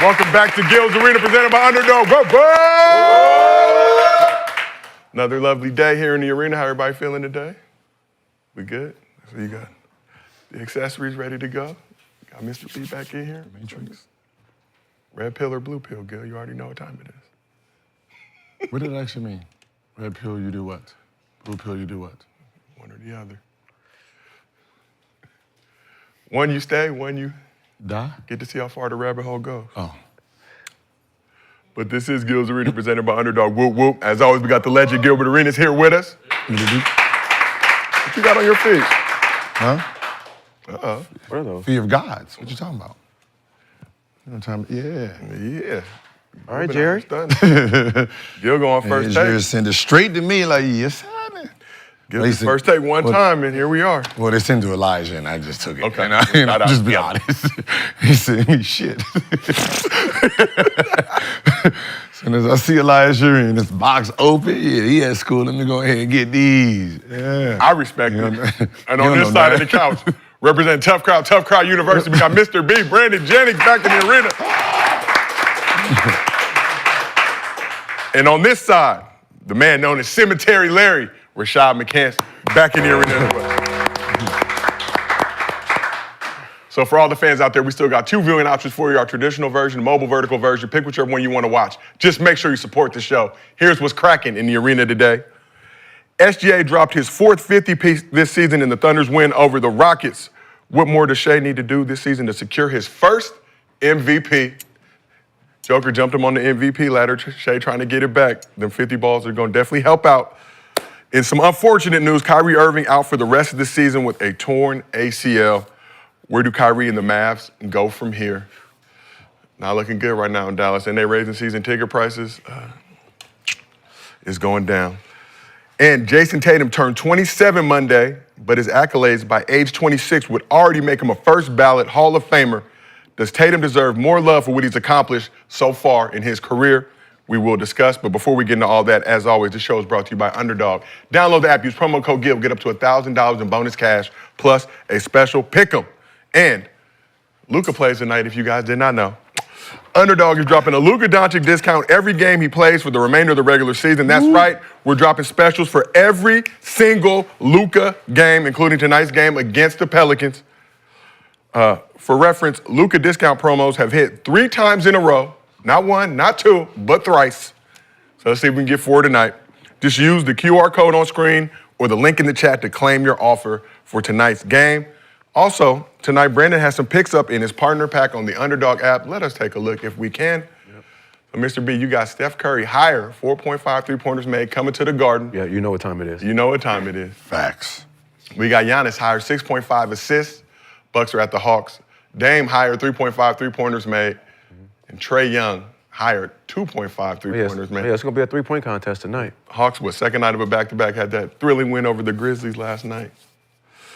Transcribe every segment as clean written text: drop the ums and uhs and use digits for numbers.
Welcome back to Gil's Arena, presented by Underdog. Whoa! Another lovely day here in the arena. How everybody feeling today? We good? So you got the accessories ready to go? Got Mr. B back in here. Matrix. Red pill or blue pill, Gil? You already know what time it is. What did it actually mean? Red pill, you do what? Blue pill, you do what? One or the other. One you stay, one you die. Get to see how far the rabbit hole goes. Oh. But this is Gil's Arena, presented by Underdog. Whoop, whoop. As always, we got the legend Gilbert Arenas here with us. What you got on your feet? Huh? Uh-oh. What are those? Feet of gods. What you talking about? You know what I'm talking about? Yeah. All right, Jerry. Gil going first take. Jerry send it straight to me like, yes, honey. Gil first take one time, and here we are. Well, they sent to Elijah, and I just took it. Okay. And I just be honest. He sent me shit. As soon as I see Elijah and this box open, yeah, he at school, let me go ahead and get these. Yeah. I respect it. And on this side of the couch, representing Tough Crowd University, we got Mr. B, Brandon Jennings back in the arena. And on this side, the man known as Cemetery Larry, Rashad McCants, back in the arena as well. So for all the fans out there, we still got 2 viewing options for you, our traditional version, mobile vertical version. Pick whichever one you want to watch. Just make sure you support the show. Here's what's cracking in the arena today. SGA dropped his 4th 50-piece this season in the Thunder's win over the Rockets. What more does Shai need to do this season to secure his first MVP? Joker jumped him on the MVP ladder. Shai trying to get it back. Them 50 balls are going to definitely help out. In some unfortunate news, Kyrie Irving out for the rest of the season with a torn ACL. Where do Kyrie and the Mavs go from here? Not looking good right now in Dallas. And they raising season ticket prices. It's going down. And Jason Tatum turned 27 Monday, but his accolades by age 26 would already make him a first ballot Hall of Famer. Does Tatum deserve more love for what he's accomplished so far in his career? We will discuss, but before we get into all that, as always, the show is brought to you by Underdog. Download the app, use promo code GIL, get up to $1,000 in bonus cash, plus a special pick'em. And Luka plays tonight, if you guys did not know. Underdog is dropping a Luka Doncic discount every game he plays for the remainder of the regular season. That's right, we're dropping specials for every single Luka game, including tonight's game against the Pelicans. For reference, Luka discount promos have hit 3 times in a row. Not 1, not 2, but thrice. So let's see if we can get 4 tonight. Just use the QR code on screen or the link in the chat to claim your offer for tonight's game. Also, tonight, Brandon has some picks up in his partner pack on the Underdog app. Let us take a look if we can. Yep. So, Mr. B, you got Steph Curry higher, 4.5 three-pointers made, coming to the Garden. Yeah, you know what time it is. You know what time it is. Facts. We got Giannis higher, 6.5 assists. Bucks are at the Hawks. Dame higher, 3.5 three-pointers made. And Trae Young higher, 2.5 three-pointers made. Yeah, it's going to be a 3-point contest tonight. Hawks was second night of a back-to-back, had that thrilling win over the Grizzlies last night.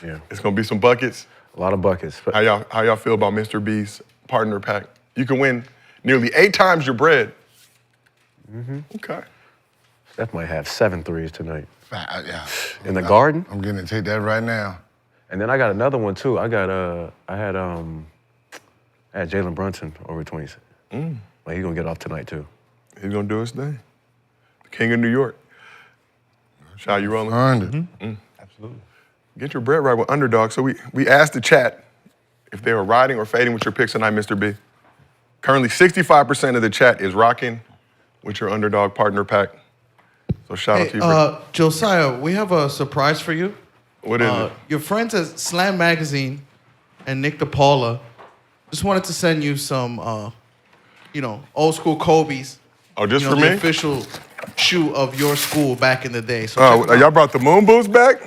Yeah. It's going to be some buckets. A lot of buckets. How y'all feel about Mr. B's partner pack? You can win nearly 8 times your bread. Mm-hmm. Okay. Steph might have 7 threes tonight. Yeah. In the Garden? I'm going to take that right now. And then I got another one, too. I had Jalen Brunson over 26. Like, he's going to get off tonight, too. He's going to do his thing. The King of New York. Shai, you rolling? Absolutely. Get your bread right with Underdog. So we asked the chat if they were riding or fading with your picks tonight, Mr. B. Currently, 65% of the chat is rocking with your Underdog partner pack. So shout out to you. Josiah, we have a surprise for you. What is it? Your friends at Slam Magazine and Nick DePaula just wanted to send you some, old school Kobe's. Oh, just for the me? official shoe of your school back in the day. So y'all brought the moon boots back?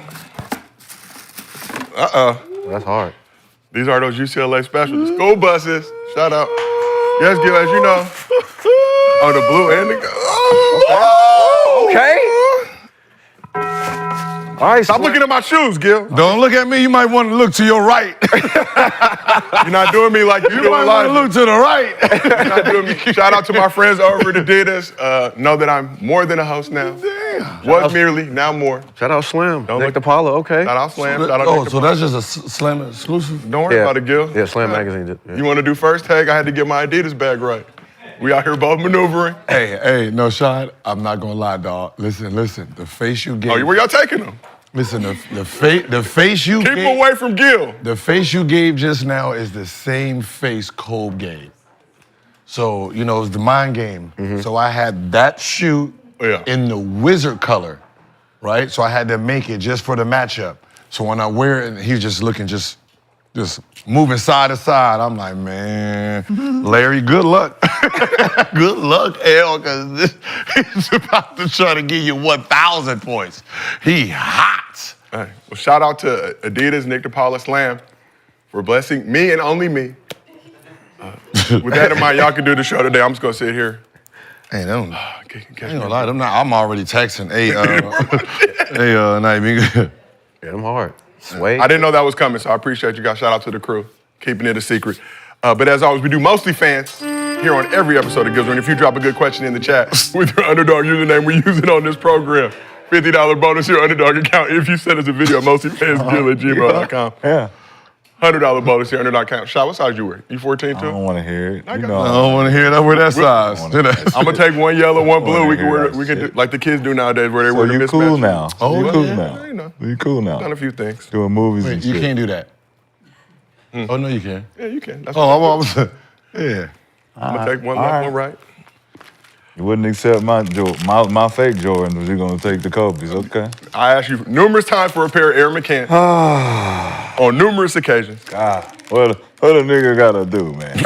That's hard. These are those UCLA specials. The school buses. Shout out. Yes, Gil, as you know. Oh, the blue and the... Okay. All right, Stop looking at my shoes, Gil. Don't look at me. You might want to look to your right. You're not doing me like You might want to look to the right. You're not doing me. Shout out to my friends over at Adidas. Know that I'm more than a host now. Damn. Was merely, now more. Shout out Slim. Don't Nick look- DePaula, okay. Shout out Slam. Shout out Oh, Nick so DePaula. that's just a Slam exclusive? Don't worry about it, Gil. Yeah, Slam Magazine did. Yeah. You want to do first take? I had to get my Adidas bag right. We out here both maneuvering. Hey, no, Shad, I'm not gonna lie, dog. Listen. The face you gave. Oh, where y'all taking them? Listen, the face you Keep gave. them away from Gil. The face you gave just now is the same face Kobe gave. So, it was the mind game. So I had that shoe in the wizard color, right? So I had to make it just for the matchup. So when I wear it, he's just looking just moving side to side. I'm like, man, Larry, good luck. Good luck, L, because he's about to try to give you 1,000 points. He hot. Hey, well, shout out to Adidas, Nick DePaula, Slam, for blessing me and only me. With that in mind, y'all can do the show today. I'm just gonna sit here. Hey, I ain't Catch gonna me. lie, I'm already texting. Hey, Nightmare. Yeah, them hard. Sway. I didn't know that was coming, so I appreciate you guys. Shout out to the crew, keeping it a secret. But as always, we do Mostly Fans here on every episode of Gilbert. And if you drop a good question in the chat with your Underdog username, we use it on this program. $50 bonus to your Underdog account if you send us a video at mostlyfansgil@gmail.com. Yeah. $100 bonus to your Underdog account. Shai, what size you wear? You 14 I too? don't want to hear it. I You got- know, I don't want to hear that. Wear that size. I'm gonna take one yellow, one blue. We can hear wear, that we can do shit. like the kids do nowadays, where they so wear the you mismatch. cool now. Oh, you cool yeah, now. you know. You cool now. Done a few things. Doing movies and Wait, shit. you can't do that. Oh, no, you can. Yeah, you can. That's Oh, what I was, yeah. I'm gonna take one left, one right. You wouldn't accept my fake Jordans. You're gonna take the Kobe's, okay? I asked you numerous times for a pair of Air McCants on numerous occasions. God, what a nigga gotta do, man?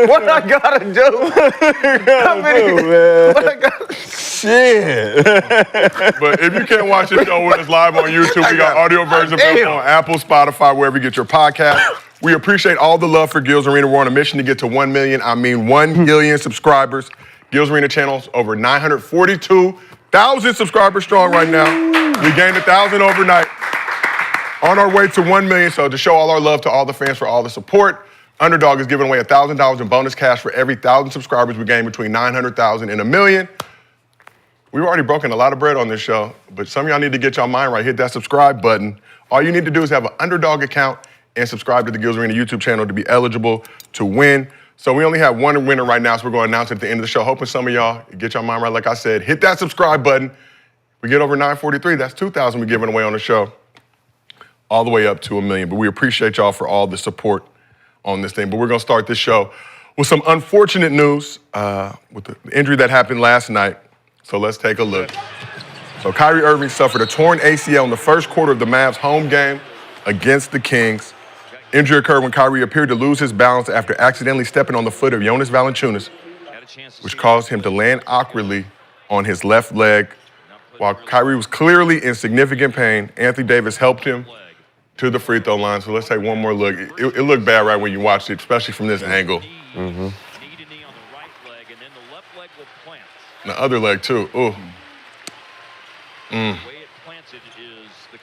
What I gotta do? Shit. But if you can't watch the show with us live on YouTube, we got audio version on Apple, Spotify, wherever you get your podcast. We appreciate all the love for Gil's Arena. We're on a mission to get to 1 million, 1 billion subscribers. Gil's Arena channel's over 942,000 subscribers strong right now. We gained 1,000 overnight. On our way to 1 million, so to show all our love to all the fans for all the support, Underdog is giving away $1,000 in bonus cash for every 1,000 subscribers we gain between 900,000 and 1 million. We've already broken a lot of bread on this show, but some of y'all need to get y'all mind right. Hit that subscribe button. All you need to do is have an Underdog account and subscribe to the Gil's Arena YouTube channel to be eligible to win. So we only have one winner right now, so we're going to announce it at the end of the show. Hoping some of y'all get your mind right. Like I said, hit that subscribe button. We get over 943. That's 2,000 we're giving away on the show, all the way up to 1 million. But we appreciate y'all for all the support on this thing. But we're going to start this show with some unfortunate news with the injury that happened last night. So let's take a look. So Kyrie Irving suffered a torn ACL in the first quarter of the Mavs home game against the Kings. Injury occurred when Kyrie appeared to lose his balance after accidentally stepping on the foot of Jonas Valanciunas, which caused him to land awkwardly on his left leg. While Kyrie was clearly in significant pain, Anthony Davis helped him to the free throw line. So let's take one more look. It looked bad right when you watched it, especially from this angle. Knee to knee on the right leg, and then the left leg will plant. And the other leg, too. Ooh. The way it planted is the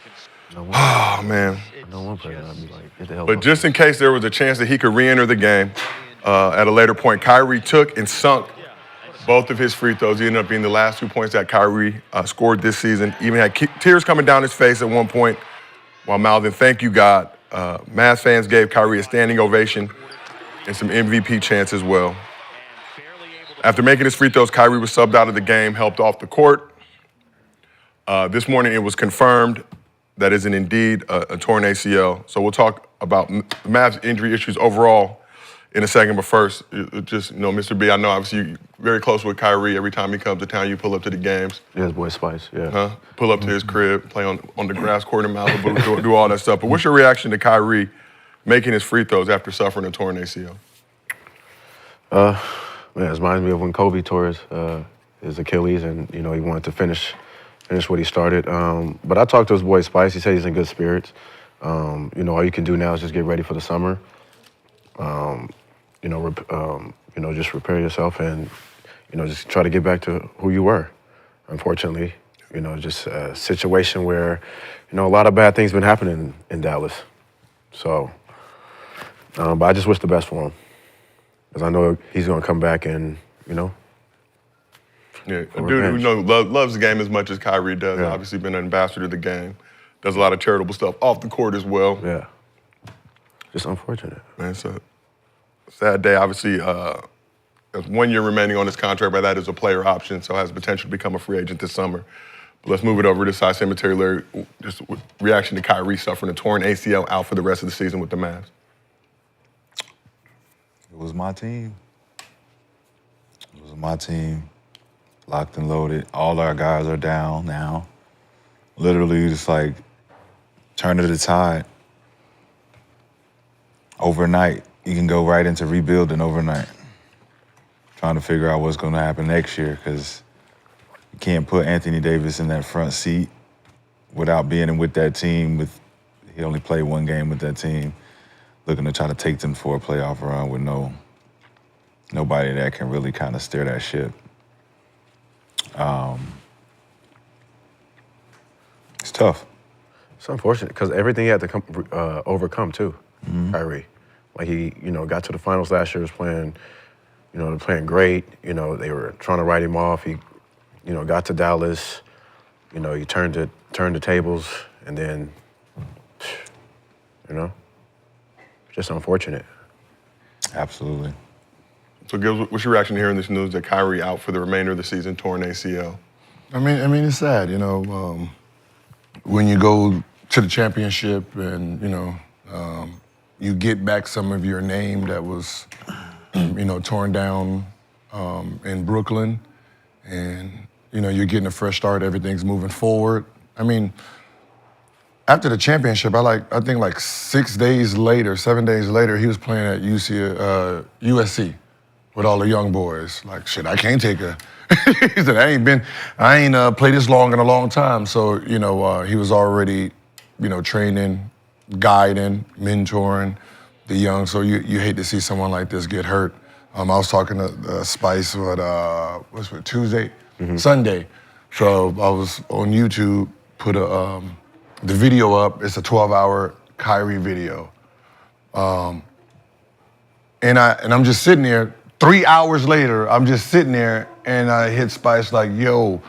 Oh, man. No one player. I'd be like, get the hell But out. just in case there was a chance that he could re-enter the game at a later point, Kyrie took and sunk both of his free throws. He ended up being the last 2 points that Kyrie scored this season. Even had tears coming down his face at one point while mouthing, "Thank you, God." Mavs fans gave Kyrie a standing ovation and some MVP chants as well. After making his free throws, Kyrie was subbed out of the game, helped off the court. This morning, it was confirmed that is indeed a torn ACL. So we'll talk about the Mavs injury issues overall in a second. But first, just, Mr. B, I know obviously you're very close with Kyrie. Every time he comes to town, you pull up to the games. Yeah, his boy Spice, yeah. Pull up to his crib, play on the grass court in Malibu, do all that stuff. But what's your reaction to Kyrie making his free throws after suffering a torn ACL? Man, it reminds me of when Kobe tore his Achilles, and he wanted to finish what he started. But I talked to his boy Spice. He said he's in good spirits. All you can do now is just get ready for the summer. Just repair yourself and just try to get back to who you were. unfortunately. You know, just a situation where, you know, a lot of bad things been happening in Dallas. So, but I just wish the best for him. Because I know he's going to come back and, you know. Yeah, a dude who loves the game as much as Kyrie does. Yeah. Obviously been an ambassador to the game. Does a lot of charitable stuff off the court as well. Yeah. Just unfortunate. Man, it's a sad day. Obviously, there's 1 year remaining on his contract, but that is a player option, so has potential to become a free agent this summer. But let's move it over to Side Cemetery, Larry. Just reaction to Kyrie suffering a torn ACL, out for the rest of the season with the Mavs. It was my team. It was my team. Locked and loaded. All our guys are down now. Literally just like turning the tide. Overnight. You can go right into rebuilding overnight. Trying to figure out what's going to happen next year, because you can't put Anthony Davis in that front seat without being with that team. He only played 1 game with that team, looking to try to take them for a playoff run with nobody that can really kind of steer that ship. It's tough. It's unfortunate because everything he had to overcome too, Kyrie. Like he, you know, got to the finals last year, was playing, you know, playing great. You know, they were trying to write him off. He, you know, got to Dallas. You know, he turned the tables, and then, you know, just unfortunate. Absolutely. So, Gil, what's your reaction to hearing this news that Kyrie out for the remainder of the season, torn ACL? I mean, it's sad, you know, when you go to the championship and, you know, you get back some of your name that was, you know, torn down in Brooklyn, and, you know, you're getting a fresh start, everything's moving forward. I mean, after the championship, I think like 7 days later, he was playing at USC with all the young boys. Like, shit, I can't take a. He said, I ain't played this long in a long time. So, you know, he was already, you know, training, guiding, mentoring the young. So you hate to see someone like this get hurt. I was talking to Spice with Tuesday, Sunday. So I was on YouTube, put the video up. It's a 12-hour Kyrie video. And I'm just sitting there. 3 hours later, I'm just sitting there, and I hit Spice like, yo,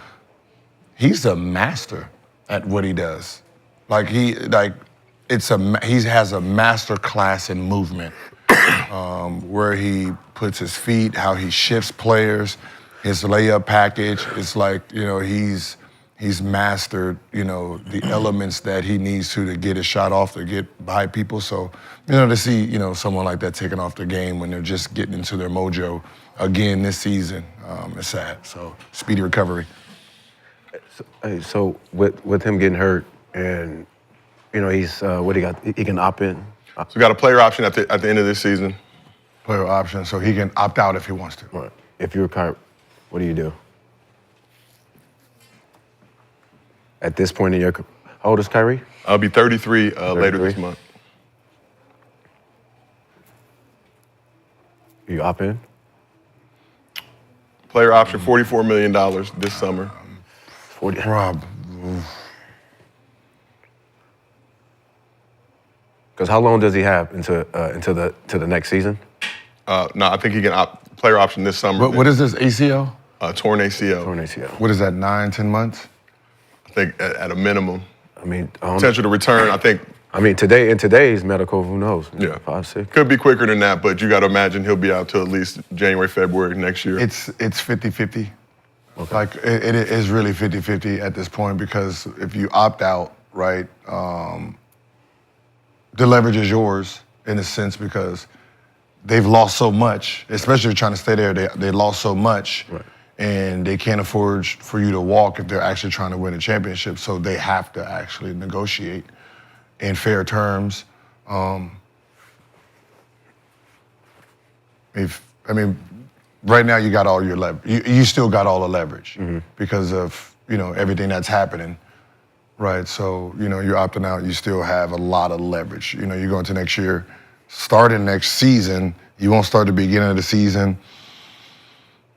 he's a master at what he does. Like he has a master class in movement, where he puts his feet, how he shifts players, his layup package. It's like, you know, he's mastered, you know, the elements that he needs to get his shot off, to get by people. So, you know, to see, you know, someone like that taking off the game when they're just getting into their mojo again this season, it's sad. So, speedy recovery. So with him getting hurt, and, you know, he's what he got? He can opt in. So we got a player option at the end of this season. Player option, so he can opt out if he wants to. Right. If you're Kyrie, what do you do? At this point in your, how old is Kyrie? I'll be 33 later this month. You opt in? Player option, $44 million this summer. 40. Rob. Because how long does he have into the next season? No, I think he can player option this summer. What is this, ACL? Torn ACL. Torn ACL. What is that, 9, 10 months? I think at a minimum. I mean, Potential to return, I think. I mean, in today's medical, who knows? Yeah. 5, 6. Could be quicker than that, but you got to imagine he'll be out till at least January, February next year. It's 50-50. Okay. Like, it is really 50-50 at this point, because if you opt out, right, the leverage is yours in a sense, because they've lost so much, especially if you're trying to stay there. They lost so much, right, and they can't afford for you to walk if they're actually trying to win a championship. So they have to actually negotiate in fair terms. Right now you got all your leverage. You still got all the leverage because of, you know, everything that's happening, right? So, you know, you're opting out. You still have a lot of leverage. You know, you're going to next year, starting next season. You won't start the beginning of the season,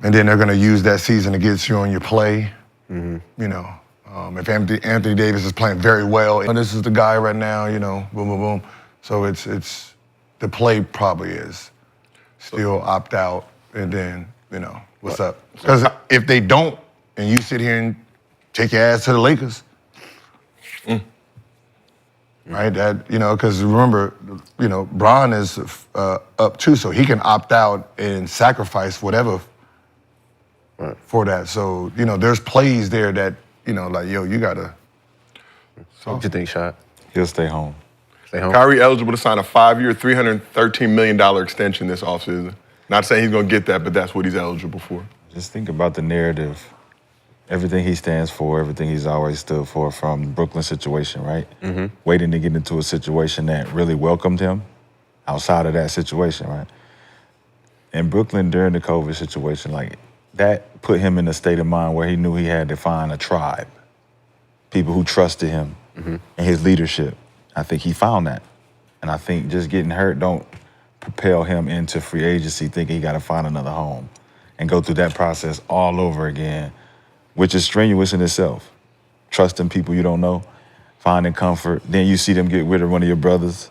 and then they're going to use that season to get you on your play. You know, if Anthony Davis is playing very well, and this is the guy right now, you know, boom, boom, boom. So it's the play probably is still opt out, and then, you know, what's up? Because if they don't, and you sit here and take your ass to the Lakers, right? That, you know, because remember, you know, Bron is up too, so he can opt out and sacrifice whatever for that. So, you know, there's plays there that, you know, like, yo, you gotta. What you think, Shai? He'll stay home. Stay home? Kyrie eligible to sign a 5-year, $313 million extension this offseason. Not saying he's gonna get that, but that's what he's eligible for. Just think about the narrative. Everything he stands for, everything he's always stood for from the Brooklyn situation, right? Waiting to get into a situation that really welcomed him outside of that situation, right? In Brooklyn during the COVID situation, like, that put him in a state of mind where he knew he had to find a tribe, people who trusted him and his leadership. I think he found that. And I think just getting hurt don't propel him into free agency thinking he got to find another home and go through that process all over again, which is strenuous in itself. Trusting people you don't know, finding comfort. Then you see them get rid of one of your brothers.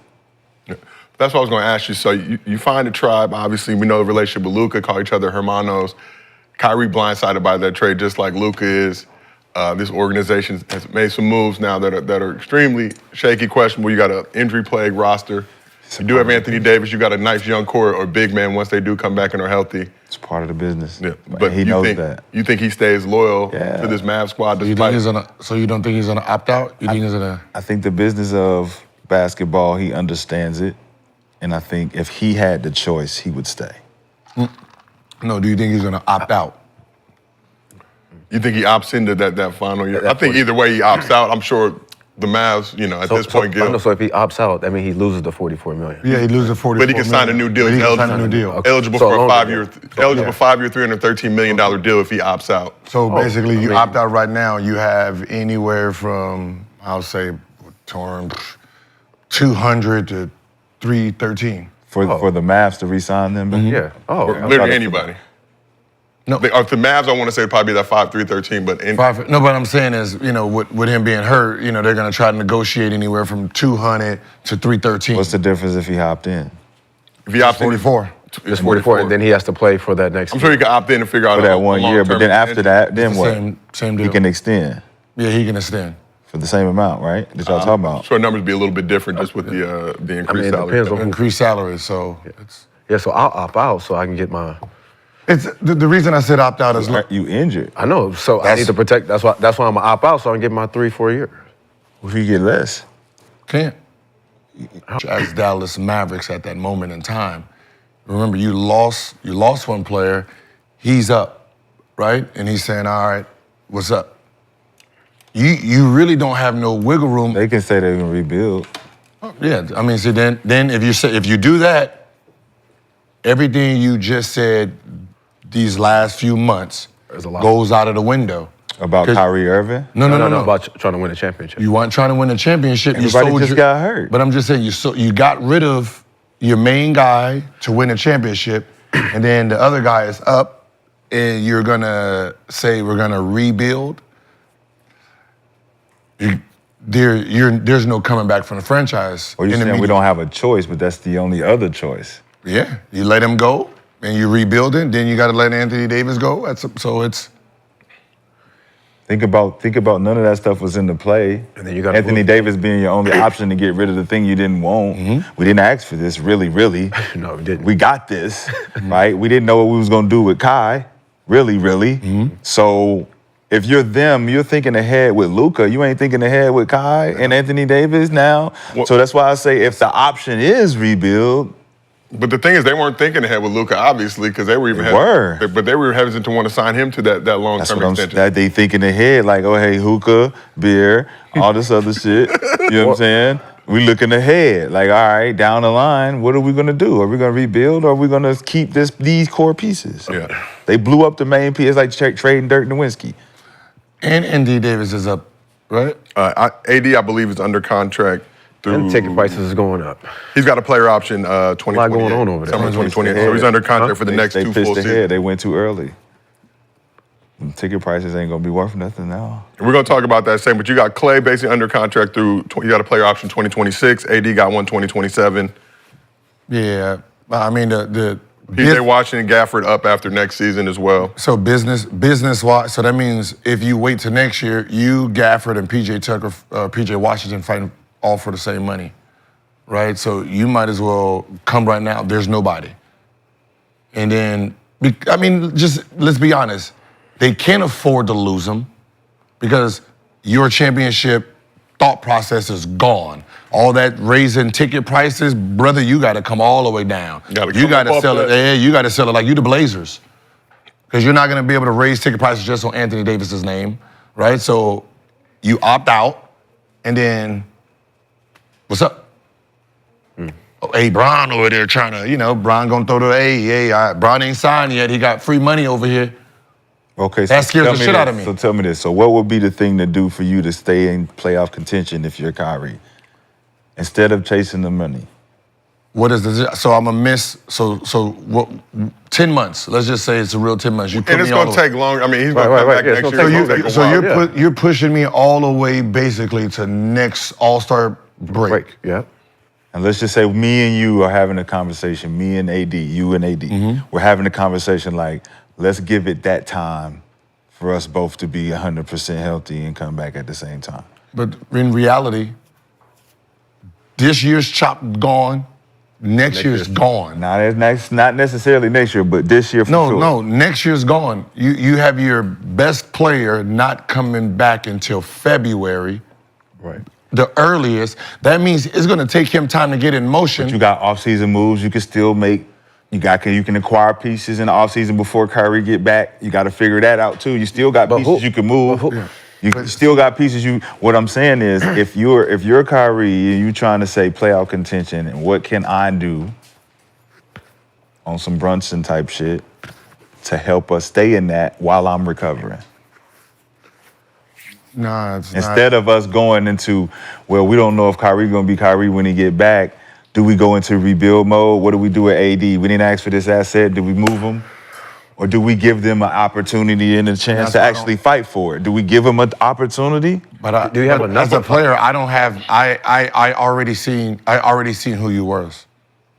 That's what I was going to ask you. So you find a tribe. Obviously, we know the relationship with Luka, call each other hermanos. Kyrie blindsided by that trade, just like Luka is. This organization has made some moves now that are extremely shaky, questionable. You got an injury-plagued roster. You do have Anthony Davis. You got a nice young core or big man once they do come back and are healthy. It's part of the business. Yeah, but he knows that. You think he stays loyal to this Mavs squad? You don't think he's gonna opt out? You think he's gonna? I think the business of basketball, he understands it, and I think if he had the choice, he would stay. No, do you think he's gonna opt out? You think he opts into that final year? I think either way he opts out. I'm sure the Mavs, you know, at this point, Gil. So if he opts out, that means he loses the $44 million. Yeah, he loses the $44 But he can sign a new deal. He's eligible for a 5-year, $313 million deal if he opts out. So basically, you opt out right now, you have anywhere from, I'll say, 200 to 313. For the Mavs to re-sign them? Yeah. Literally anybody. No. If the Mavs, I want to say probably that 313, but no, what I'm saying is, you know, with him being hurt, you know, they're going to try to negotiate anywhere from 200 to 313. What's the difference if he hopped in? If he opts in, 44. It's 44, and then he has to play for that next I'm sure he can opt in and figure out for that 1 year, but then after that, then what? Same deal. He can extend. Yeah, he can extend. For the same amount, right? That y'all talking about? Sure, numbers be a little bit different just with the increased salary. Depends on increased salary, so so I'll opt out so I can get my. It's the reason I said opt out is you injured. I know, so I need to protect. That's why I'm gonna opt out so I can get my 3-4 years. If you get less, can't. As Dallas Mavericks at that moment in time, remember you lost one player, he's up, right? And he's saying, all right, what's up? You really don't have no wiggle room. They can say they're gonna rebuild. Yeah, I mean, see, then if you do that, everything you just said these last few months goes out of the window. About Kyrie Irving? No. About trying to win a championship. You weren't trying to win a championship. Everybody just got hurt. But I'm just saying, you got rid of your main guy to win a championship, and then the other guy is up, and you're gonna say we're gonna rebuild. There's no coming back from the franchise. Or you're saying we don't have a choice, but that's the only other choice. Yeah, you let him go, and you rebuild it. Then you got to let Anthony Davis go. So it's. Think about none of that stuff was in the play. And then you got Anthony Davis being your only option to get rid of the thing you didn't want. We didn't ask for this, really. No, we didn't. We got this, right? We didn't know what we was gonna do with Kai, really. So if you're them, you're thinking ahead with Luka. You ain't thinking ahead with Kai and Anthony Davis now. So that's why I say if the option is rebuild. But the thing is, they weren't thinking ahead with Luka, obviously, because they were but they were hesitant to want to sign him to that long-term extension. That they thinking ahead, like, oh, hey, hookah, beer, all this other shit. You know what I'm saying? We looking ahead, like, all right, down the line, what are we gonna do? Are we gonna rebuild, or are we gonna keep these core pieces? Yeah. They blew up the main piece, like trading Dirk Nowitzki. And Anthony Davis is up, right? AD, I believe, is under contract. And ticket prices is going up. He's got a player option 2028. A lot going on over there. Summer 2028. So he's under contract for the next 2 full seasons. They went too early. Ticket prices ain't gonna be worth nothing now. We're going to talk about that same, but you got Clay basically under contract through, you got a player option 2026. AD got one 2027. Yeah, I mean the PJ Washington, Gafford up after next season as well. So business-wise, so that means if you wait till next year, you, Gafford, and PJ Tucker, PJ Washington fighting all for the same money, right? So you might as well come right now. There's nobody. And then, I mean, just let's be honest. They can't afford to lose them because your championship thought process is gone. All that raising ticket prices, brother, you got to come all the way down. You got to sell it. Yeah, you got to sell it like you the Blazers, because you're not going to be able to raise ticket prices just on Anthony Davis's name, right? So you opt out, and then what's up? Oh, hey, Bron over there trying to, Bron gonna throw the Bron ain't signed yet. He got free money over here. Okay, that scares the shit out of me. So tell me this. So what would be the thing to do for you to stay in playoff contention if you're Kyrie, instead of chasing the money? What is this? So I'm gonna miss. So what? 10 months. Let's just say it's a real 10 months. You put And it's me all going to take longer. I mean, he's going to come back next year. So you're pushing me all the way basically to next All-Star break. Yeah. And let's just say me and you are having a conversation. Me and AD, you and AD. Mm-hmm. We're having a conversation like, let's give it that time for us both to be 100% healthy and come back at the same time. But in reality, this year's chop gone. Next year's gone. Not necessarily next year, but this year for sure. No, next year's gone. You have your best player not coming back until February. Right. The earliest. That means it's going to take him time to get in motion. But you got off-season moves you can still make. You can acquire pieces in the offseason before Kyrie get back. You got to figure that out too. You still got pieces you can move. You still got pieces. What I'm saying is, if you're Kyrie and you trying to say playoff contention, and what can I do on some Brunson type shit to help us stay in that while I'm recovering? Nah, it's Instead of us going into, well, we don't know if Kyrie gonna be Kyrie when he get back. Do we go into rebuild mode? What do we do with AD? We didn't ask for this asset. Do we move him? Or do we give them an opportunity and a chance to actually fight for it? Do we give them an opportunity? But do you have enough? As a player, I don't have. I already seen who you was.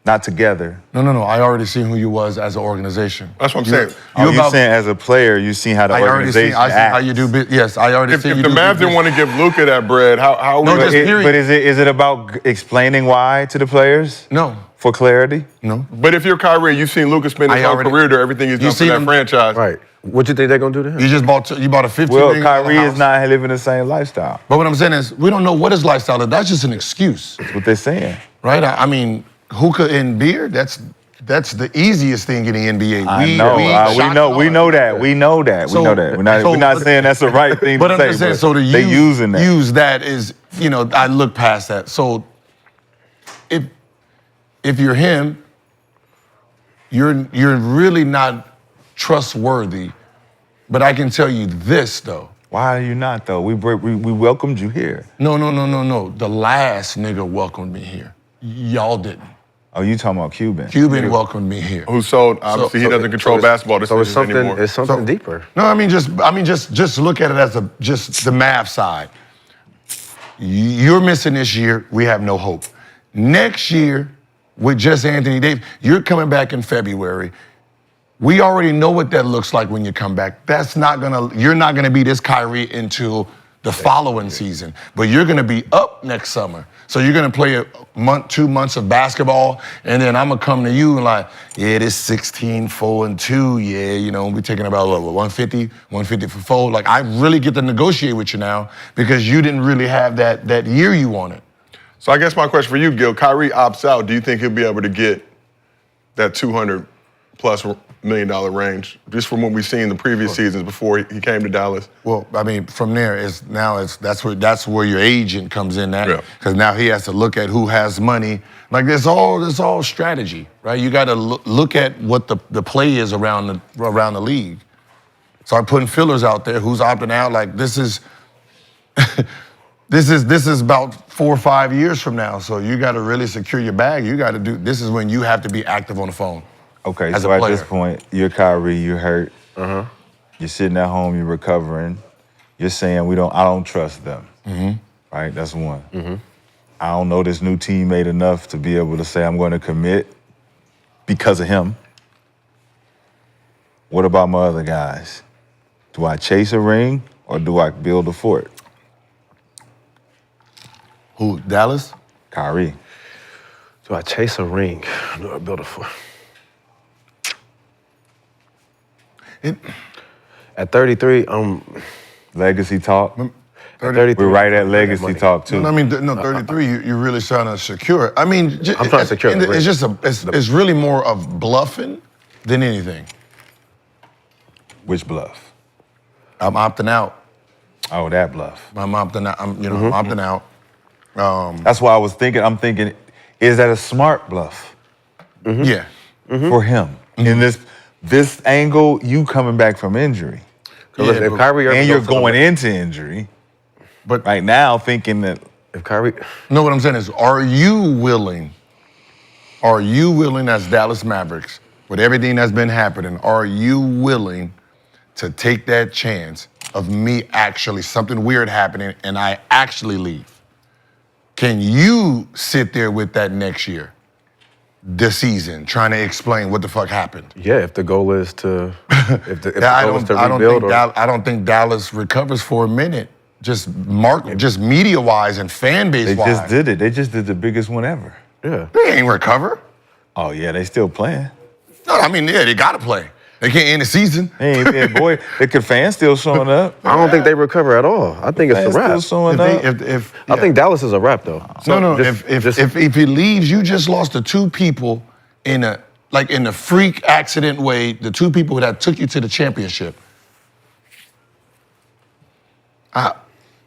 Not together. No. I already seen who you was as an organization. That's what I'm saying. You're saying as a player, you seen how the organization acts. I seen how you do. Yes, I already seen you do. If the Mavs didn't want to give Luka that bread, how? No, just period. But is it about explaining why to the players? No. For clarity? No. But if you're Kyrie, you've seen Luka spend his whole career there, everything he's done for that franchise. Right. What you think they're gonna do to him? You bought a $15 Well, million Kyrie house. is not living the same lifestyle. But what I'm saying is, we don't know what his lifestyle is. That's just an excuse. That's what they're saying. Right? I mean, hookah and beer, that's the easiest thing in the NBA. We know that. We're not saying that's the right thing but to I'm say. just saying, but so to they using that. use that is, I look past that. So if you're him, you're really not trustworthy. But I can tell you this though. Why are you not though? We welcomed you here. No. The last nigga welcomed me here. Y'all didn't. Oh, you talking about Cuban? Cuban welcomed me here. Who sold? Obviously, he doesn't control basketball decisions anymore. It's something deeper. No, just look at it as just the math side. You're missing this year. We have no hope. Next year, with just Anthony Davis, you're coming back in February. We already know what that looks like when you come back. You're not gonna be this Kyrie until the following season, but you're gonna be up next summer. So you're gonna play 2 months of basketball, and then I'm gonna come to you and like, yeah, this 16-4-2, yeah, we're taking about what, 150 for 4. Like, I really get to negotiate with you now because you didn't really have that year you wanted. So I guess my question for you, Gil, Kyrie opts out. Do you think he'll be able to get that $200+ million range just from what we've seen the previous seasons before he came to Dallas? Well, I mean, from there that's where your agent comes in at, because now he has to look at who has money. Like there's all strategy, right? You got to look at what the play is around the league. Start putting fillers out there. Who's opting out? Like this is this is about 4 or 5 years from now. So you got to really secure your bag. You got to do. This is when you have to be active on the phone. Okay, as so a at player. this point, you're Kyrie, you're hurt. You're sitting at home, you're recovering. You're saying I don't trust them. Right? That's one. I don't know this new teammate enough to be able to say I'm going to commit because of him. What about my other guys? Do I chase a ring or do I build a fort? Who, Dallas? Kyrie. Do I chase a ring? Do I build a fort? At 33, Legacy talk. at 33, We're right at legacy money. talk too. No, I mean, 33, you're really trying to secure it. I mean, I'm trying to secure it. It's just it's really more of bluffing than anything. Which bluff? I'm opting out. Oh, that bluff. I'm opting out. I'm opting out. That's why I was thinking. I'm thinking, is that a smart bluff Yeah. for him in this angle? You coming back from injury, Listen, if Kyrie Irving and you're goes to the going Lakers- into injury, But right now thinking that If Kyrie, no, what I'm saying is, are you willing as Dallas Mavericks, with everything that's been happening, are you willing to take that chance of me actually, something weird happening, and I actually leave? Can you sit there with that next year, this season, trying to explain what the fuck happened? yeah, if the goal is to, if the I goal is to rebuild, I don't think Dallas recovers for a minute. Just media-wise and fan they base-wise. just did it. They just did the biggest one ever. yeah. They ain't recover. Oh yeah, they still playing. No, I mean, yeah, they gotta play. They can't end the season. Hey, boy, the fans still showing up. I don't think they recover at all. I think it's a Fans wrap. still showing up. I think Dallas is a wrap though. If he leaves, you just lost the two people in a freak accident way. The two people that took you to the championship.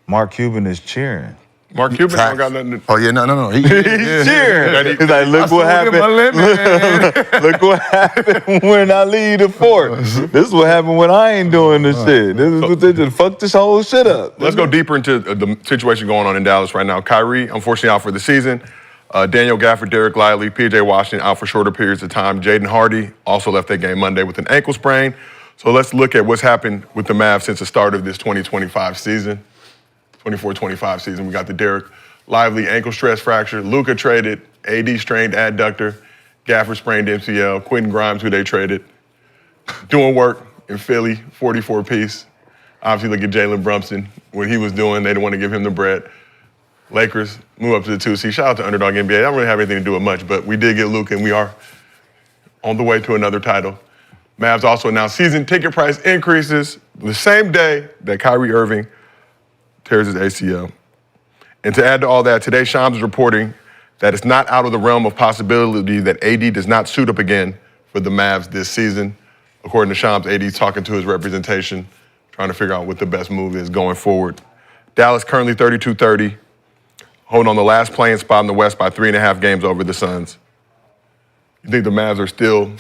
Mark Cuban is cheering. Mark Cuban don't got nothing to. Oh yeah, no. He's cheering. He's like, look what happened. Look what happened when I leave the fort. This is what happened when I ain't doing this shit. This is what they just fucked this whole shit up. Let's go deeper into the situation going on in Dallas right now. Kyrie, unfortunately, out for the season. Daniel Gafford, Derek Lively, P.J. Washington out for shorter periods of time. Jaden Hardy also left that game Monday with an ankle sprain. So let's look at what's happened with the Mavs since the start of this 2025 season. 24-25 season. We got the Derek Lively ankle stress fracture. Luka traded. AD strained adductor. Gafford sprained MCL. Quentin Grimes, who they traded, doing work in Philly, 44-piece. Obviously, look at Jalen Brunson. What he was doing, they didn't want to give him the bread. Lakers move up to the 2 seed. Shout out to Underdog NBA. I don't really have anything to do with much, but we did get Luka, and we are on the way to another title. Mavs also announced season ticket price increases the same day that Kyrie Irving tears his ACL. And to add to all that, today Shams is reporting that it's not out of the realm of possibility that AD does not suit up again for the Mavs this season. According to Shams, AD's talking to his representation, trying to figure out what the best move is going forward. Dallas currently 32-30, holding on the last playing spot in the West by 3.5 games over the Suns. You think the Mavs are still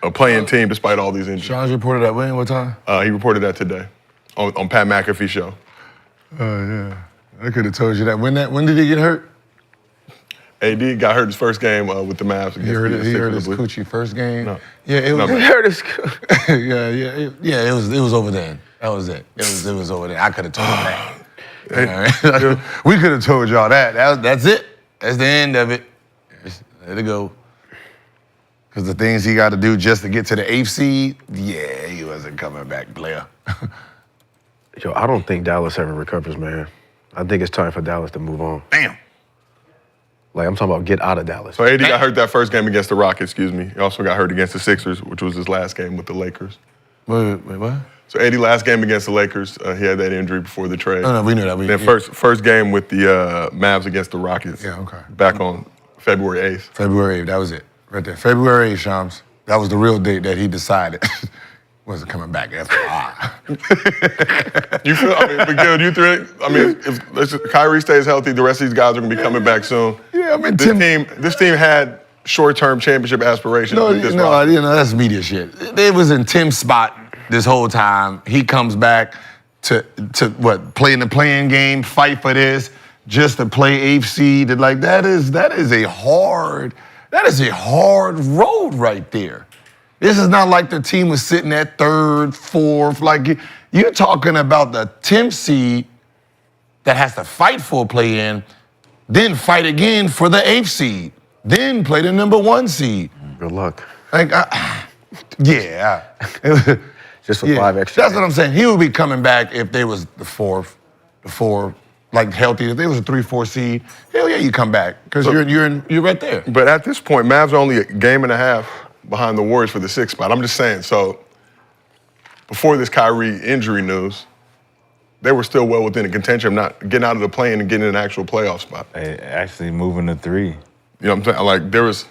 a playing team despite all these injuries? Sean's reported that when? What time? He reported that today on Pat McAfee's show. Oh yeah, I could have told you that. When did he get hurt? AD got hurt his first game with the Mavs. He hurt his coochie first game. No. Yeah, it was. No, He hurt his. yeah. It was over then. That was it. It was over there. I could have told him that. We could have told y'all that. That's it. That's the end of it. Let it go. Because the things he got to do just to get to the 8th seed, yeah, he wasn't coming back, player. Yo, I don't think Dallas ever recovers, man. I think it's time for Dallas to move on. Damn. Like, I'm talking about get out of Dallas. So AD got hurt that first game against the Rockets, He also got hurt against the Sixers, which was his last game with the Lakers. Wait, what? So AD last game against the Lakers, he had that injury before the trade. No, we knew that. Then first game with the Mavs against the Rockets. Yeah, okay. Back on February 8th. February 8th, that was it. Right there. February 8th, Shams. That was the real date that he decided wasn't coming back after You feel, but Gil, do you think, if Kyrie stays healthy, the rest of these guys are going to be coming back soon? Yeah, This team had short-term championship aspirations with this roster. That's media shit. It was in Tim's spot this whole time. He comes back to play in the playing game, fight for this, just to play 8th seed. Like that is a hard road right there. This is not like the team was sitting at 3rd, 4th. Like, you're talking about the 10th seed that has to fight for a play-in, then fight again for the 8th seed, then play the number 1 seed. Good luck. Like, yeah. Just for 5 extra. That's what I'm saying. He would be coming back if they was the 4th, like healthy. If they was a 3-4 seed, hell yeah, you come back because you're right there. But at this point, Mavs are only a game and a half behind the Warriors for the 6th spot. I'm just saying. So before this Kyrie injury news, they were still well within the contention of not getting out of the play-in and getting an actual playoff spot. Hey, actually moving to 3. You know what I'm saying? Like there was.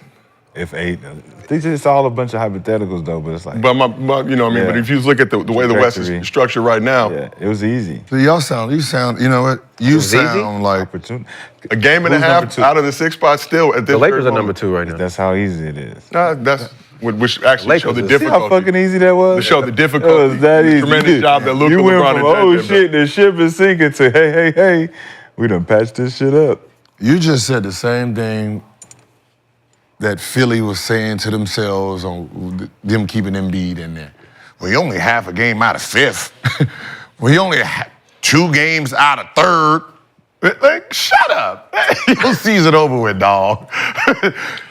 If 8, these just all a bunch of hypotheticals though. But it's like. But you know what I mean. Yeah. But if you look at the way the West is structured right now, Yeah, it was easy. So you sound, you know what? You sound like Opportunity. a game and a Who's half number 2? out of the 6th spot still at this. The Lakers are moment. number 2 right now. That's how easy it is. That's which actually Lakers showed the is- See difficulty. how fucking easy that was? To show the difficulty. It was that easy. Tremendous job that Luka, You went LeBron, from, and oh Jennings shit, the ship is sinking to, hey, we done patched this shit up. you just said the same thing that Philly was saying to themselves on them keeping Embiid in there. We only half a game out of 5th. We only 2 games out of 3rd. Like, shut up. Your season over with, dog.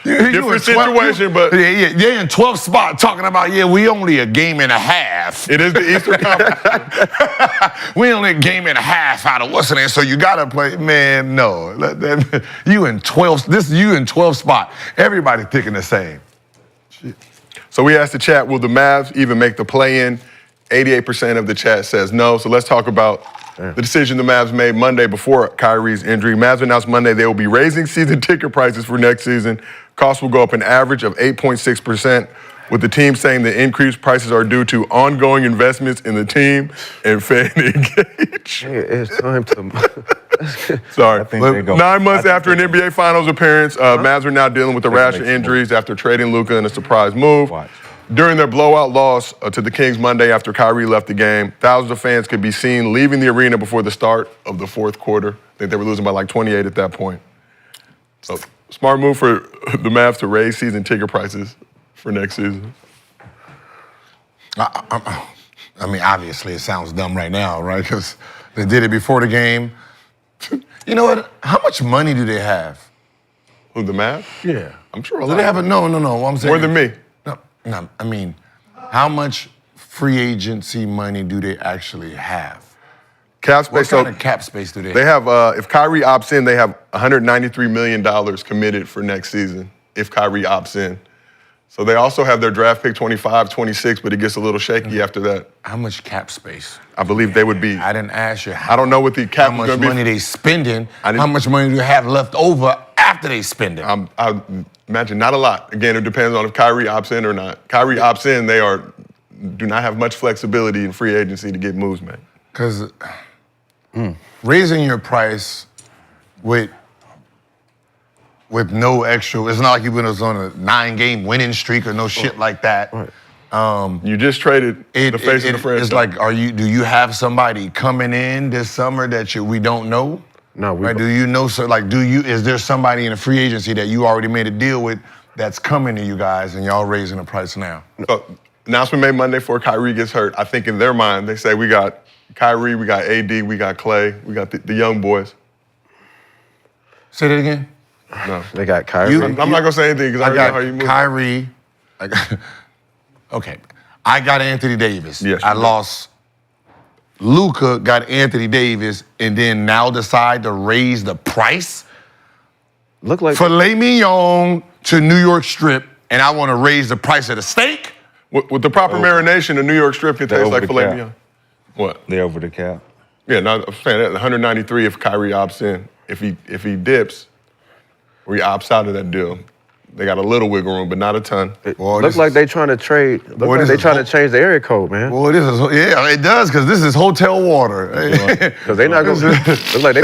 Different situation, but Yeah, in 12th spot talking about, we only a game and a half. it is the Eastern Conference. We only a game and a half out of what's in there, so you gotta play. Man, no. You in 12th spot. Everybody thinking the same. So we asked the chat, will the Mavs even make the play-in? 88% of the chat says no. So let's talk about the decision the Mavs made Monday before Kyrie's injury. Mavs announced Monday they will be raising season ticket prices for next season. Costs will go up an average of 8.6%, with the team saying the increased prices are due to ongoing investments in the team and fan engagement. It's time to. Sorry. I think they go- 9 months I think after an they go- NBA Finals appearance, Mavs are now dealing with a rash of makes injuries after trading Luka in a surprise move. Watch. During their blowout loss to the Kings Monday after Kyrie left the game, thousands of fans could be seen leaving the arena before the start of the 4th quarter. I think they were losing by like 28 at that point. So smart move for the Mavs to raise season ticket prices for next season. I mean, obviously it sounds dumb right now, right? Because they did it before the game. You know what? How much money do they have? Who, the Mavs? Yeah. I'm sure a Do lot. they have no. I'm saying More than me. No, I mean, how much free agency money do they actually have? Cap space. What So kind of cap space do they they have? have, if Kyrie opts in, they have $193 million committed for next season if Kyrie opts in. So they also have their draft pick 25, 26, but it gets a little shaky after that. How much cap space? I believe they would be. I didn't ask you I don't know what the cap how is much going to be. money they spending, I didn't- how much money do they have left over after they spend it. I imagine not a lot. Again, it depends on if Kyrie opts in or not. Kyrie opts in, they do not have much flexibility in free agency to get moves made. Because raising your price with no extra, it's not like you went on a 9-game winning streak or no shit like that. Right. You just traded the face of the franchise. It's like, do you have somebody coming in this summer that we don't know? No, we Right? Do you know? So, like, is there somebody in a free agency that you already made a deal with that's coming to you guys and y'all raising the price now? So, announcement made Monday before Kyrie gets hurt. I think in their mind, they say we got Kyrie, we got AD, we got Clay, we got the young boys. Say that again. No. They got Kyrie. You- I'm not going to say anything because I I already know got how you move. Kyrie. Okay. I got Anthony Davis. Yes, I you did. lost. Luka got Anthony Davis and then now decide to raise the price? Look like Filet mignon to New York Strip, and I want to raise the price of the steak? With the proper marination, the New York strip can taste over like the filet cap. mignon. What? They over the cap. Yeah, no, I'm saying that 193 if Kyrie opts in. If he dips or he opts out of that deal, they got a little wiggle room, but not a ton. Boy, look this like is- they trying to trade. Look Boy, like this they is trying ho- to change the area code, man. Boy, this is, yeah, it does, because this is hotel water. Because they not gonna look like they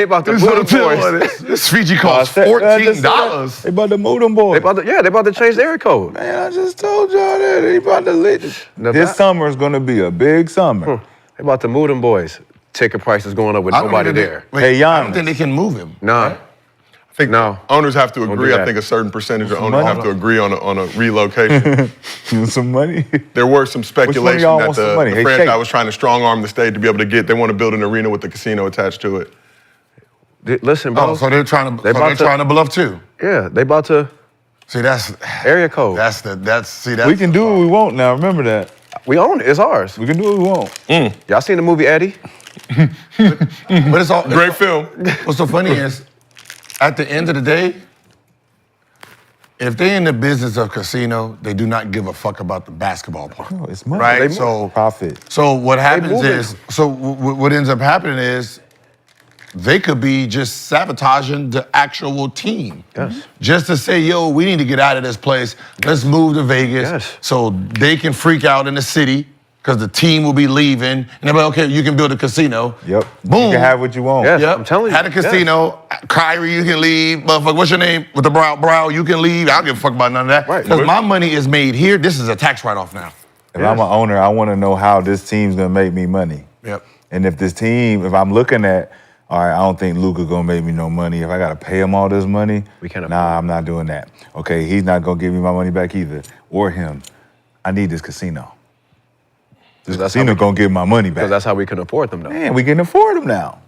about to This move them hotel boys. water, this Fiji costs I just $14. said They about to move them boys. They about to change the area code. Man, I just told y'all that. They about to lit. Now This that- summer is going to be a big summer. They about to move them boys. Ticket prices going up with I don't nobody think they- there. wait, Hey, I don't Giannis. think they can move him. Nah. I think No. owners have to Don't agree. do I that. think a certain percentage of some owners money? have to agree on a relocation. You want some money? There were some speculation y'all that want some the money? Hey, franchise Shake. was trying to strong arm the state to be able to get. They want to build an arena with the casino attached to it. Listen, bro. Oh, so they're trying to. They So they're about to- trying to bluff too. Yeah, they about to See, that's area code. that's. We can do what we want now. Remember that. We own it. It's ours. We can do what we want. Y'all seen the movie Eddie? But it's all Great film. What's so funny is, at the end of the day, if they're in the business of casino, they do not give a fuck about the basketball part. No, it's money. Right? They So- profit. So what happens move it. is, what ends up happening is, they could be just sabotaging the actual team. Yes. Just to say, yo, we need to get out of this place. Let's move to Vegas. Yes. So they can freak out in the city because the team will be leaving. And they'll be like, okay, you can build a casino. Yep. Boom. You can have what you want. Yes. Yep. I'm telling you. Had a casino. Kyrie, you can leave. Motherfucker, what's your name? With the brow, you can leave. I don't give a fuck about none of that. Right. Because my money is made here. This is a tax write-off now. If I'm an owner, I want to know how this team's gonna make me money. Yep. And if this team, if I'm looking at, all right, I don't think Luka gonna make me no money. If I gotta pay him all this money, We can't afford nah, I'm not doing that. Okay, he's not gonna give me my money back either, or him. I need this casino. This That's how casino we gonna give my money back. Because that's how we can afford them, though. Man, we can afford them now.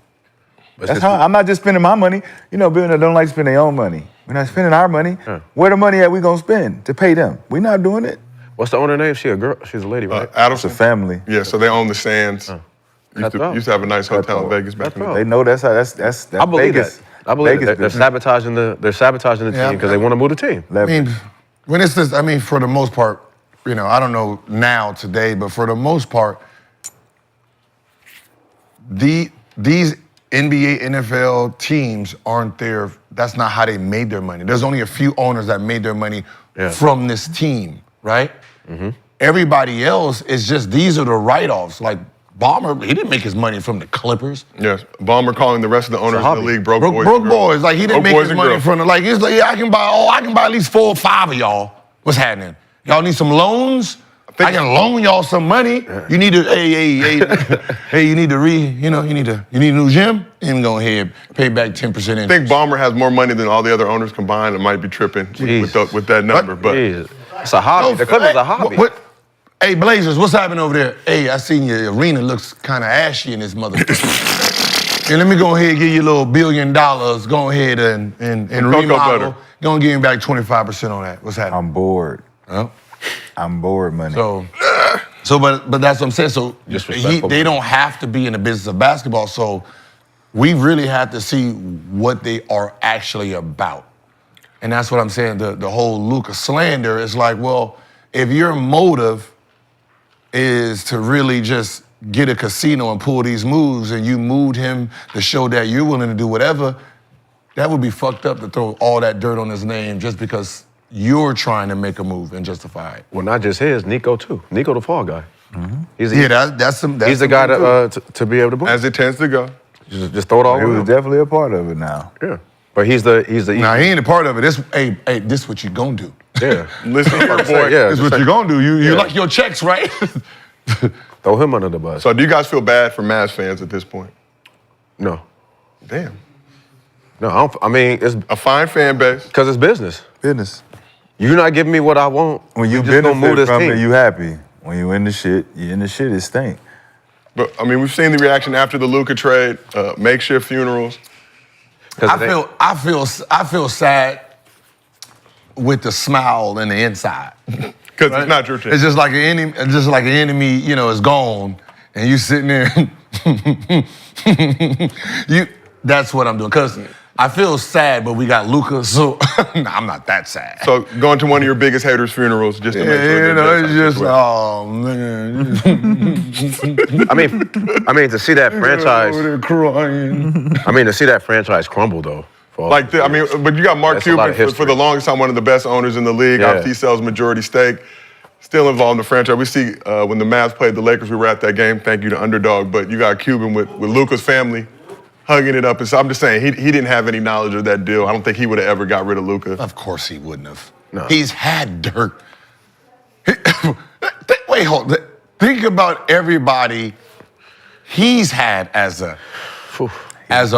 But That's it's how I'm not just spending my money. You know, billionaires don't like spending their own money. We're not spending our money. Yeah. Where the money at we gonna spend to pay them? We're not doing it. What's the owner name? She a girl. She's a lady, right? It's Adelson. a family. Yeah, so they own the Sands. Cutthroat. Used to have a nice hotel in Cutthroat. Vegas back in the Cutthroat. day. They know that's how that's I believe Vegas. that. I believe Vegas that. They're business. sabotaging the Yeah. team because they want to move the team. I mean, when it's this, I mean, for the most part, you know, I don't know now today, but for the most part, these NBA, NFL teams aren't there. That's not how they made their money. There's only a few owners that made their money Yeah. from this team, right? Everybody else is just, these are the write-offs. Like Ballmer, he didn't make his money from the Clippers. Yes, Ballmer calling the rest of the owners in the hobby. league broke, Broke boys. broke and girls. boys. Like he didn't Broke make boys his and money girls. from the, like he's like, yeah, I can buy at least 4 or 5 of y'all. What's happening? Y'all need some loans? I can loan y'all some money. You need to, hey, you need to you need a new gym? And go ahead, pay back 10% interest. I think Ballmer has more money than all the other owners combined. It might be tripping with that number, but Jeez. It's a hobby. The Clippers hey, a hobby. Hey, Blazers, what's happening over there? Hey, I seen your arena looks kind of ashy in this motherfucker. And let me go ahead and give you a little $1 billion. Go ahead and cocoa remodel. butter. Gonna give me back 25% on that. What's happening? I'm bored. Huh? I'm bored, money. But that's what I'm saying. So Disrespectful. they don't have to be in the business of basketball. So we really have to see what they are actually about. And that's what I'm saying. The whole Luka slander is like, well, if your motive is to really just get a casino and pull these moves and you moved him to show that you're willing to do whatever, that would be fucked up to throw all that dirt on his name just because you're trying to make a move and justify it. Well, not just his, Nico too. Nico the fall guy. He's That's he's the guy to be able to book. as it tends to go. Just throw it all He over. was definitely a part of it now. Yeah. But he's the Nah, he ain't a part of it. This what you gonna do. yeah. Listen, boy. Yeah. This just what say- you gonna do. You Yeah. like your checks, right? Throw him under the bus. So do you guys feel bad for Mavs fans at this point? No. Damn. No, I mean, it's A fine fan base. because it's business. Business. You're not giving me what I want. When you just gonna move benefit this from team. it, you happy. When you in the shit, it stink. But I mean, we've seen the reaction after the Luka trade, makeshift funerals. 'Cause I it ain't- feel sad with the smile in the inside. Because it's not your team. It's just like an enemy, you know, is gone, and you sitting there. That's what I'm doing. Cause I feel sad, but we got Luka, so I'm not that sad. So going to one of your biggest haters' funerals just to make sure. you that know, that's it's not just situation. oh man. I mean, to see that franchise. Over there crying. I mean, to see that franchise crumble though. for all Like, these I mean, years. but you got Mark That's a lot Cuban of for the history. longest time, one of the best owners in the league. Yeah. Obviously, he sells majority stake. Still involved in the franchise. We see when the Mavs played the Lakers, we were at that game. Thank you to Underdog. But you got Cuban with Luka's family hugging it up. And so I'm just saying, he didn't have any knowledge of that deal. I don't think he would have ever got rid of Luka. Of course he wouldn't have. No. He's had dirt. Wait, hold on. Think about everybody he's had as a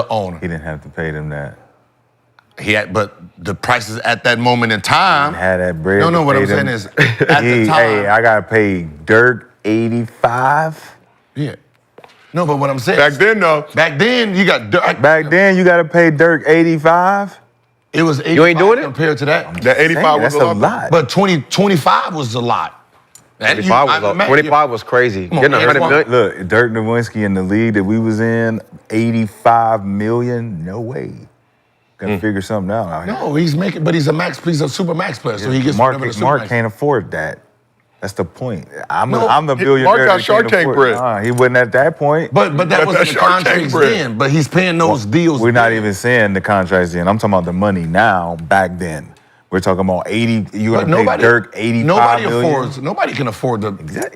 owner. He didn't have to pay them that. but the prices at that moment in time. Had that bread. No, what I'm saying Tatum. is, at the time. Hey, I got paid Dirk 85. Yeah. No, but what I'm saying. Back then, though. Back then, you got Dirk. Back then, you got to pay Dirk 85. It was 85 You ain't doing it? compared to that. That 85 was That's a lot. But 25 was a lot. 25 was crazy. Come on, Getting man. 100 million. Look, Dirk Nowitzki in the league that we was in, 85 million, no way. Gotta figure something out here. No, he's a super max player, so he gets whatever the super Mark max. can't afford that. That's the point. I'm the Mark billionaire. got that Shark can't Tank afford- bread. Nah, he wasn't at that point. But that That's wasn't the Shark Tank contracts bread. then. But he's paying those deals. We're not then. even saying the contracts then. I'm talking about the money now. Back then, we're talking about 80. You're But gonna pay Dirk 85 million. Nobody can afford the.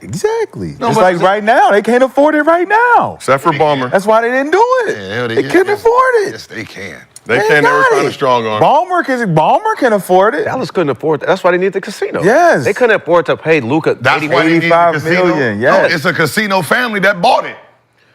Exactly. No, Just but like right now, they can't afford it right now. Except for Ballmer. That's why they didn't do it. Yeah, they couldn't afford it. Yes, they can. They can't ever got find a it. strong arm. Ballmer can afford it. Dallas couldn't afford that. That's why they need the casino. Yes. They couldn't afford to pay Luka That's why they need the 85 casino. million, yes. No, it's a casino family that bought it.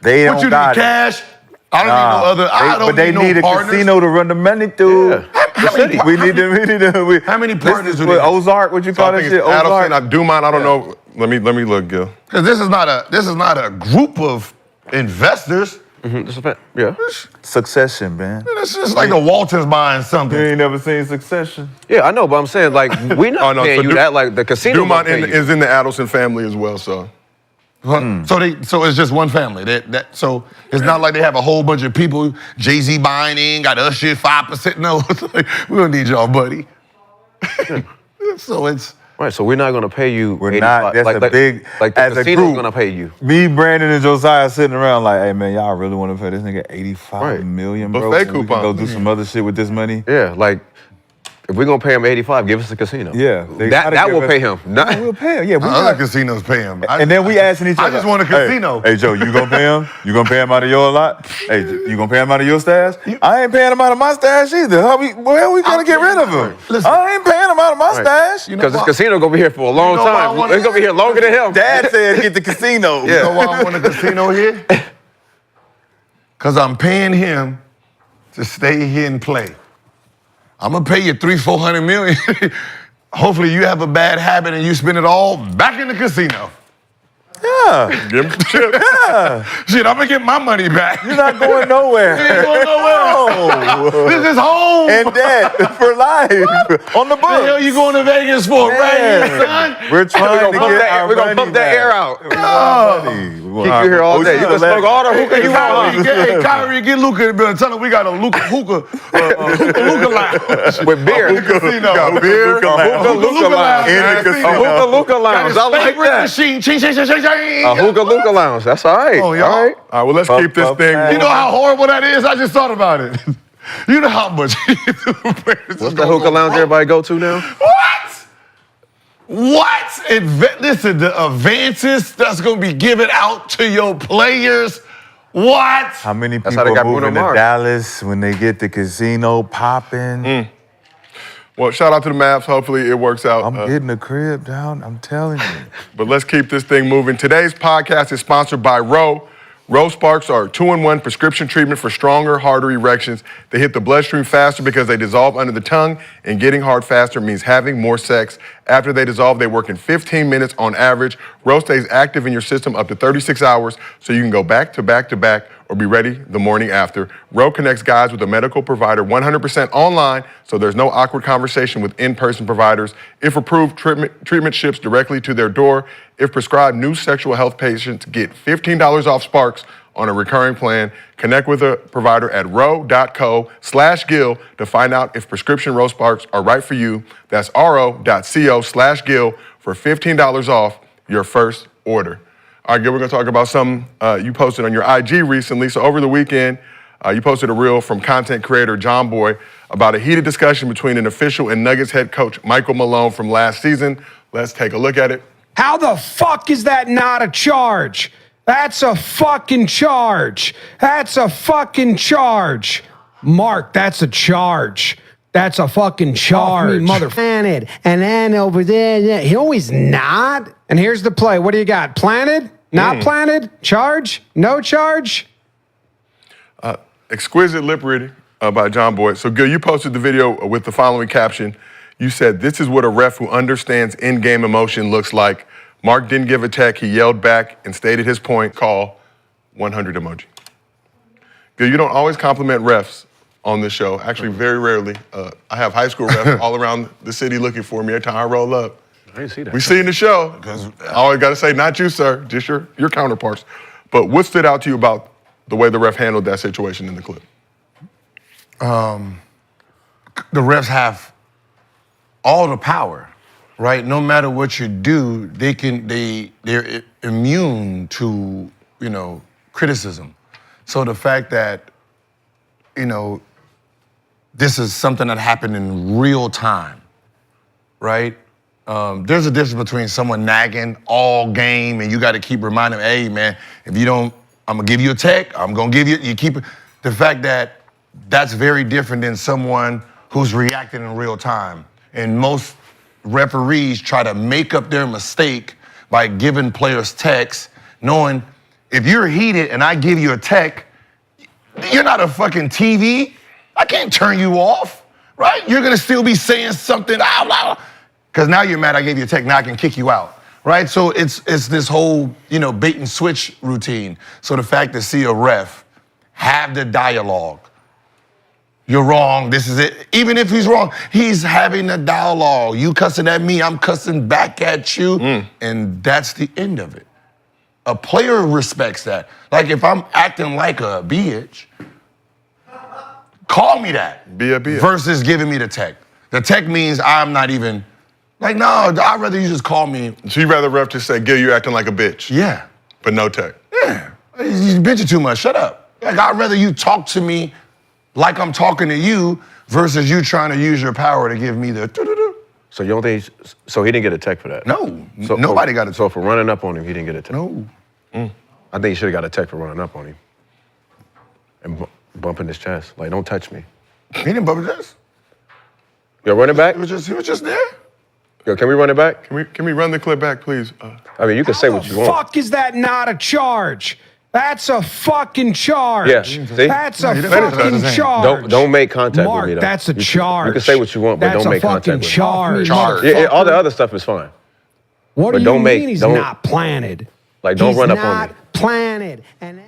They What don't you got need, it. cash? I don't need no other. I don't But they need need no a partners. casino to run the money through. Yeah. We need to. How many partners do What, they have? Ozark? What you So call I that think shit? it's Adelson. I Ozark. do mine. I don't know. Let me look, Gil. Because this is not a group of investors. That's a fact. Yeah. Succession, man. It's just like the Waltons buying something. You ain't never seen Succession? Yeah, I know, but I'm saying, like, we not Oh, no, paying so you Du- that. Like, the casino Dumont won't pay you. is in the Adelson family as well, so. So it's just one family. So it's not like they have a whole bunch of people. Jay-Z buying in, got us shit 5%. No, it's like, we don't need y'all, buddy. So it's. Right, so we're not going to pay you. We're 85. not. That's like, a big. Like, the as a casino's group, going to pay you. Me, Brandon, and Josiah sitting around like, hey man, y'all really want to pay this nigga 85 Right. million, bro? Buffet so we can coupon. go do some other shit with this money. Yeah, like, if we're going to pay him 85, give us a casino. Yeah, they That gotta will give pay us- him. Not, Yeah, we'll pay him. Yeah, we Other got. casinos pay him. And then we asking each other. I just want a casino. Hey Joe, you gonna pay him? You gonna pay him out of your lot? Hey, you gonna pay him out of your stash? I ain't paying him out of my stash either. Where we gonna get rid of him? Listen. I ain't paying him out of my stash. because this casino going to be here for a long You know why I time. wanna- It's going to be here longer than him. Dad said get the casino. You know why I want a casino here? Because I'm paying him to stay here and play. I'm gonna pay you $300-400 million. Hopefully you have a bad habit and you spend it all back in the casino. Yeah. Give him some chips. Shit, I'm gonna get my money back. You're not going nowhere. You ain't going nowhere. No. This is home. And debt for life on the What the hell books. you going to Vegas for, right here, son? We're trying to pump get that- our we're gonna money pump that back. air out. We want our money. We want Keep our- you here all Oh, day. You shit, can smoke all the hookah you Kyrie, want. hey, Kyrie, get Luka in the building. Tell him we got a hookah lounge. With beer. Casino. Got beer. Hookah lounge. In the A casino. hookah Luka lounge. I like that. Machine. Ching, ching, ching, ching, ching. A hookah Luka lounge. That's all right. Oh, y'all. All right. All right, well, let's Puff, keep this puff, thing pass. You know how horrible that is? I just thought about it. You know how much. What's the hookah lounge everybody go to now? What? Listen, the advances that's going to be given out to your players. What? How many That's people how they got are moving Bruno to Mars. Dallas when they get the casino popping? Well, shout out to the Mavs. Hopefully it works out. I'm getting a crib down. I'm telling you. But let's keep this thing moving. Today's podcast is sponsored by Roe. Roe Sparks are a 2-in-1 prescription treatment for stronger, harder erections. They hit the bloodstream faster because they dissolve under the tongue, and getting hard faster means having more sex. After they dissolve, they work in 15 minutes on average. Roe stays active in your system up to 36 hours, so you can go back to back to back or be ready the morning after. Roe connects guys with a medical provider 100% online, so there's no awkward conversation with in-person providers. If approved, treatment ships directly to their door. If prescribed, new sexual health patients get $15 off Sparks on a recurring plan. Connect with a provider at ro.co/Gil to find out if prescription Roe Sparks are right for you. That's ro.co/Gil for $15 off your first order. All right, Gil, we're going to talk about something you posted on your IG recently. So over the weekend, you posted a reel from content creator John Boy about a heated discussion between an official and Nuggets head coach Michael Malone from last season. Let's take a look at it. How the fuck is that not a charge? That's a fucking charge. That's a fucking charge. Mark, that's a charge. That's a fucking charge. Mother planted. And then over there, yeah, he always not. And here's the play. What do you got? Planted? Not planted? Charge? No charge? Exquisite lip reading. by John Boyd. So, Gil, you posted the video with the following caption. You said, "This is what a ref who understands in-game emotion looks like. Mark didn't give a tech. He yelled back and stated his point. Call 100 emoji." Gil, you don't always compliment refs on this show. Actually, very rarely. I have high school refs all around the city looking for me every time I roll up. I didn't see that. We see in the show. I always got to say, not you, sir, just your counterparts. But what stood out to you about the way the ref handled that situation in the clip? The refs have all the power, right? No matter what you do, they're immune to, criticism. So the fact that, this is something that happened in real time, right? There's a difference between someone nagging all game and you got to keep reminding them, hey, man, if you don't, I'm going to give you a tech, I'm going to give you keep it. The fact that that's very different than someone who's reacting in real time. And most referees try to make up their mistake by giving players techs, knowing if you're heated and I give you a tech, you're not a fucking TV. I can't turn you off, right? You're gonna still be saying something out loud. Because now you're mad I gave you a tech, now I can kick you out, right? So it's this whole, bait and switch routine. So the fact to see a ref have the dialogue, you're wrong, this is it. Even if he's wrong, he's having a dialogue. You cussing at me, I'm cussing back at you, and that's the end of it. A player respects that. Like if I'm acting like a bitch, call me that. Be a bitch. Versus giving me the tech. The tech means I'm not even, like, no, I'd rather you just call me. So you'd rather ref just say, Gil, you're acting like a bitch. Yeah. But no tech. Yeah. You bitching too much, shut up. Like, I'd rather you talk to me like I'm talking to you versus you trying to use your power to give me the doo-doo-doo. So you don't think, so he didn't get a tech for that? No, So, nobody got a tech. So for running up on him, he didn't get a tech? No. I think he should have got a tech for running up on him and bumping his chest. Like, don't touch me. He didn't bump his chest. Yo, run it back? He was just there. Yo, can we run it back? Can we run the clip back, please? I mean, you can say what you want. Fuck is that not a charge? That's a fucking charge. Yeah, see? That's a didn't finish fucking that. charge. Don't make contact Mark, with me, though. that's a charge. You can say what you want, but That's don't make a contact fucking with me. charge. Charge. Yeah, all the other stuff is fine. What But do don't you make- mean he's don't- not planted? Like, don't He's run up on not me. planted. And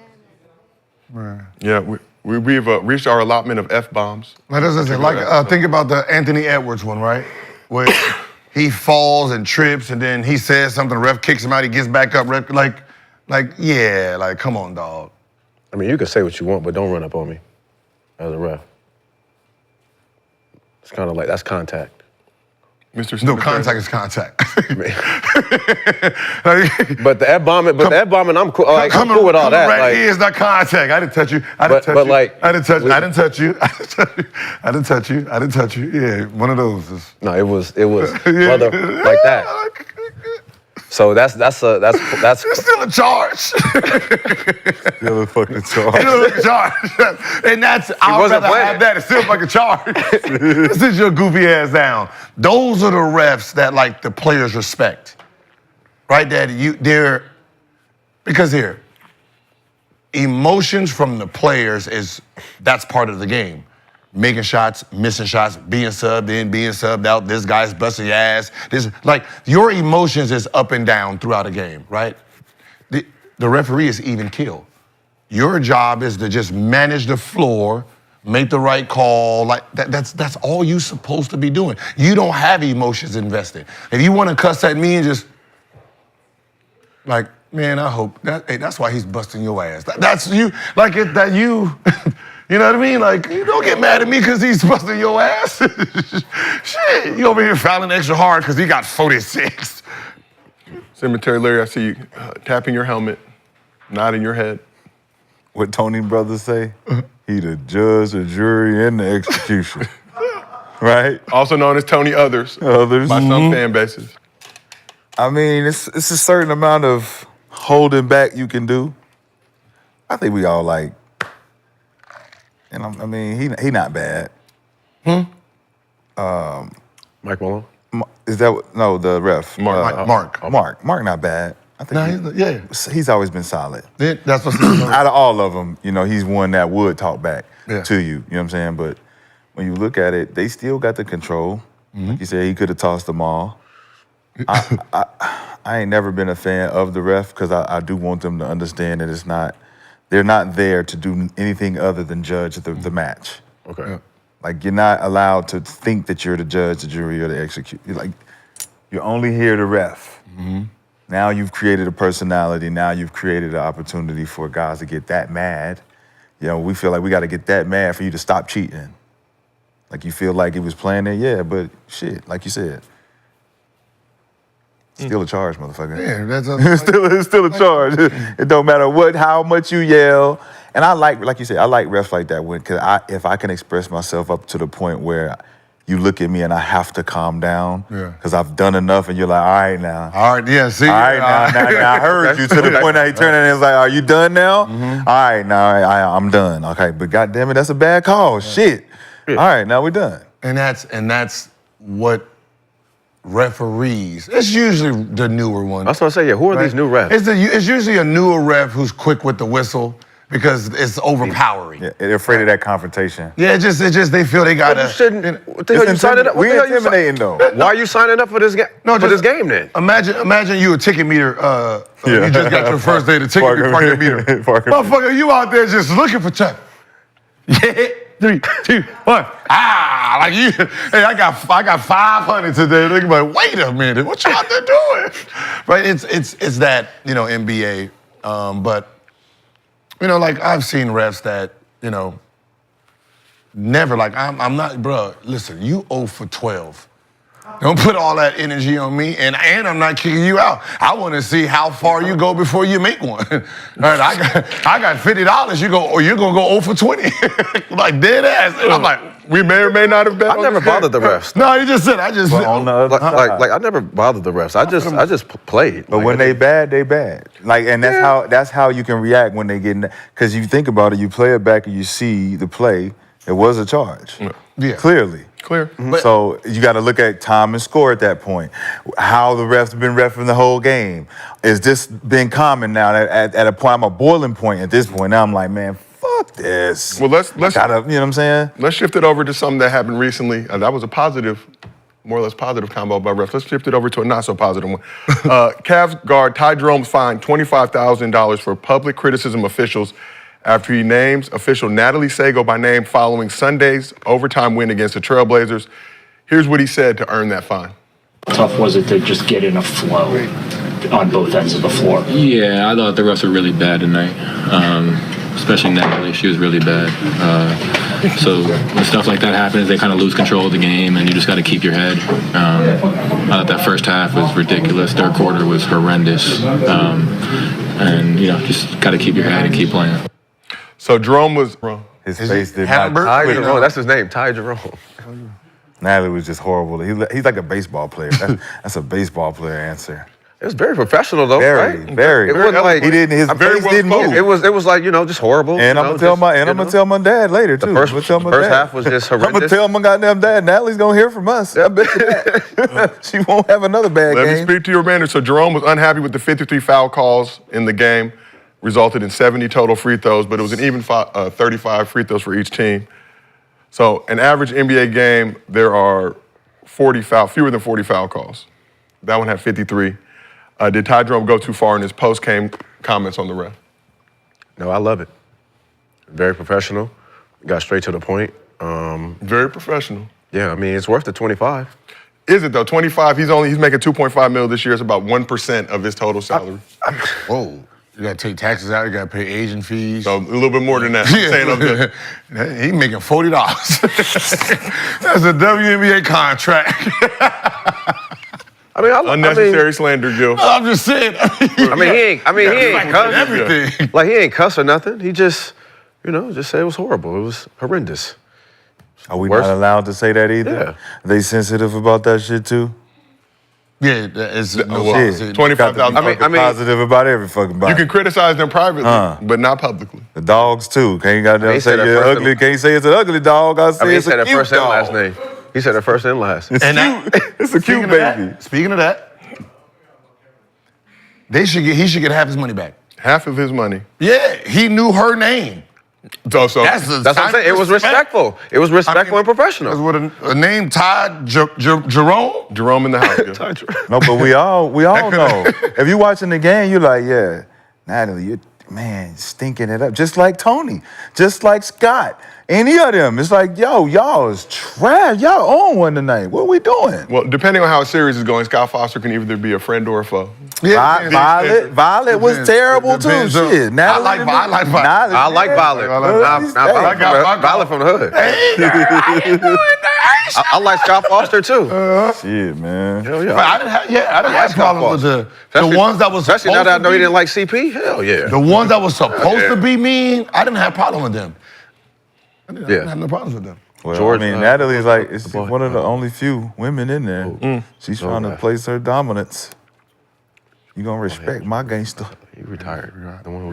Yeah, we've reached our allotment of F-bombs. Like, think about the Anthony Edwards one, right? Where he falls and trips and then he says something, ref kicks him out, he gets back up, ref, like, come on, dog. I mean, you can say what you want, but don't run up on me as a ref. It's kind of like, that's contact. Mr. No, Cemetery. contact is contact. But the F-bombing, I'm cool. Like, I'm cool with all that. Right Like, here is not contact. I didn't touch you. I But- didn't touch but you. like- I didn't touch you. I didn't touch you. I didn't touch you. I didn't touch you. Yeah, one of those. no, it was brother, like that. So that's It's still a charge. Still a fucking charge. Still a charge. And that's, I'd wasn't rather playing. have that. It's still like a charge. Sit your goofy ass down. Those are the refs that, like, the players respect. Right? Because here, emotions from the players that's part of the game. Making shots, missing shots, being subbed in, being subbed out, this guy's busting your ass. Your emotions is up and down throughout a game, right? The referee is even keel. Your job is to just manage the floor, make the right call. Like that's all you're supposed to be doing. You don't have emotions invested. If you want to cuss at me and just like, man, I hope that's why he's busting your ass. That's you, like it that you. You know what I mean? Like, you don't get mad at me because he's busting your ass. Shit, you over here fouling extra hard because he got 46. Cemetery Larry, I see you tapping your helmet, nodding your head. What Tony brothers say? He the judge, the jury, and the execution. Right? Also known as Tony Others. Others. By some fan bases. I mean, it's a certain amount of holding back you can do. I think we all like, and I mean, he not bad. Mike Malone? Is that no the ref? Mark. Mark not bad. I think he's always been solid. Yeah, that's what's out of all of them, he's one that would talk back to you. You know what I'm saying? But when you look at it, they still got the control. Like you said, he could have tossed them all. I ain't never been a fan of the ref because I do want them to understand that they're not there to do anything other than judge the match. Okay. Yeah. Like, you're not allowed to think that you're the judge, the jury, or the execute. You're only here to ref. Now you've created a personality. Now you've created an opportunity for guys to get that mad. We feel like we got to get that mad for you to stop cheating. Like, you feel like he was playing there? Yeah, but shit, like you said. Still a charge, motherfucker. Yeah, that's it's still a charge. It don't matter how much you yell. And I like you said, I like refs like that because if I can express myself up to the point where you look at me and I have to calm down because I've done enough, and you're like, all right now. All right, yeah, see? All right, now I heard you to the point that he turned and was like, are you done now? All right, now I'm done. Okay, but goddamn it, that's a bad call. Shit. All right, now we're done. And that's what referees, it's usually the newer ones. That's what I say, who are these new refs? It's usually a newer ref who's quick with the whistle because it's overpowering. Yeah, they're afraid of that confrontation. Yeah, it's just they feel they gotta. What the hell you signing up? We're intimidating though. Why are you signing up for this game? This game then? Imagine you a ticket meter. You just got your first day to ticket parking meter. Motherfucker, you out there just looking for check. Yeah. 3, 2, 1. Like you. Hey, I got 500 today. They're like, wait a minute, what you out there doing? Right? It's that NBA, but like I've seen refs that never I'm not, bro. Listen, you 0 for 12. Don't put all that energy on me, and I'm not kicking you out. I want to see how far you go before you make one. All right, I got $50. You're gonna go 0 for 20, like dead ass. And I'm like, we may or may not have been. I never bothered the refs. No, you just said I just. Well, on the other, like I never bothered the refs. I just played. But when they bad, they bad. And that's how you can react when they get in. Because you think about it, you play it back and you see the play. It was a charge. Yeah, clearly. Clear. So you got to look at time and score at that point. How the refs have been reffing the whole game. Is this been common now? At a point, I'm a boiling point at this point. Now I'm like, man, fuck this. Well, let's you know what I'm saying? Let's shift it over to something that happened recently. That was a positive, more or less positive combo by refs. Let's shift it over to a not so positive one. Cavs guard Ty Jerome fined $25,000 for public criticism of officials after he names official Natalie Sago by name following Sunday's overtime win against the Trailblazers. Here's what he said to earn that fine. Tough was it to just get in a flow on both ends of the floor? Yeah, I thought the refs were really bad tonight, especially Natalie. She was really bad. So when stuff like that happens, they kind of lose control of the game, and you just got to keep your head. I thought that first half was ridiculous. Third quarter was horrendous. And, just got to keep your head and keep playing. So Jerome was... His face did Ty not... Jerome, that's his name, Ty Jerome. Natalie was just horrible. He's like a baseball player. That's a baseball player answer. It was very professional though, very, right? Very. It wasn't like his face didn't move. It was like just horrible. And I'm gonna tell my dad later too. The first half was just horrendous. I'm gonna tell my goddamn dad. Natalie's gonna hear from us. I bet you that. She won't have another bad game. Let me speak to your manager. So Jerome was unhappy with the 53 foul calls in the game, resulted in 70 total free throws, but it was an even 35 free throws for each team. So an average NBA game, there are fewer than 40 foul calls. That one had 53. Did Ty Jerome go too far in his post-game comments on the ref? No, I love it. Very professional. Got straight to the point. Very professional. Yeah, I mean, it's worth the 25. Is it though? 25, he's making $2.5 million this year. It's about 1% of his total salary. Whoa. You gotta take taxes out, you gotta pay agent fees. So a little bit more than that. He's making $40. That's a WNBA contract. Unnecessary slander, Gil. I'm just saying. He ain't cuss everything. Like he ain't cuss or nothing. He just, just say it was horrible. It was horrendous. Are we not allowed to say that either? Yeah. Are they sensitive about that shit too? Yeah, it's shit. 25,000. Positive about every fucking body. You can criticize them privately, but not publicly. The dogs too. Can't goddamn say you're ugly. Can't say it's an ugly dog. He said it first and last name. He said it first and last. It's a cute baby. Speaking of that, he should get half his money back. Half of his money. Yeah, he knew her name. So that's what I'm saying. It was respectful. It was respectful and professional. With a name tied Jerome. Jerome in the house. No, but we all know. If you watching the game, you're like, yeah, Natalie, you're stinking it up. Just like Tony, just like Scott. Any of them. It's like, yo, y'all is trash. Y'all own one tonight. What are we doing? Well, depending on how a series is going, Scott Foster can either be a friend or a foe. Yeah, Violet was terrible too. Shit, Natalie, I like Violet. I like Violet. Violet from the hood. I like Scott Foster too. Shit, man. Hell yeah. I didn't have problems with the ones that was especially now that I know he didn't like CP. Hell yeah. The ones that was supposed to be mean, I didn't have problem with them. I didn't have no problems with them. Well, George, I mean, Natalie's like it's one of the only few women in there. She's trying to place her dominance. You gonna respect my gangster? He retired. The one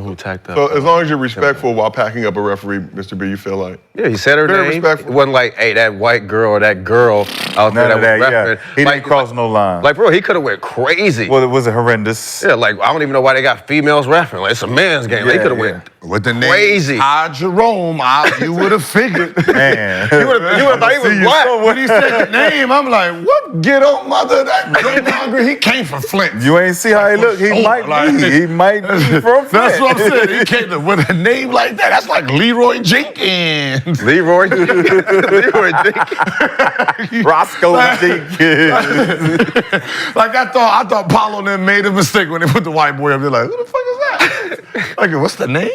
who attacked up. So as long as you're respectful while packing up a referee, Mr. B, you feel like? Yeah, he said her Very name. respectful. It wasn't like, hey, that white girl or that girl out there that was refereeing. He didn't cross no line. Like, bro, he could have went crazy. Well, it was horrendous. Yeah, like, I don't even know why they got females refereeing. Like, it's a man's game. They could have went with the name crazy. Jerome, you would have figured. Man. You would have thought he was black. When he said the name, I'm like, what ghetto mother that he came from Flint. You ain't see how he look. He might be. He might be from Flint. That's what I'm saying. He came with a name like that. That's like Leroy Jenkins. Leroy Jenkins. Roscoe Jenkins. Like I thought Paulo and them made a mistake when they put the white boy up. They're like, who the fuck is that? Like, what's the name?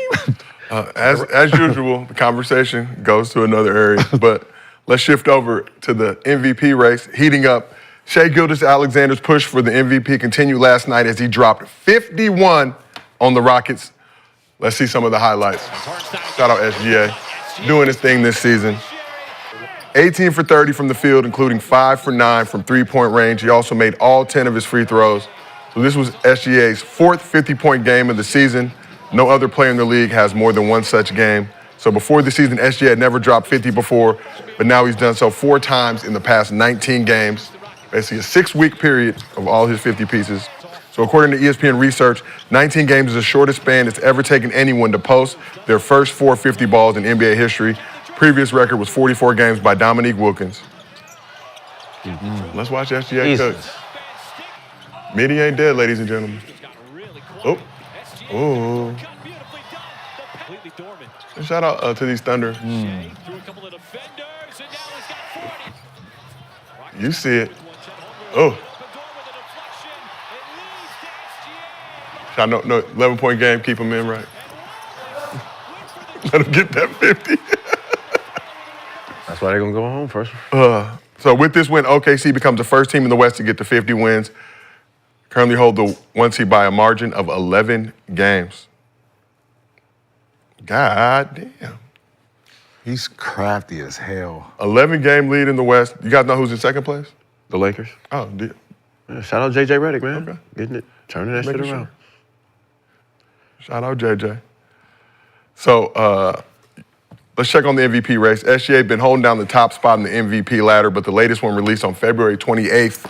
As usual, the conversation goes to another area. But let's shift over to the MVP race. Heating up, Shai Gilgeous-Alexander's push for the MVP continued last night as he dropped 51 on the Rockets. Let's see some of the highlights. Shout out SGA, doing his thing this season. 18 for 30 from the field, including 5 for 9 from three-point range. He also made all 10 of his free throws. So this was SGA's fourth 50-point game of the season. No other player in the league has more than one such game. So before the season, SGA had never dropped 50 before, but now he's done so 4 times in the past 19 games. Basically a 6-week period of all his 50 pieces. So according to ESPN research, 19 games is the shortest span it's ever taken anyone to post their first 4 50 balls in NBA history. Previous record was 44 games by Dominique Wilkins. Let's watch SGA cook. Midi ain't dead, ladies and gentlemen. Oh. Shout out to these Thunder. You see it. Oh. I know, 11-point game, keep him in, right? Let him get that 50. That's why they're going to go home first. So with this win, OKC becomes the first team in the West to get to 50 wins. Currently hold the 1 seed by a margin of 11 games. God damn. He's crafty as hell. 11-game lead in the West. You guys know who's in second place? The Lakers. Oh, dear. Yeah, shout out JJ Redick, man. Okay. Getting it, turning that shit around. Shout out JJ. So let's check on the MVP race. SGA been holding down the top spot in the MVP ladder, but the latest one released on February 28th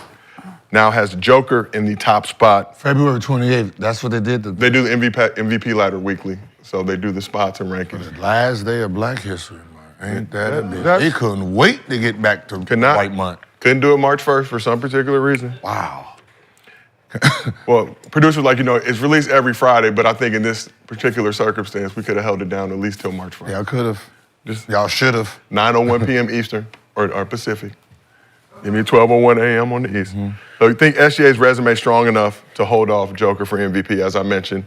now has Joker in the top spot. February 28th, that's what they did. They do the MVP ladder weekly, so they do the spots and rankings. The last day of Black History Month. Ain't that a bitch? They couldn't wait to get back to White Month. Couldn't do it March 1st for some particular reason. Wow. Well, producers like, it's released every Friday, but I think in this particular circumstance, we could have held it down at least till March 1st. Y'all could have. Y'all should have. 9:01 p.m. Eastern or Pacific. Give me 12:01 a.m. on the East. So you think SGA's resume is strong enough to hold off Joker for MVP, as I mentioned.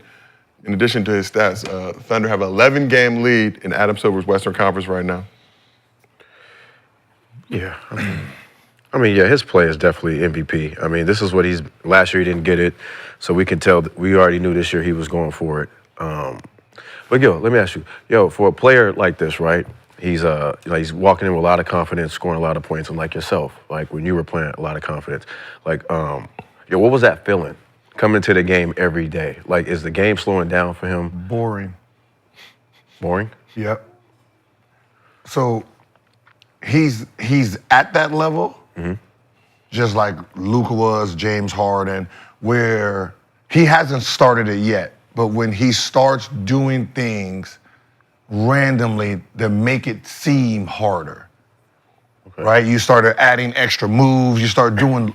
In addition to his stats, Thunder have an 11-game lead in Adam Silver's Western Conference right now. Yeah. I mean, his play is definitely MVP. I mean, this is what last year he didn't get it, so we can tell, we already knew this year he was going for it. But let me ask you, for a player like this, right, he's walking in with a lot of confidence, scoring a lot of points, and like yourself, like when you were playing, a lot of confidence. Like, what was that feeling coming to the game every day? Like, is the game slowing down for him? Boring. Boring? Yep. So he's at that level, just like Luka was, James Harden, where he hasn't started it yet, but when he starts doing things randomly that make it seem harder, right? You started adding extra moves, you start doing,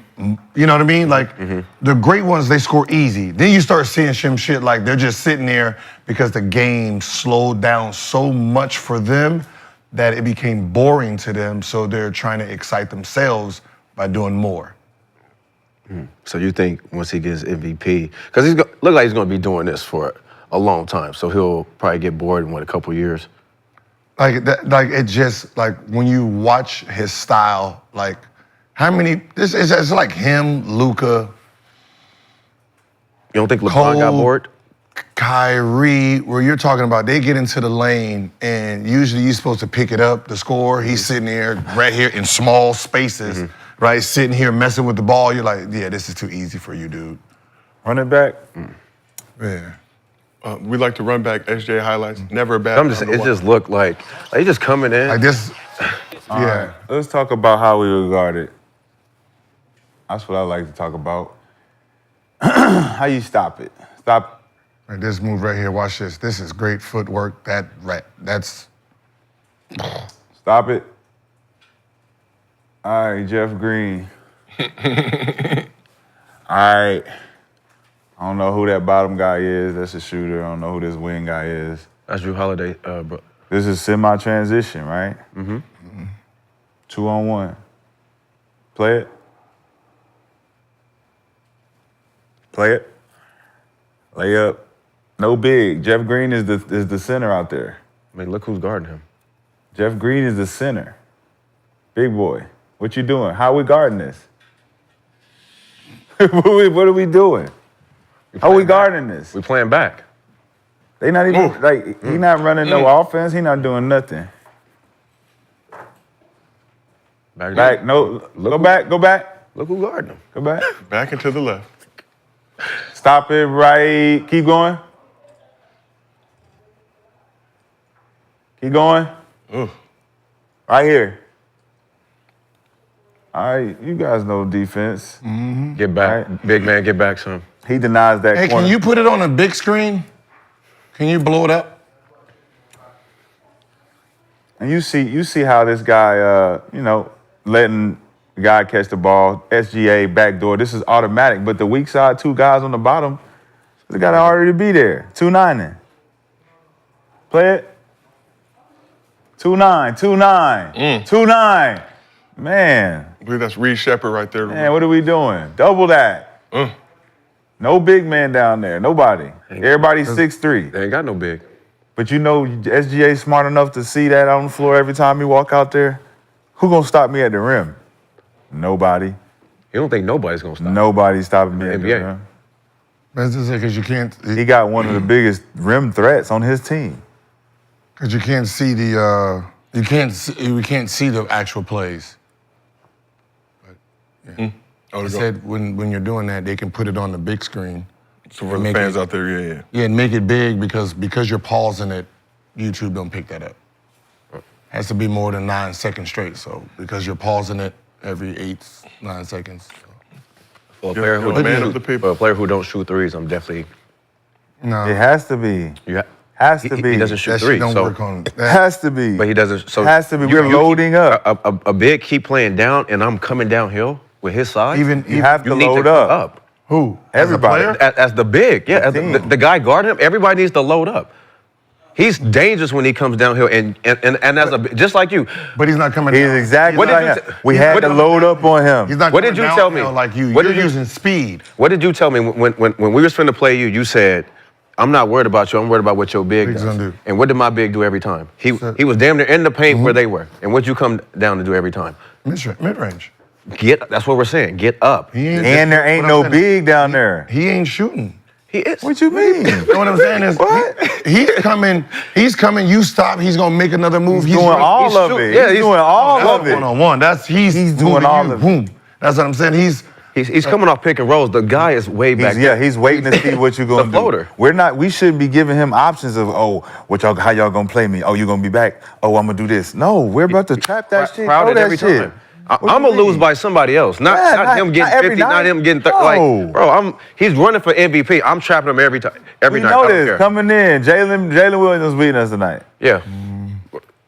you know what I mean? Like, the great ones, they score easy. Then you start seeing some shit like they're just sitting there because the game slowed down so much for them that it became boring to them, so they're trying to excite themselves by doing more. So you think once he gets MVP, because he's look like he's going to be doing this for a long time, so he'll probably get bored in a couple years. Like that, like it just like when you watch his style, like how many? It's like him, Luka. You don't think LeBron got bored? Kyrie, where you're talking about, they get into the lane and usually you're supposed to pick it up, the score. He's sitting there right here in small spaces, right? Sitting here messing with the ball. You're like, yeah, this is too easy for you, dude. Running back? Yeah. We like to run back SGA highlights. Never a bad. I'm just saying, it just looked like he just coming in. Like this, yeah. Right, let's talk about how we were guarded. That's what I like to talk about. How you stop it? Stop. Like this move right here, watch this. This is great footwork. That's. Stop it. All right, Jeff Green. All right. I don't know who that bottom guy is. That's a shooter. I don't know who this wing guy is. That's Drew Holiday, bro. This is semi-transition, right? 2-on-1. Play it. Play it. Lay up. No big. Jeff Green is the center out there. I mean, look who's guarding him. Jeff Green is the center. Big boy. What you doing? How we guarding this? What are we doing? How we guarding this? We playing back. They not even, like, he not running no offense. He not doing nothing. Back, no, go back. Look who guarding him. Go back. Back and to the left. Stop it right. Keep going. Keep going. Right here. All right, you guys know defense. Get back. Right. Big man, get back some. He denies that Hey, corner. can you put it on a big screen? Can you blow it up? And you see how this guy, letting the guy catch the ball, SGA, backdoor. This is automatic, but the weak side, two guys on the bottom, they got to already be there. 2-9. Play it. 2-9, 2-9, 2-9. Man. I believe that's Reed Shepard right there. Man, what are we doing? Double that. No big man down there. Nobody. Everybody's 6'3". They ain't got no big. But you know SGA smart enough to see that on the floor every time he walk out there. Who gonna stop me at the rim? Nobody. You don't think nobody's gonna stop? Nobody's stopping me at the NBA. rim. That's just because you can't. He got one of the biggest rim threats on his team. Because you can't see the. We can't see the actual plays. But, yeah. I said when you're doing that, they can put it on the big screen. So for the fans out there, yeah. Yeah, and make it big because you're pausing it, YouTube don't pick that up. Has to be more than 9 seconds straight. So because you're pausing it every 8-9 seconds. For a player who don't shoot threes, I'm definitely. No. It has to be. Has to be. He doesn't shoot That threes. shit don't So work on that. Has to be. But he doesn't. So has to be. We're loading up. A big keep playing down, and I'm coming downhill with his size. You have to load up. Who? Everybody. As the big, yeah. The guy guarding him, everybody needs to load up. He's dangerous when he comes downhill, and as just like you. But he's not coming He's down. exactly What did like you that. We had to load up on him. He's not What coming did you tell me? downhill like you. What You're did you- using speed. What did you tell me when we was finna play you? You said, "I'm not worried about you. I'm worried about what your big Big's does." gonna do. And what did my big do every time? He was damn near in the paint where they were. And what'd you come down to do every time? Mid-range. That's what we're saying. Get up. And there ain't no big down there. He ain't shooting. He is. What you mean? You know what I'm saying is he's coming, you stop, he's gonna make another move. He's doing all of it. Yeah, he's doing all of it. One-on-one. He's doing all of it. Boom. That's what I'm saying. He's coming off pick and rolls. The guy is way back there. He's waiting to see what you're gonna The do. floater. We shouldn't be giving him options of, how y'all gonna play me? Oh, you gonna be back? Oh, I'm gonna do this. No, we're about to trap that shit. Crowded Throw that every shit. time. I'm gonna lose by somebody else, not him getting 50, not him getting 30. Like, bro, he's running for MVP. I'm trapping him every night. We know this. Coming in, Jalen Williams beating us tonight. Yeah.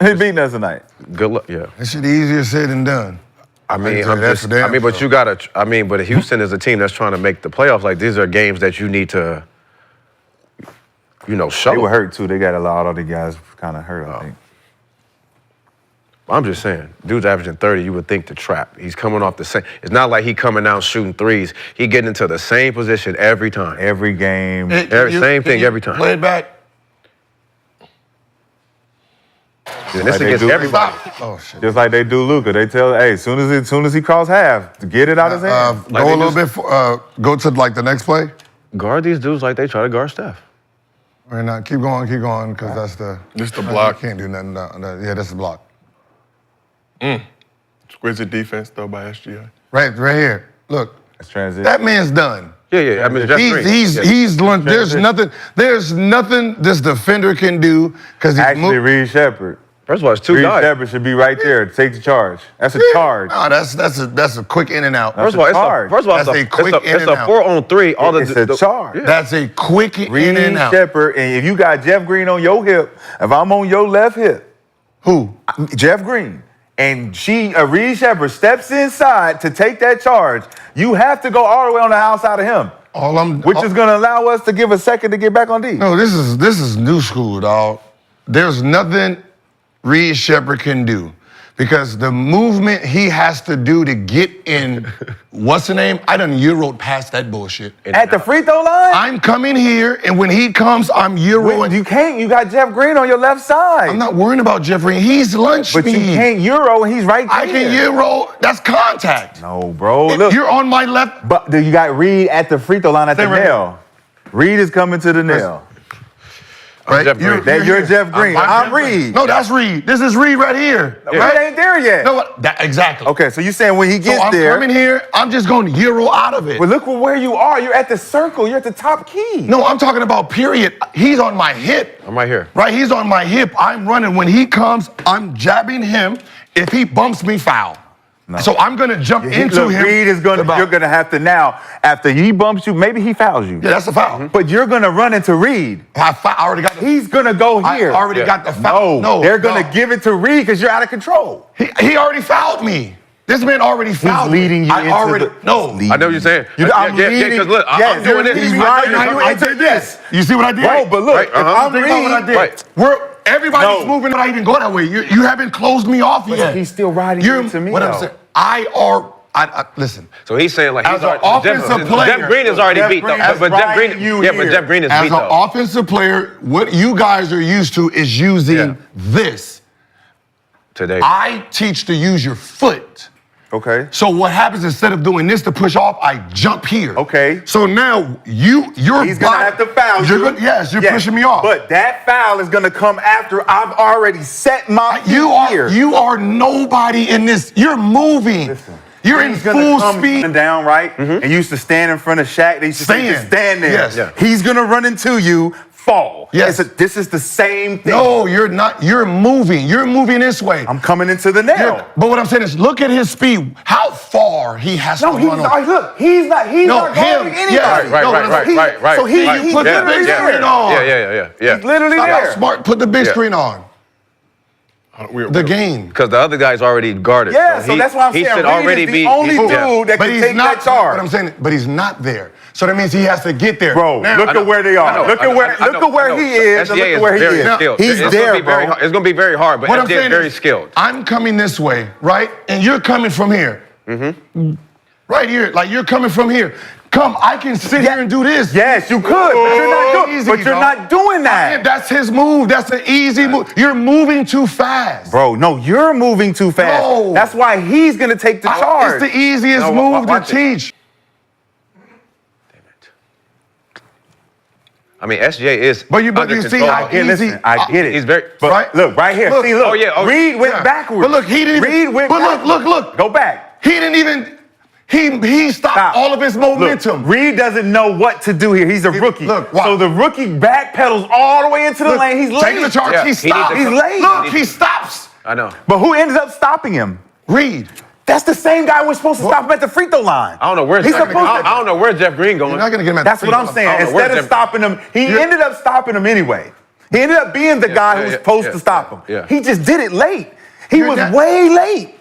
He beating us tonight. Good luck. Yeah. That shit easier said than done. But you gotta. But Houston is a team that's trying to make the playoffs. Like, these are games that you need to, show. They were hurt too. They got a lot of the guys kind of hurt, I think. I'm just saying, dude's averaging 30. You would think the trap. He's coming off the same. It's not like he coming out shooting threes. He getting into the same position every time. Every game. Same thing every time. Play it back. And this against everybody. Oh shit! Just like they do Luka. They tell, hey, as soon as he cross half, to get it out his hand. Go a little bit. Go to like the next play. Guard these dudes like they try to guard Steph. Or not. Keep going, because that's the. This the block. Can't do nothing. Yeah, that's the block. Exquisite defense though by SGA. Right here. Look. That's transition. That man's done. Yeah. I mean, he's learned. There's nothing this defender can do because actually Reed Shepard. First of all, it's two guys. Reed Shepard should be right there to take the charge. That's a charge. No, that's a quick in and out. First of all, it's a quick in and out. 4-on-3. It's a charge. Yeah. That's a quick in and out. Reed Shepard, and if you got Jeff Green on your hip, if I'm on your left hip, who? Jeff Green. And Reed Shepard steps inside to take that charge, you have to go all the way on the outside of him. Which is going to allow us to give a second to get back on D. No, this is new school, dog. There's nothing Reed Shepard can do because the movement he has to do to get in, what's the name? I done Euroed past that bullshit. At the free throw line? I'm coming here, and when he comes, I'm Euroing. You can't. You got Jeff Green on your left side. I'm not worrying about Jeff Green. He's lunch But speed. you can't Euro, and he's right there. I can Euro. That's contact. No, bro. Look, you're on my left. But you got Reed at the free throw line at the nail. Reed is coming to the nail. Right? You're Jeff Green. I'm Reed. No, that's Reed. This is Reed right here. Reed ain't there yet. No, exactly. Okay, so you're saying when he gets there. I'm coming here, I'm just going to Euro out of it. But look where you are. You're at the circle. You're at the top key. No, I'm talking about period. He's on my hip. I'm right here. Right, he's on my hip. I'm running. When he comes, I'm jabbing him. If he bumps me, foul. No. So I'm going to jump into him. Reed is going to, you're going to have to now, after he bumps you, maybe he fouls you. Yeah, that's a foul. Mm-hmm. But you're going to run into Reed. I already got He's going to go here. I already got the foul. No, they're going to give it to Reed because you're out of control. He already fouled me. This man already fouled me. He's leading you I know what you're saying. I'm leading. Because look, I'm doing this. He's riding you into this. You see what I did? Bro, but look, if I'm Reed, everybody's moving, but I didn't go that way. You haven't closed me off yet. He's still riding you into me. What I'm saying, listen. So he's saying like as an offensive player, Jeff Green is already beat though. But Jeff Green, but Jeff Green is beat though. As an offensive player, what you guys are used to is using this. Today, I teach to use your foot. Okay. So what happens instead of doing this to push off, I jump here. Okay. So now you're He's gonna have to foul you. You're pushing me off. But that foul is gonna come after I've already set my feet. You are nobody in this. You're moving. Listen. You're in full speed. Down, right? Mm-hmm. And you used to stand in front of Shaq. They used to just stand there. Yes. Yeah. He's gonna run into you, fall. Yes. This is the same thing. No, you're not. You're moving. You're moving this way. I'm coming into the nail. But what I'm saying is, look at his speed. How far he has to run. Look, he's not guarding anybody. Yeah, right. So he put the big screen on. Yeah. He's literally there. Smart. Put the big screen on. The game. Because the other guy's already guarded. Yeah, so that's why I'm saying Reed is the only dude that can take that charge. But I'm saying, but he's not there. So that means he has to get there. Bro, look at where they are. Look at where he is. Look at where he is. He's there, bro. It's going to be very hard, but SGA is very skilled. I'm coming this way, right? And you're coming from here. Mm-hmm. Right here. Like you're coming from here. Come, I can sit here and do this. Yes, you could, but you're not doing that. That's his move. That's an easy move. You're moving too fast. Bro, no, you're moving too fast. No. That's why he's going to take the charge. It's the easiest move to teach. Damn it. I mean, SGA is but you see how easy. I get it. He's very. But look, right here. See, look. Reed went backwards. But look, he didn't even. Reed went backwards. Look. Go back. He didn't even. He stopped all of his momentum. Look, Reed doesn't know what to do here. He's a rookie. So the rookie backpedals all the way into the lane. He's late. Taking the charge. He stops. He's late. Look, he stops. I know. But who ends up stopping him? Reed. That's the same guy we're supposed to stop him at the free throw line. I don't know where's Jeff Green going. You're not gonna get him at That's the what free I'm throw saying. line. Instead of stopping him, he ended up stopping him anyway. He ended up being the guy who was supposed to stop him. Yeah. He just did it late. He was way late.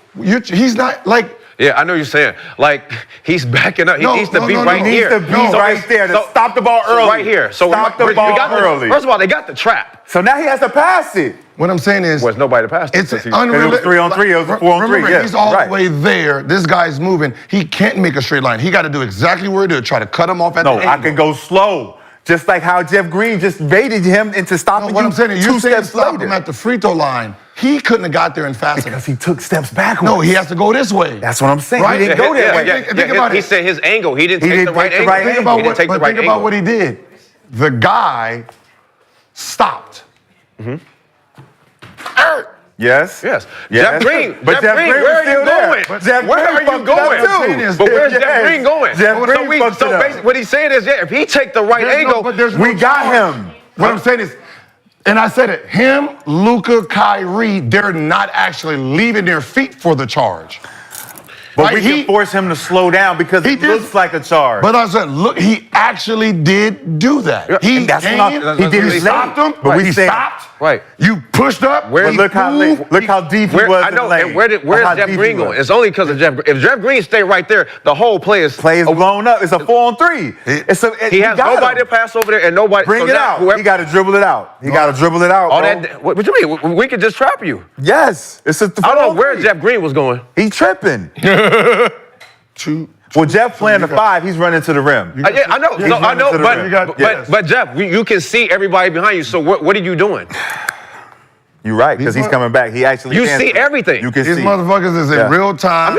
He's not like. Yeah, I know what you're saying. Like, he's backing up. He needs to be right here. He needs to be right there to stop the ball early. Right here. So stop the ball early. First of all, they got the trap. So now he has to pass it. What I'm saying is, there's nobody to pass it. It's unrealistic. 3-on-3. It was a 4-on-3. Remember, yeah, he's all the way there. This guy's moving. He can't make a straight line. He got to do exactly where he did. Try to cut him off at the angle. I can go slow. Just like how Jeff Green just baited him into stopping what I'm saying is, you steps stop later. him at the free throw line. He couldn't have got there in fast enough. Because he took steps backwards. No, he has to go this way. That's what I'm saying. Right? He didn't go that way. Think about it. He said his angle. He didn't take the right angle. Think about what he did. The guy stopped. Yes. Jeff Green. But Jeff Green, where are you going? Where are you going? But where's Jeff Green going? Jeff Green So basically, what he's saying is, if he take the right angle, we got him. What I'm saying is, and I said it, him, Luka, Kyrie, they're not actually leaving their feet for the charge. But we can force him to slow down because he looks like a charge. But I said, look, he actually did do that. He stopped him, but he stopped. Right. You pushed up. Look how deep he was. I know. In the lane. And where's Jeff Green going? It's only because of Jeff. If Jeff Green stay right there, the whole play is blown up. It's a 4-on-3. He has nobody to pass over there and nobody. Bring it out. He got to dribble it out. He got to dribble it out. All that. What you mean? We could just trap you. Yes. It's a 4-on-3. I don't know where Jeff Green was going. He tripping. Well, Jeff playing the 5, he's running to the rim. I know. No, I know. But Jeff, you can see everybody behind you. So what are you doing? You're right, because he's coming back. He actually You see everything. You can These see. motherfuckers is in real time.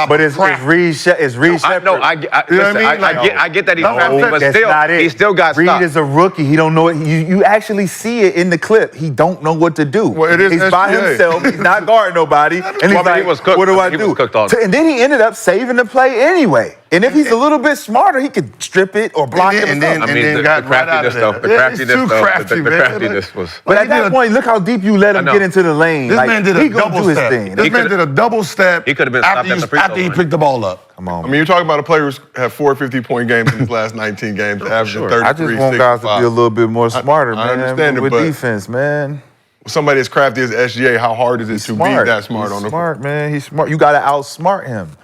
But it's Reed Shepherd. No, I get that he's trapping, but still, he still got Reed stopped. is a rookie. He don't know it. You actually see it in the clip. He don't know what to do. Well, it is he's SGA. by himself. He's not guarding nobody. And he's like, he was cooked. what do I He do? was cooked all And then he ended up saving the play anyway. And if he's a little bit smarter, he could strip it or block it. The craftiness, though. The craftiness was. But at that point, look how deep you let him get into the lane. This man did a double step. This man did a double step. He could have been stopped at the free throw after he line. picked the ball up. Come on. I mean, you're talking about a player who's had 4 50-point games in his last 19 games, averaging 33, I just want guys to be a little bit more smarter, man. I understand it, with but defense, man. Somebody as crafty as SGA, how hard is it to be that smart on the floor? Smart, man. He's smart. You got to outsmart him.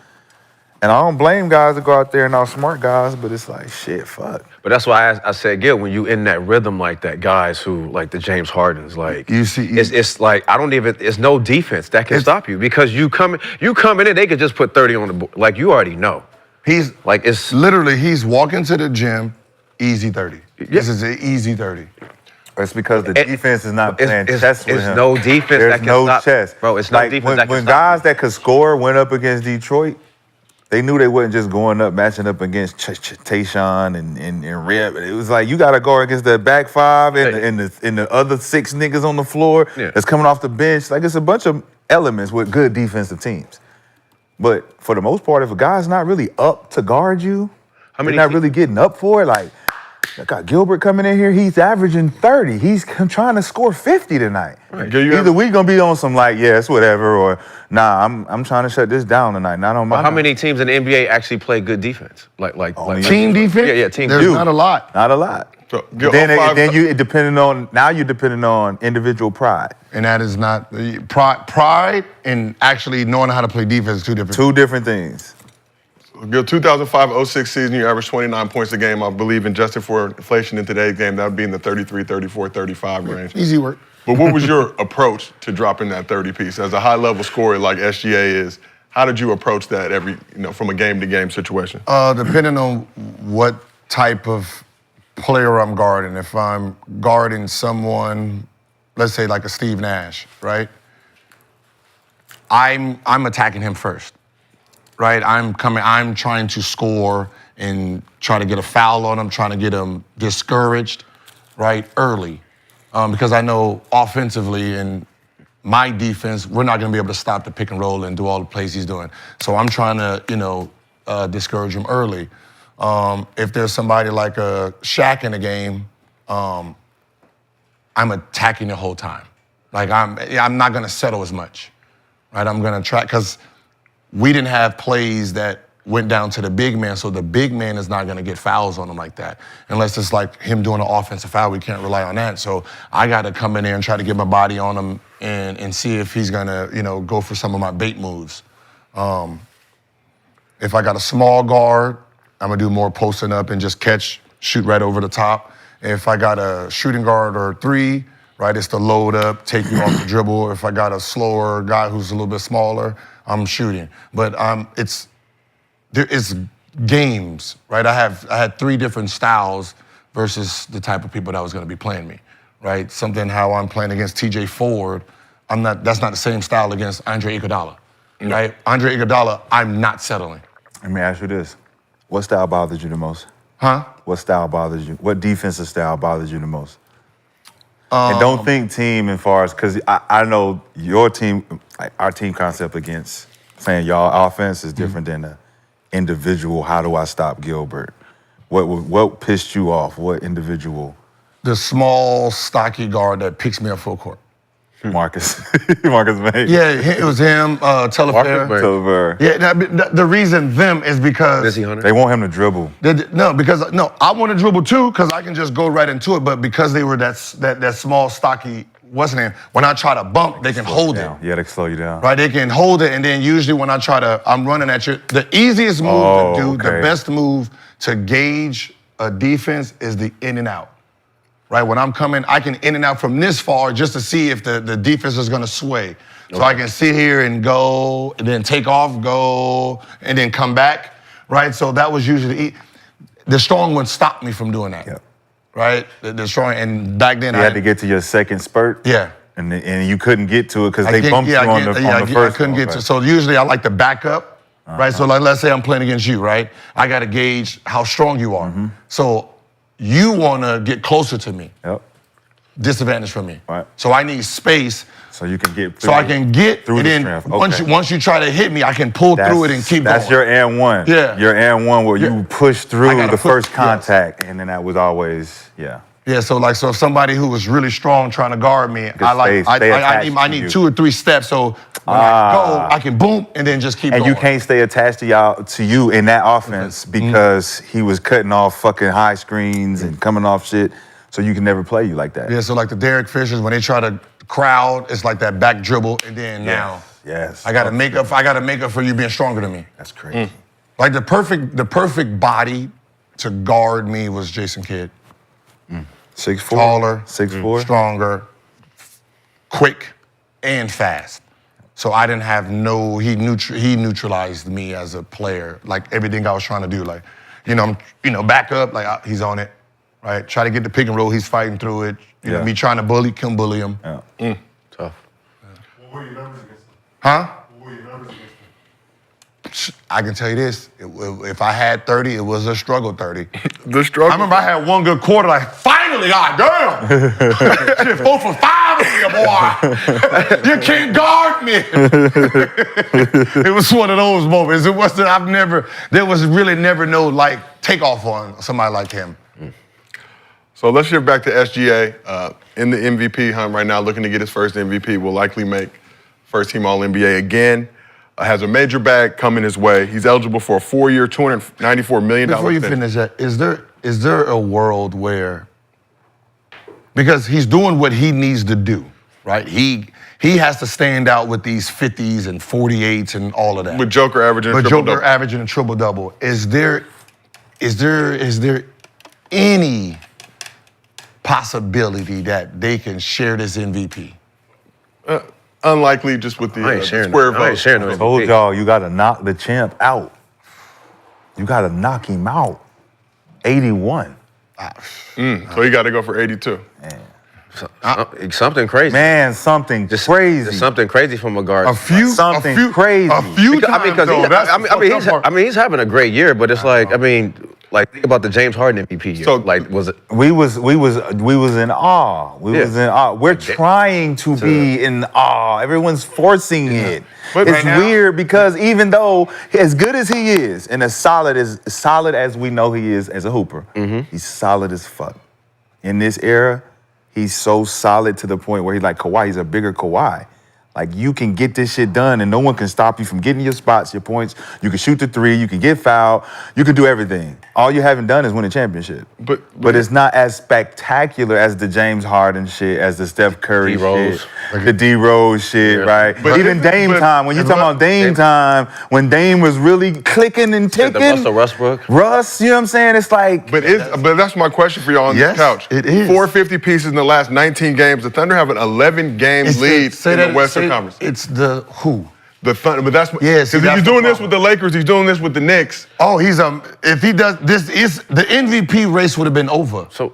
And I don't blame guys to go out there and outsmart guys, but it's like, shit, fuck. But that's why I said, Gil, when you in that rhythm like that, guys who, like the James Hardens, like, it's like, it's no defense that can stop you because you coming in, they could just put 30 on the board. Like, you already know. He's walking to the gym, easy 30. This is an easy 30. It's because the defense is not playing chess with him. It's no defense that can stop. Chess. Bro, it's no defense that can stop. When guys that could score went up against Detroit, they knew they wasn't just going up, matching up against Tayshaun and Rip. It was like, you got to go against the back 5 and the other 6 niggas on the floor that's coming off the bench. Like, it's a bunch of elements with good defensive teams. But for the most part, if a guy's not really up to guard you, they're not really getting up for it. Like, I got Gilbert coming in here. He's averaging 30. He's trying to score 50 tonight. Right. Either we gonna be on some like, yeah, it's whatever, or nah, I'm trying to shut this down tonight. Not on my. How many teams in the NBA actually play good defense? Like team defense? Yeah, team. There's not a lot. Not a lot. So, then you're depending on individual pride. And that is not pride and actually knowing how to play defense is two different things. Gil, 2005-06 season, you averaged 29 points a game. I believe adjusted for inflation in today's game, that would be in the 33, 34, 35 range. Easy work. But what was your approach to dropping that 30 piece? As a high-level scorer like SGA is, how did you approach that from a game-to-game situation? Depending on what type of player I'm guarding. If I'm guarding someone, let's say like a Steve Nash, right? I'm attacking him first. Right, I'm trying to score and try to get a foul on him, trying to get him discouraged, right, early. Because I know offensively and my defense, we're not gonna be able to stop the pick and roll and do all the plays he's doing. So I'm trying to, discourage him early. If there's somebody like a Shaq in the game, I'm attacking the whole time. Like I'm not gonna settle as much, right? I'm gonna try, because we didn't have plays that went down to the big man, so the big man is not gonna get fouls on him like that. Unless it's like him doing an offensive foul, we can't rely on that. So I gotta come in there and try to get my body on him and see if he's gonna, go for some of my bait moves. If I got a small guard, I'm gonna do more posting up and just catch, shoot right over the top. If I got a shooting guard or 3, right, it's the load up, take you off the dribble. If I got a slower guy who's a little bit smaller, I'm shooting. But there is games, right? I had 3 different styles versus the type of people that was gonna be playing me, right? Something how I'm playing against TJ Ford, that's not the same style against Andre Iguodala, right? Andre Iguodala, I'm not settling. Let me ask you this. What style bothers you the most? Huh? What style bothers you? What defensive style bothers you the most? And don't think team as far as, because I know your team, like our team concept against playing y'all offense is different than the individual. How do I stop Gilbert? What pissed you off? What individual? The small, stocky guard that picks me up full court. Marcus. Marcus May. Yeah, it was him, Telefair. Yeah, the reason them is because they want him to dribble. I want to dribble too, because I can just go right into it, but because they were that small, stocky, what's the name? When I try to bump, they can hold it. Yeah, they can slow you down. Right, they can hold it, and then usually when I'm running at you, the easiest move to do, the best move to gauge a defense is the in and out. Right, when I'm coming, I can in and out from this far just to see if the defense is gonna sway. So I can sit here and go, and then take off, go, and then come back, right? So that was usually, the strong one stopped me from doing that, right? The strong, and back then you had to get to your second spurt? Yeah. And you couldn't get to it because they bumped you on the first I couldn't get to, so usually I like to back up, right? So like, let's say I'm playing against you, right? I gotta gauge how strong you are. So you want to get closer to me. Disadvantage for me. Right. So I need space. So you can get through. So I can get through and the then strength. once you try to hit me, I can pull through it and keep going. That's your and one. Yeah. Your and one where you push through the first contact, and then that was always, Yeah, so if somebody who was really strong trying to guard me, I need 2 or 3 steps. So when I go, I can boom and then just keep going. And you can't stay attached to you in that offense because he was cutting off fucking high screens and coming off shit. So you can never play you like that. Yeah, so like the Derek Fishers, when they try to crowd, it's like that back dribble, and then now I gotta make up. I gotta make up for you being stronger than me. That's crazy. Like the perfect body to guard me was Jason Kidd. 6'4", taller, 6'4", stronger, quick, and fast. So I didn't have he neutralized me as a player. Like everything I was trying to do, like, back up, like he's on it, right? Try to get the pick and roll, he's fighting through it. Me trying to bully him. Tough. What were your numbers against him? Huh? What were your numbers against him? I can tell you this, if I had 30, it was a struggle 30. The struggle? I remember I had one good quarter, like, finally, damn! Shit, 4 for 5 of you, boy! You can't guard me! It was one of those moments. There was really never no, takeoff on somebody like him. So let's shift back to SGA. In the MVP hunt right now, looking to get his first MVP, will likely make first team All-NBA again. Has a major bag coming his way. He's eligible for a 4-year, $294 million. Before you finish that, is there a world where, because he's doing what he needs to do, right? He has to stand out with these 50s and 48s and all of that. With Joker averaging a triple-double. Is there any possibility that they can share this MVP? Unlikely, just with the square vote. I told y'all, you got to knock the champ out. You got to knock him out. 81. So you got to go for 82. Something crazy. Man, something crazy. Just something crazy from a guard. Something crazy. A few times, he's having a great year, but it's think about the James Harden MVP year. So, was it? We was in awe. We was in awe. We're trying to be in awe. Everyone's forcing it. But it's weird because even though as good as he is and as solid as we know he is as a hooper, he's solid as fuck. In this era, he's so solid to the point where he's like Kawhi. He's a bigger Kawhi. Like, you can get this shit done and no one can stop you from getting your spots, your points. You can shoot the three, you can get fouled, you can do everything. All you haven't done is win a championship. But it's not as spectacular as the James Harden shit, as the Steph Curry shit, the D-Rose shit, right? But even Dame time, when you talking about Dame time, when Dame was really clicking and ticking. The Russell Westbrook. Russ, you know what I'm saying? It's like. But that's my question for y'all on the couch. It is. 450 pieces in the last 19 games. The Thunder have an 11-game lead in the Western Conference. It's the who? The Thunder, but that's yes. Because he's doing this with the Lakers, he's doing this with the Knicks. Oh, he's if he does this, is the MVP race would have been over. So,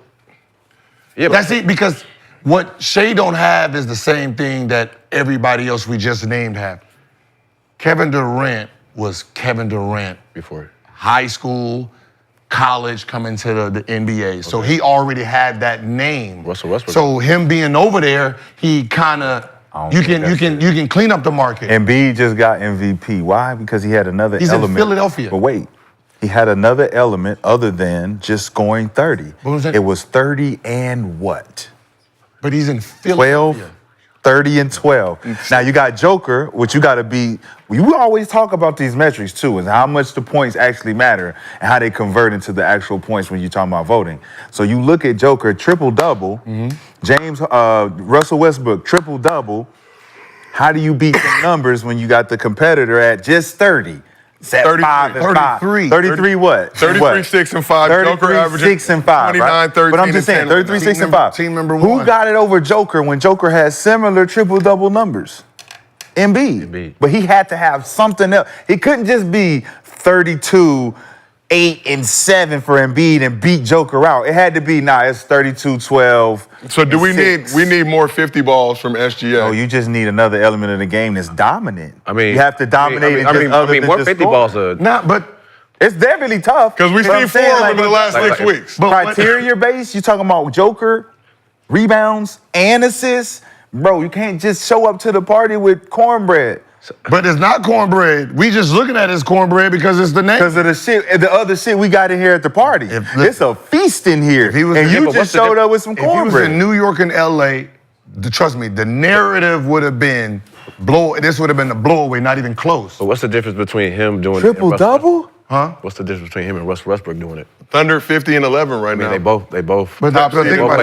yeah, that's it. Because what Shai don't have is the same thing that everybody else we just named have. Kevin Durant was Kevin Durant before high school, college, coming to the NBA. So he already had that name. Russell Westbrook. So him being over there, he kind of. You can clean up the market. Embiid just got MVP. Why? Because he had another He's element. in Philadelphia. But wait, he had another element other than just scoring 30. What was that? It was 30 and what? But he's in Philadelphia. 12, 30 and 12. Now you got Joker, which you got to be. We always talk about these metrics too, and how much the points actually matter and how they convert into the actual points when you're talking about voting. So you look at Joker, triple-double. James Russell Westbrook, triple-double. How do you beat the numbers when you got the competitor at just 30? 33. 33 what? 33, 6, and 5. 33, Joker averaging 6, and 5, 29, right? 13, But I'm just saying, 33, 6, and 5. Team number Who one. got it over Joker when Joker had similar triple-double numbers? Embiid. But he had to have something else. He couldn't just be 32, 8, and 7 for Embiid and beat Joker out. It had to be, it's 32, 12. So do we need more 50 balls from SGA? No, you just need another element of the game that's dominant. I mean, you have to dominate. I mean, more 50 balls are. But it's definitely tough. Because we've seen 4 of them in the last 6 weeks. Criteria base, you're talking about Joker, rebounds, and assists. Bro, you can't just show up to the party with cornbread. But it's not cornbread. We just looking at it as cornbread because it's the name. Because of the other shit we got in here at the party. It's a feast in here. And you just showed up with some cornbread. If he was in New York and LA, trust me, the narrative would have been this would have been a blow away, not even close. So what's the difference between him doing triple-double? Huh? What's the difference between him and Russell Westbrook doing it? Thunder 50 and 11 right now. They both. But They both play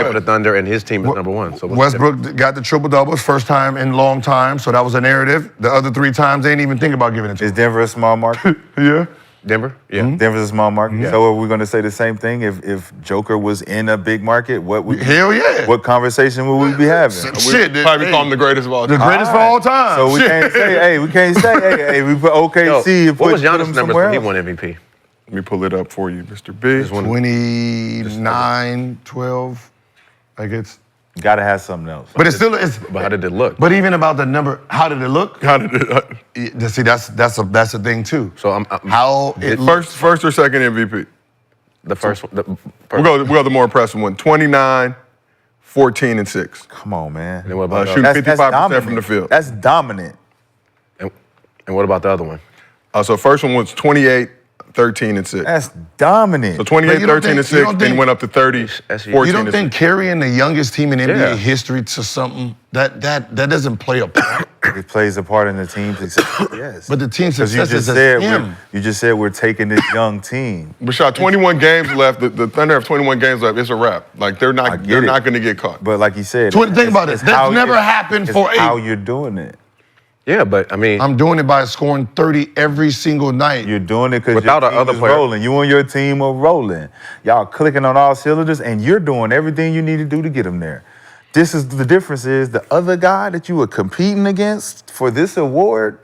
for the Thunder, and his team is number one. So Westbrook got the triple-doubles first time in a long time, so that was a narrative. The other 3 times, they didn't even think about giving it to him. Is Denver a small market? Yeah. Denver? Yeah. Denver's a small market. Yeah. So are we going to say the same thing if Joker was in a big market? Hell yeah. What conversation would we be having? Shit. Probably call him the greatest of all time. The greatest of all time. So we can't say, we put OKC and what put was Giannis' him numbers somewhere when he else. won MVP? Let me pull it up for you, Mr. B. 29, 12, I guess. Got to have something else. But it's still, But how did it look? but even about the number, how did it look? How did it? See, that's a thing too. So I'm How it First or second MVP? the first one. We'll go the more impressive one. 29, 14, and 6. Come on, man. And what about Shooting That's 55% dominant. from the field. That's dominant. and what about the other one? So first one was 28, 13, and 6. That's dominant. So 28, But you don't 13, and think- you 6, don't then think- went up to 30, 14, you don't and think 6. carrying the youngest team in NBA Yeah. history to something that doesn't play a part? It plays a part in the team's success. Yes. But the team's Because you success just is said him. we're taking this young team. Rashad, 21 games left. The Thunder have 21 games left. It's a wrap. Like they're not going to get caught. But like you said, Think about it. That's never happened for how you're doing it. Yeah, but I mean, I'm doing it by scoring 30 every single night. You're doing it because Without your a team other is player. rolling. You and your team are rolling. Y'all clicking on all cylinders, and you're doing everything you need to do to get them there. This is the difference is the other guy that you were competing against for this award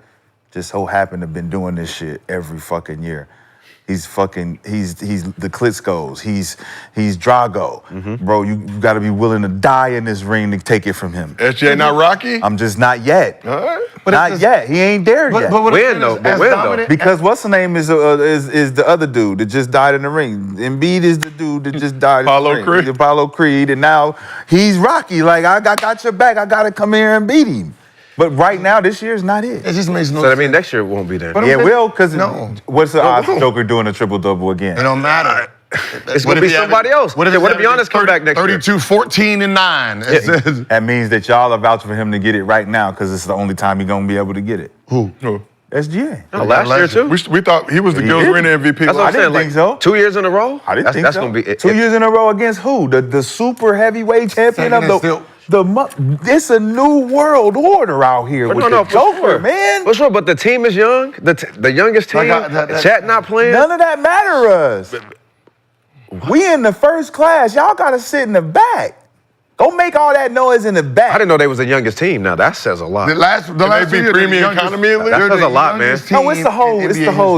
just so happened to have been doing this shit every fucking year. He's the Klitschko's. He's Drago. Bro, you got to be willing to die in this ring to take it from him. SGA not Rocky? I'm just not yet. All right. Not yet. He ain't there yet. when though? Because what's the name is the other dude that just died in the ring. Embiid is the dude that just died Apollo in the ring. Creed. Apollo Creed, and now he's Rocky. Like I got your back. I gotta come here and beat him. But right now, this year's not it. It just makes no So I sense. mean, next year it won't be there. Yeah, it will, because No. what's the odds of Joker doing a triple-double again? It don't matter. It's going to be somebody else. What if Giannis come back next year? 32, 14, and 9. That means that y'all are vouching for him to get it right now because it's the only time he's going to be able to get it. Who? SGA. Last year, too? We thought he was the Gil's arena MVP. That's what I'm saying. I didn't think so. 2 years in a row? I didn't think so. That's going to be it. 2 years in a row against who? The super heavyweight champion of it's a new world order out here with the Joker, man. For sure, but the team is young. The youngest team. Chat not playing. None of that matter us. We in the first class. Y'all got to sit in the back. Go make all that noise in the back. I didn't know they was the youngest team. Now that says a lot. The last be premium economy in the league? That says a lot, man. No, it's the whole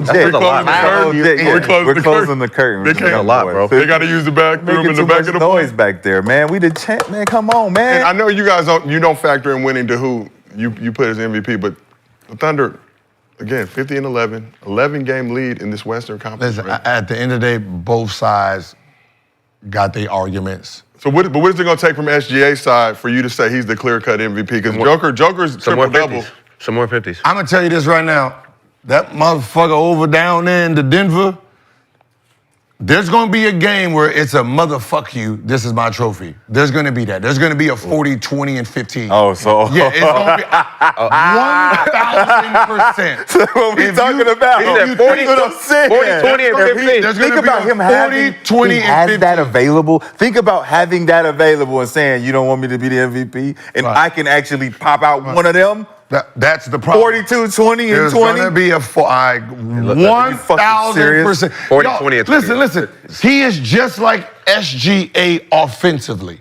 jet. We're closing the curtain. They can't a lot, bro. They got to use the bathroom in the back of the noise back there, man. We the champ, man. Come on, man. And I know you guys don't factor in winning to who you put as MVP, but the Thunder, again, 50-11, 11-game lead in this Western Conference. Listen, at the end of the day, both sides got their arguments. So what is it going to take from SGA's side for you to say he's the clear-cut MVP? Because Joker's triple-double. Some more 50s. I'm going to tell you this right now. That motherfucker over down there in the Denver, there's going to be a game where it's a motherfuck you, this is my trophy. There's going to be that. There's going to be a 40, 20, and 15. Oh, so. Yeah, it's going to be 1,000%. So what we talking about? He said 40, 20, and 15. Think about him having 20, and 15. that available. Think about having that available and saying, you don't want me to be the MVP, and I can actually pop out one of them. That's the problem. 42, 20, and 20. There's going to be a 1,000%. 40, 20, and 20. Listen. He is just like SGA offensively.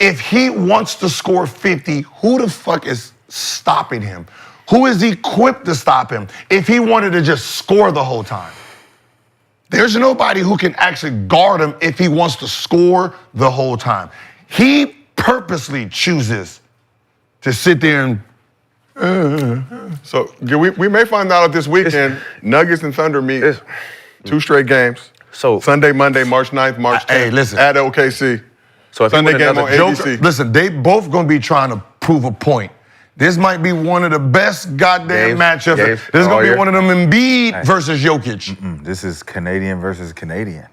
If he wants to score 50, who the fuck is stopping him? Who is equipped to stop him if he wanted to just score the whole time? There's nobody who can actually guard him if he wants to score the whole time. He purposely chooses to sit there and So we may find out this weekend, Nuggets and Thunder meet 2 straight games. So Sunday, Monday, March 9th, March 10th. Hey, listen. At OKC. So if Sunday game on ABC. Listen, they both going to be trying to prove a point. This might be one of the best goddamn matchups. This is going to be one of them Embiid versus Jokic. This is Canadian versus Canadian.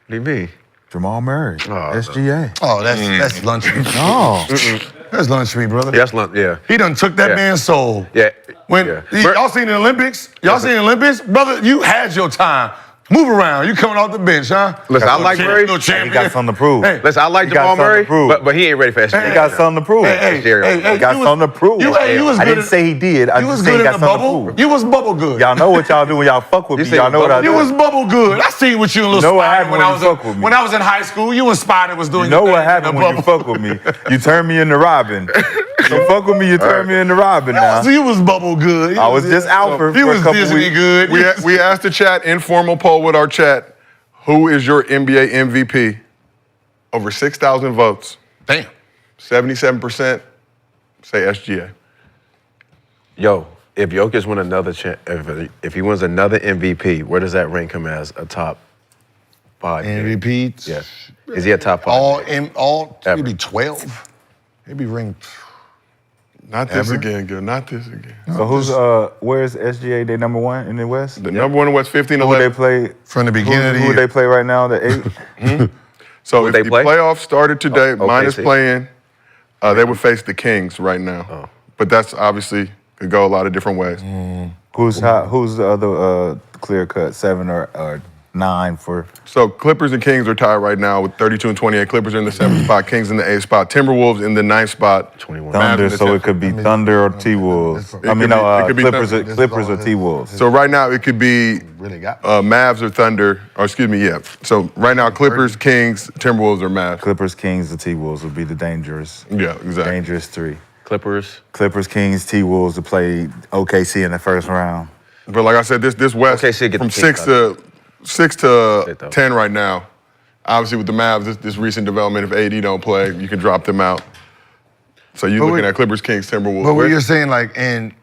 What do you mean? Jamal Murray, SGA. Oh, that's lunch for me. No. That's lunch for me, brother. That's lunch, yeah. He done took that man's soul. Yeah. Y'all seen the Olympics? Brother, you had your time. Move around. You coming off the bench, huh? Listen, I like Murray. He got something to prove. Hey, listen, I like Jamal Murray, but he ain't ready for SGA. He got something to prove. Hey, he got something to prove. I didn't say he did. I just said he got something to prove. You was bubble good. Y'all know what y'all do when y'all fuck with me. Y'all know what I do. You was bubble good. I seen what you and Lil Spider when I was in high school. You and Spider was doing. You know what happened when you fuck with me? You turned me into Robin. So fuck with me, you turned me into Robin now. He was bubble good. I was just out for a couple weeks. He was Disney good. We asked the chat, informal poll with our chat, who is your NBA MVP? Over 6,000 votes. Damn. 77% say SGA. Yo, if Jokic win another if he wins another MVP, where does that rank him as a top 5? MVP? Yeah. Is he a top 5? Maybe 12. Maybe ranked. Not this again, Gil. Not this again. So where's SGA? They number 1 in the West? The number 1 in the West, 15-11. Who they play from the beginning of the year? Who they play right now? The 8. So if the playoffs started today, mine is playing. They would face the Kings right now. But that's obviously could go a lot of different ways. Who's the other clear cut 7 or 9 for? So Clippers and Kings are tied right now with 32 and 28. Clippers are in the 7th spot, Kings in the 8th spot, Timberwolves in the 9th spot. 21. Thunder, so it could be Thunder or T-Wolves. Clippers or T-Wolves. So right now it could be Mavs or Thunder, or excuse me, yeah. So right now Clippers, Kings, Timberwolves or Mavs. Clippers, Kings, or T-Wolves would be the dangerous. Yeah, exactly. Dangerous 3. Clippers, Kings, T-Wolves to play OKC in the first round. But like I said, this West from 6 to 10 right now. Obviously, with the Mavs, this recent development, if AD don't play, you can drop them out. So you're looking at Clippers, Kings, Timberwolves. But what you're saying, and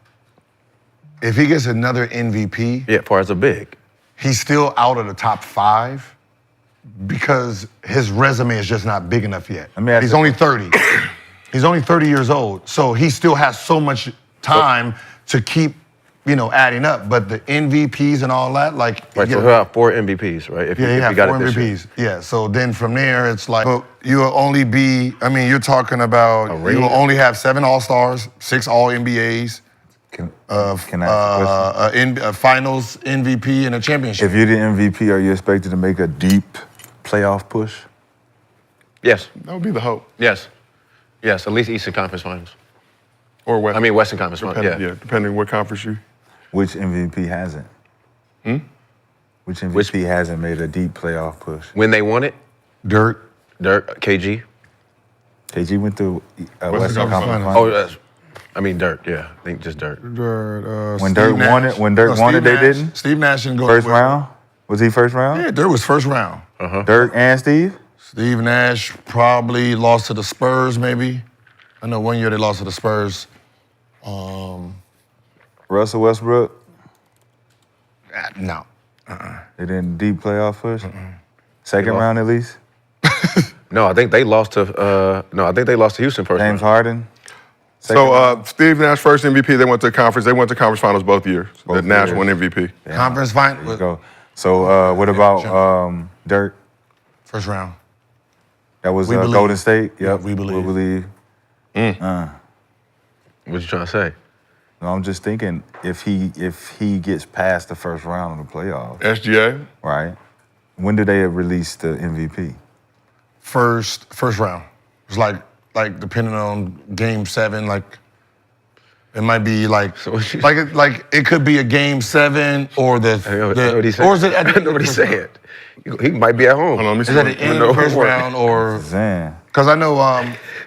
if he gets another MVP, as far as a big, he's still out of the top 5 because his resume is just not big enough yet. He's only 30. He's only 30 years old, so he still has so much time to keep adding up. But the MVPs and all that, like Right, so he'll have 4 MVPs, right? If he got got 4 it this year. MVPs. Yeah. So then from there, it's like you'll only be. I mean, you're talking about you will only have 7 All-Stars, 6 All-NBAs. Can I ask a question? Finals MVP and a championship. If you're the MVP, are you expected to make a deep playoff push? Yes. That would be the hope. Yes. Yes, at least Eastern Conference Finals. Or West. I mean, Western Conference Finals, Yeah, depending on what conference you. Which MVP hasn't? Which MVP hasn't made a deep playoff push? When they won it? Dirk, KG. KG went to Western Conference Conference Finals. Finals. Dirk, yeah. I think just Dirk. When Dirk won it, they didn't? Steve Nash didn't go First anywhere. round? Was he first round? Yeah, Dirk was first round. Dirk and Steve? Steve Nash probably lost to the Spurs, maybe. I know one year they lost to the Spurs. Russell Westbrook? No. They didn't deep playoff push? Second round at least? No, I think they lost to Houston first James round. Harden? So Steve Nash first MVP. They went to conference. They went to conference finals both years. Both Nash years. won MVP. Yeah. Conference There you final. go. So what about Dirk? First round. That was We believe. Golden State? Yeah, Yep. we believe. We believe. What you trying to say? No, I'm just thinking if he gets past the first round of the playoffs, SGA. right? When did they release the MVP? First round. It's like depending on Game 7, like it might be like it could be a Game 7 or or is it at the Nobody say it. He might be at home. Hold on, let me Is see. that the end of the first round or? Zan. Because I know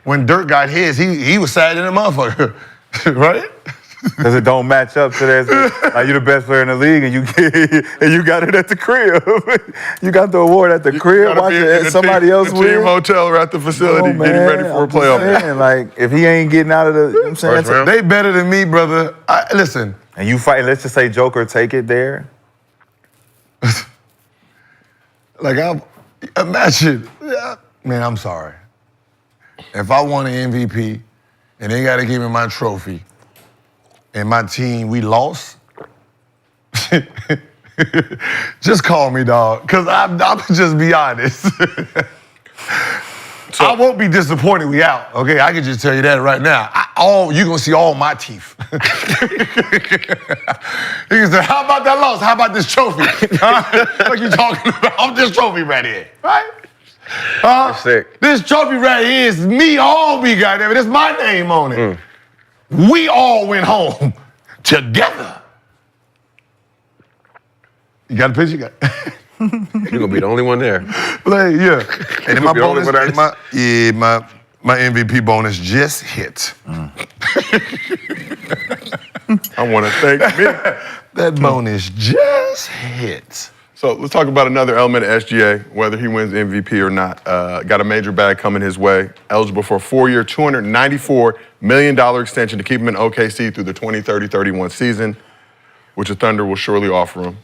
when Dirk got his, he was sad in a motherfucker, right? Because it don't match up to that. Like you're the best player in the league, and you got it at the crib. You got the award at the crib. Watch it. Somebody else the win. team hotel or at the facility, Come on, getting ready man. for a I'm just playoff. saying, like if he ain't getting out of the, you know what I'm saying, First round? They better than me, brother. Listen, and you fight. Let's just say Joker take it there. like imagine, man, I'm sorry. If I won an MVP and they got to give me my trophy and my team, we lost, just call me, dog, because I'm just be honest. I won't be disappointed we out, okay? I can just tell you that right now. You're going to see all my teeth. You can say, how about that loss? How about this trophy? What you talking about? I'm this trophy right here, right? Sick. This trophy right here is me, all me, goddammit. It's my name on it. We all went home together. You got a picture? You're gonna be the only one there. Like, yeah. And then my You'll be the only bonus, one that- my MVP bonus just hit. I want to thank me. That bonus just hit. So let's talk about another element of SGA, whether he wins MVP or not. Got a major bag coming his way. Eligible for a 4-year, $294 million extension to keep him in OKC through the 2030-31 season, which the Thunder will surely offer him.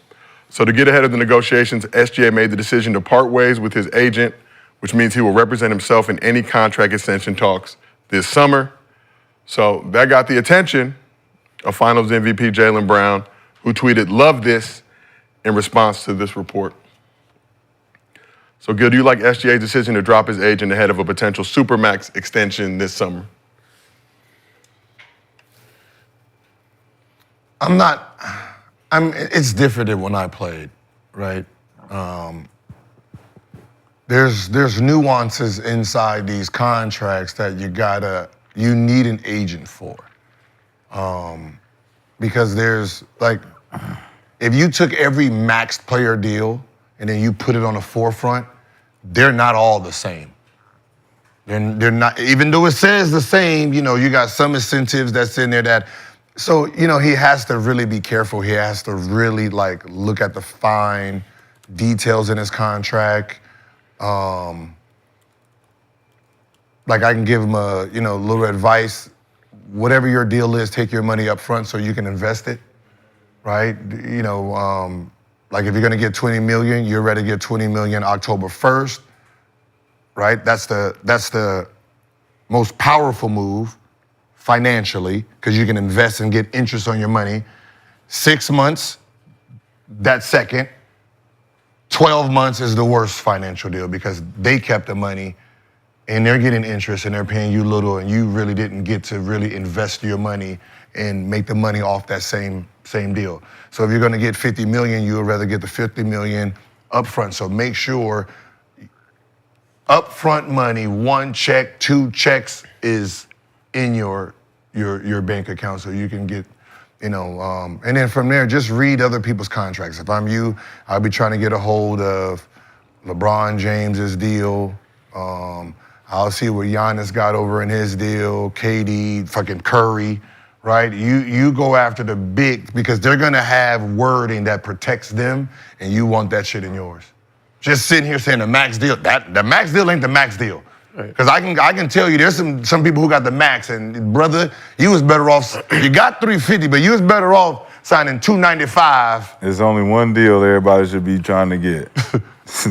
So to get ahead of the negotiations, SGA made the decision to part ways with his agent, which means he will represent himself in any contract extension talks this summer. So that got the attention of Finals MVP Jaylen Brown, who tweeted, "Love this," in response to this report. So Gil, do you like SGA's decision to drop his agent ahead of a potential Supermax extension this summer? It's different than when I played, right? There's nuances inside these contracts that you need an agent for. Because there's like, if you took every maxed player deal and then you put it on the forefront, they're not all the same. They're not, even though it says the same, you got some incentives that's in there that, so, he has to really be careful. He has to really look at the fine details in his contract. I can give him a little advice. Whatever your deal is, take your money up front so you can invest it, right? Like if you're gonna get $20 million, you're ready to get $20 million October 1st, right? That's the most powerful move financially because you can invest and get interest on your money. 6 months, that second. 12 months is the worst financial deal because they kept the money and they're getting interest and they're paying you little and you really didn't get to really invest your money and make the money off that same deal. So if you're gonna get $50 million, you would rather get the $50 million upfront. So make sure upfront money, 1 check, 2 checks is in your bank account so you can get, and then from there, just read other people's contracts. If I'm you, I'll be trying to get a hold of LeBron James's deal. I'll see what Giannis got over in his deal, KD, fucking Curry, right? You go after the big, because they're gonna have wording that protects them, and you want that shit in yours. Just sitting here saying the max deal, the max deal ain't the max deal. Because I can tell you there's some people who got the max, and brother, you was better off, you got 350, but you was better off signing 295. There's only one deal everybody should be trying to get.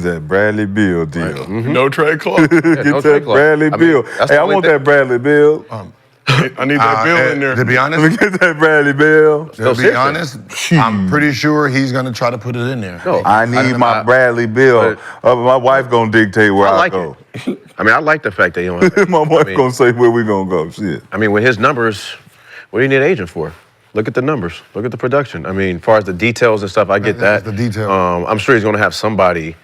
That Bradley Beal deal. Right. Mm-hmm. No trade clause. Get that Bradley Beal. Hey, I want that Bradley Beal. I need that bill in there. To be honest, Let me get that Bradley Beal. to be honest, I'm pretty sure he's gonna try to put it in there. No, I need my Bradley Beal. My wife gonna dictate where I like go. it. I mean, I like the fact that you don't. My wife gonna say where we gonna go. Shit. I mean, with his numbers, what do you need an agent for? Look at the numbers. Look at the production. I mean, as far as the details and stuff, I get that. The detail. I'm sure he's gonna have somebody.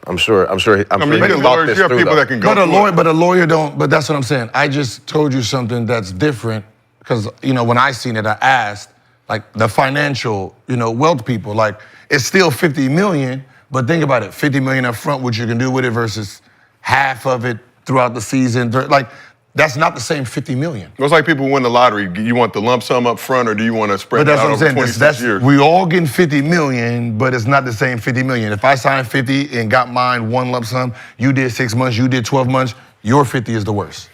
I'm sure. I mean, you he's get thought lawyers, this you have through, people though. that can go But a lawyer don't. But that's what I'm saying. I just told you something that's different because when I seen it, I asked like the financial, wealth people. Like it's still $50 million, but think about it: $50 million up front, what you can do with it versus half of it throughout the season. Like that's not the same $50 million. It's like people who win the lottery. You want the lump sum up front, or do you want to spread But it that's out what I'm over saying. 26 years? We all getting $50 million, but it's not the same $50 million. If I signed 50 and got mine one lump sum, you did 6 months, you did 12 months, your 50 is the worst.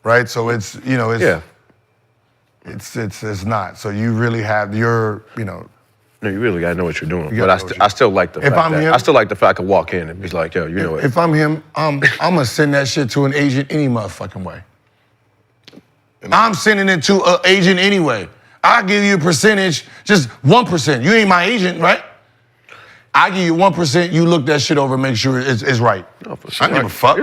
Right? So it's, it's not. So you really have your, No, you really gotta know what you're doing. You But gotta know I still like the If fact I'm that him- I still like the fact I could walk in and be like, yo, you know what? If I'm him, I'm gonna send that shit to an agent any motherfucking way. I'm sending it to an agent anyway. I'll give you a percentage, just 1%. You ain't my agent, right? I give you 1%. You look that shit over, and make sure it's right. No, for sure. I don't give a fuck.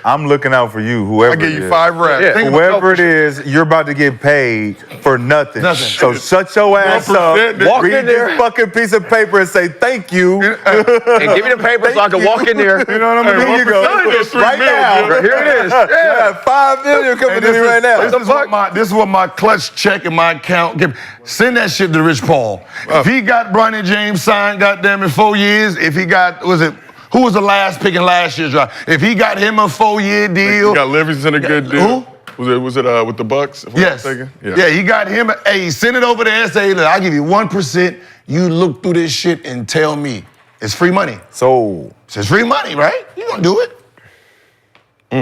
I'm looking out for you, whoever. I give it you is. 5 reps. Yeah. Whoever it is, you're about to get paid for nothing. Nothing. So shut your ass up. 1%, walk Read in there. this fucking piece of paper and say thank you. And give me the paper so I can walk in there. You know what I mean? Here you go. 1% is $3 Right million, now. dude. Here it is. You have $5 million coming to me right now. This is what my clutch check in my account give. Send that shit to Rich Paul. If he got Bronny James signed, goddamn it, 4 years. If he got, who was the last pick in last year's draft? If he got him a 4-year deal. You got Livingston a good deal. Who? Was it with the Bucks? if I'm Yes. not mistaken? Yeah, he got him. Hey, send it over to SA. Look, I'll give you 1%. You look through this shit and tell me. It's free money. So It's free money, right? You gonna do it.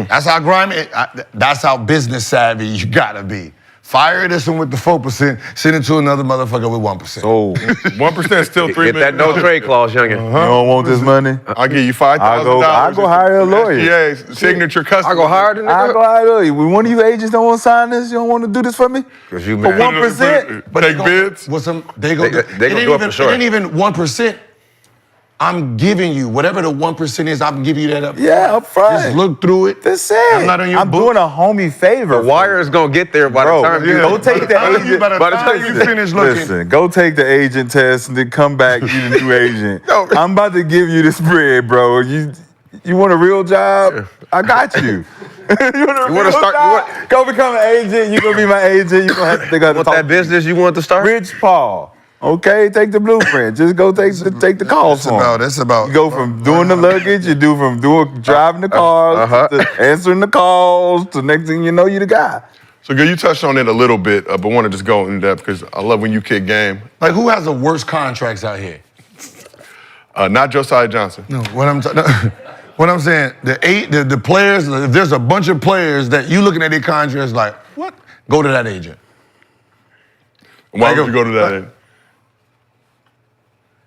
That's how grimy, that's how business savvy you gotta be. Fire this one with the 4%, send it to another motherfucker with 1%. So 1% is still $3 Get that million. no trade clause, youngin. you don't want this money? I'll give you $5,000. I'll go hire a lawyer. Yeah, signature custom. I go hire the I nigga. go hire you. When one of you agents don't want to sign this, you don't want to do this for me? Cause you For mad. 1%? But take bids. What's some? They go. They gonna do it for sure. It ain't even 1%. I'm giving you whatever the 1% is. I'm giving you that up. Yeah, up front. Just look through it. That's it. I'm not on your I'm book. doing a homie favor. The wire is gonna get there by Bro, the time you go take the agent. By the time you finish looking. Listen, go take the agent test and then come back, you the new agent. I'm about to give you this bread, bro. You want a real job? I got you. you want to start- Go become an agent. You're going to be my agent. You're going to have to think of want that business you want to start? Rich Paul. Okay, take the blueprint. Just go take the calls for him. It's about. You go from doing the luggage, you do from driving the cars, to answering the calls, to next thing you know, you the guy. So, Gil, you touched on it a little bit, but want to just go in depth because I love when you kick game. Like, who has the worst contracts out here? Not Josiah Johnson. No, what I'm saying, the players, if there's a bunch of players that you looking at their contracts like, what? Go to that agent. Why would you go to that end?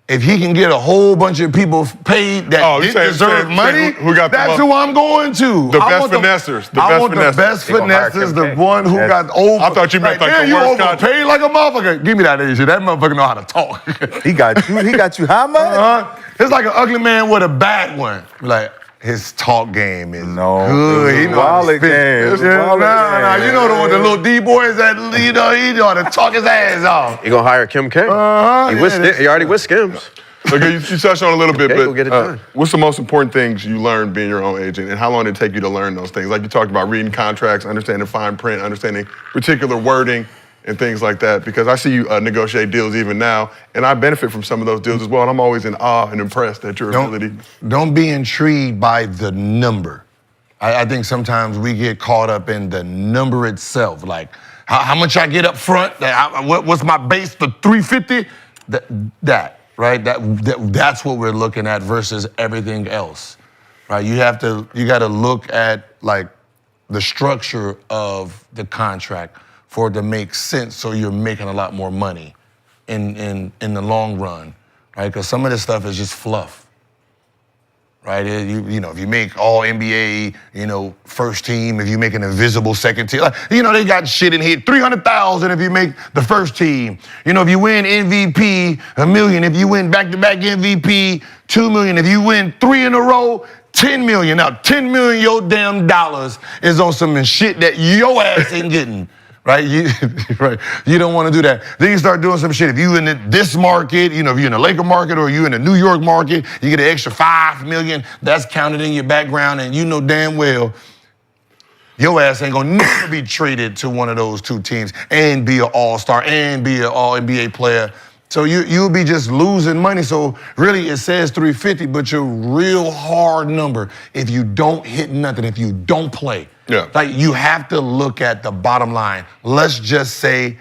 if he can get a whole bunch of people paid that didn't deserve money, who got that's who I'm going to. The best finessers. I want the best finessers, the one who got over. I thought you meant like the you worst contract. overpaid like a motherfucker. Give me that shit. That motherfucker know how to talk. He got you how much? It's like an ugly man with a bad one. Like, his talk game is good. He know wallet game. Nah, you know the little D boys that he know how to talk his ass off. You gonna hire Kim K? He already with Skims. Okay, you touched on a little bit, Okay, go get it but done. what's the most important things you learned being your own agent, and how long did it take you to learn those things? Like you talked about reading contracts, understanding fine print, understanding particular wording, and things like that, because I see you negotiate deals even now, and I benefit from some of those deals as well, and I'm always in awe and impressed at your ability. Don't be intrigued by the number. I think sometimes we get caught up in the number itself, like how much I get up front, what's my base for 350? Right? That's what we're looking at versus everything else, right? You got to look at like the structure of the contract for it to make sense, so you're making a lot more money in the long run, right? Because some of this stuff is just fluff, right? You know, if you make all NBA, first team, if you make an invisible second team, they got shit in here, $300,000 if you make the first team. If you win MVP, $1 million. If you win back-to-back MVP, $2 million. If you win 3 in a row, $10 million. Now, $10 million your damn dollars is on some shit that your ass ain't getting. Right? You don't want to do that. Then you start doing some shit. If you in this market, if you're in the Laker market or you in the New York market, you get an extra $5 million. That's counted in your background, and you know damn well your ass ain't gonna never be traded to one of those two teams and be an all-star and be an all-NBA player. So you'll be just losing money. So really it says 350, but your real hard number if you don't hit nothing, if you don't play. Yeah. Like, you have to look at the bottom line. Let's just say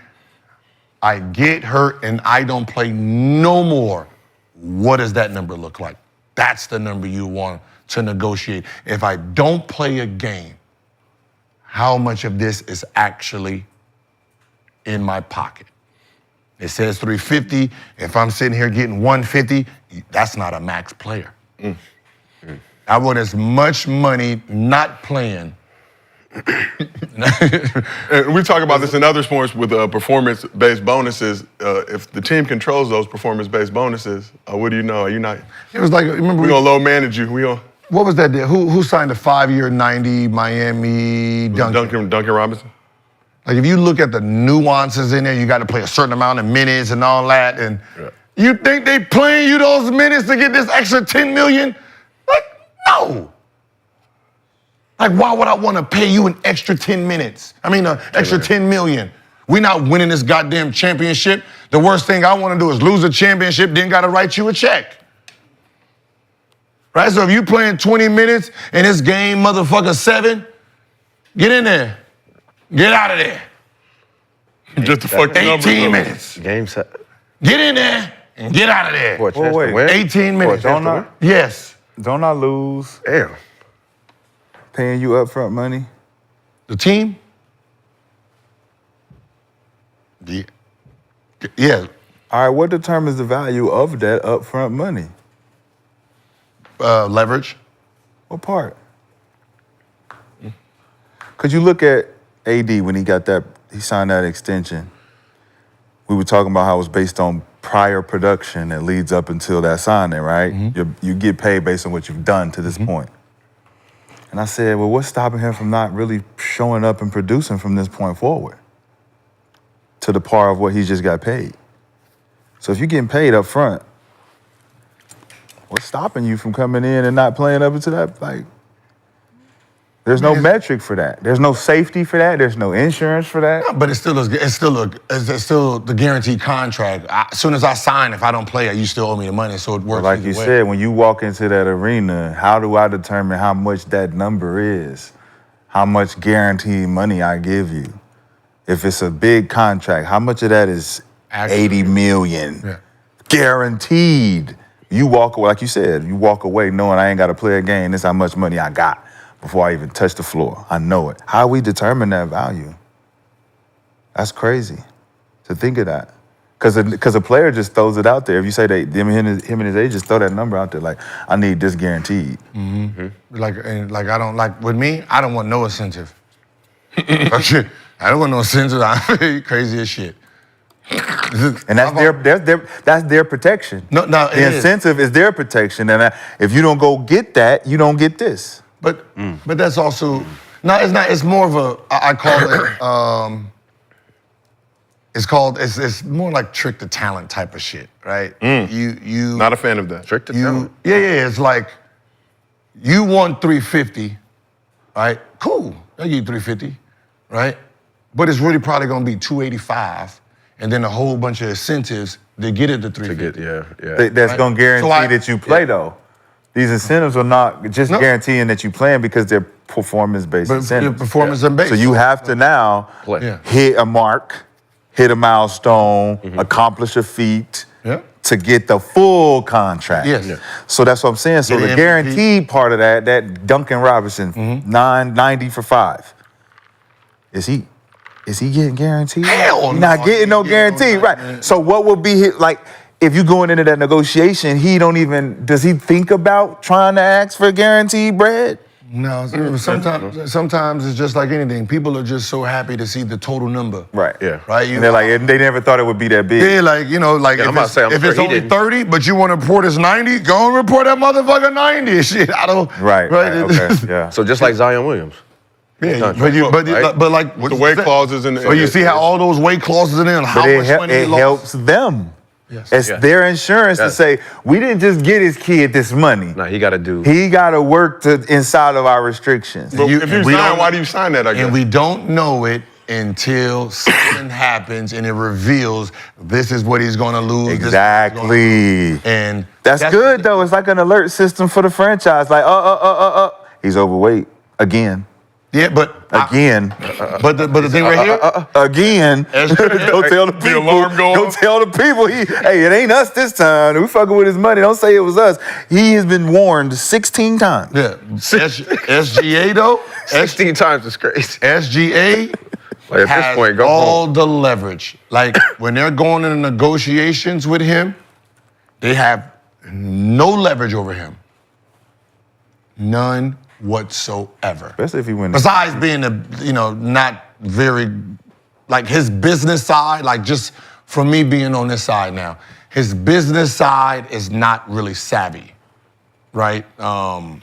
I get hurt and I don't play no more. What does that number look like? That's the number you want to negotiate. If I don't play a game, how much of this is actually in my pocket? It says 350. If I'm sitting here getting 150, that's not a max player. I want as much money not playing. And we talk about this in other sports with performance-based bonuses. If the team controls those performance-based bonuses, what do you know? Are you not? It was like, remember we're gonna low manage you. What was that deal? Who signed a 5-year, 90 Miami Duncan Robinson? Like, if you look at the nuances in there, you got to play a certain amount of minutes and all that, and you think they playing you those minutes to get this extra $10 million? Like, no. Like, why would I want to pay you an extra 10 minutes? I mean, an extra $10 million. We're not winning this goddamn championship. The worst thing I want to do is lose a championship, then got to write you a check. Right? So if you playing 20 minutes and this game, motherfucker, 7, get in there. Get out of there. Just the fucking 18 minutes. Game set. Get in there and get out of there. For a chance to win? 18 minutes. Yes. Don't I lose? Damn. Paying you upfront money? The team? Yeah. All right, what determines the value of that upfront money? Leverage. What part? Could you look at AD when he signed that extension? We were talking about how it was based on prior production that leads up until that signing, right? Mm-hmm. You get paid based on what you've done to this point. And I said, well, what's stopping him from not really showing up and producing from this point forward to the par of what he just got paid? So if you're getting paid up front, what's stopping you from coming in and not playing up into that? Like, there's no metric for that. There's no safety for that. There's no insurance for that. But it's still the guaranteed contract. As soon as I sign, if I don't play, you still owe me the money, so it works. Like you said, when you walk into that arena, how do I determine how much that number is? How much guaranteed money I give you? If it's a big contract, how much of that is $80 million guaranteed? You walk away, like you said, you walk away knowing I ain't got to play a game. This is how much money I got before I even touch the floor. I know it. How we determine that value? That's crazy to think of that. Because a player just throws it out there. If you say that him and his agent just throw that number out there, like, I need this guaranteed. Like I don't like with me. I don't want no incentive. I don't want no incentive. I'm crazy as shit. And that's their protection. No, the incentive is their protection, and if you don't go get that, you don't get this. But that's also it's not. It's more of a I call it. It's more like trick the talent type of shit, right? You not a fan of that. Trick the talent. Yeah. It's like you want 350, right? Cool, I give you 350, right? But it's really probably gonna be 285, and then a whole bunch of incentives to get it to 350. That's Right? gonna guarantee that you play though. These incentives are not just guaranteeing that you playing because they're performance-based incentives. Performance-based. So you have to now hit a mark, hit a milestone, accomplish a feat to get the full contract. Yes. So that's what I'm saying. So the guaranteed part of that Duncan Robinson, 990 for 5. Is he getting guaranteed? Hell no. Not getting no guarantee, right? So what would be his, like, if you going into that negotiation, does he think about trying to ask for guaranteed bread? No, sometimes it's just like anything. People are just so happy to see the total number. Right. Yeah. Right. And they're like, they never thought it would be that big. Yeah, like, if it's only 30, but you want to report it's 90, go and report that motherfucker 90. Shit, I don't. Right. Okay. Yeah. So just like Zion Williams. Yeah, but like with the weight clauses and so you see how all those weight clauses in there and how much money it helps them. Yes. It's their insurance to say, we didn't just get his kid this money. No, he got to work inside of our restrictions. But if you sign, why do you sign that, I guess? And we don't know it until something happens and it reveals this is what he's going to lose. Exactly. And that's good, though. It's like an alert system for the franchise. Like, he's overweight again. Yeah, but again. But the thing right here, again. Go tell the people. The alarm Go tell the people. Hey, it ain't us this time. We fucking with his money. Don't say it was us. He has been warned 16 times. Yeah. SGA though. 16 times is crazy. SGA like at has this point, go all home. the leverage. Like when they're going into negotiations with him, they have no leverage over him. None whatsoever. Especially if he wins. Besides being not very, like his business side, like just from me being on this side now, his business side is not really savvy, right? And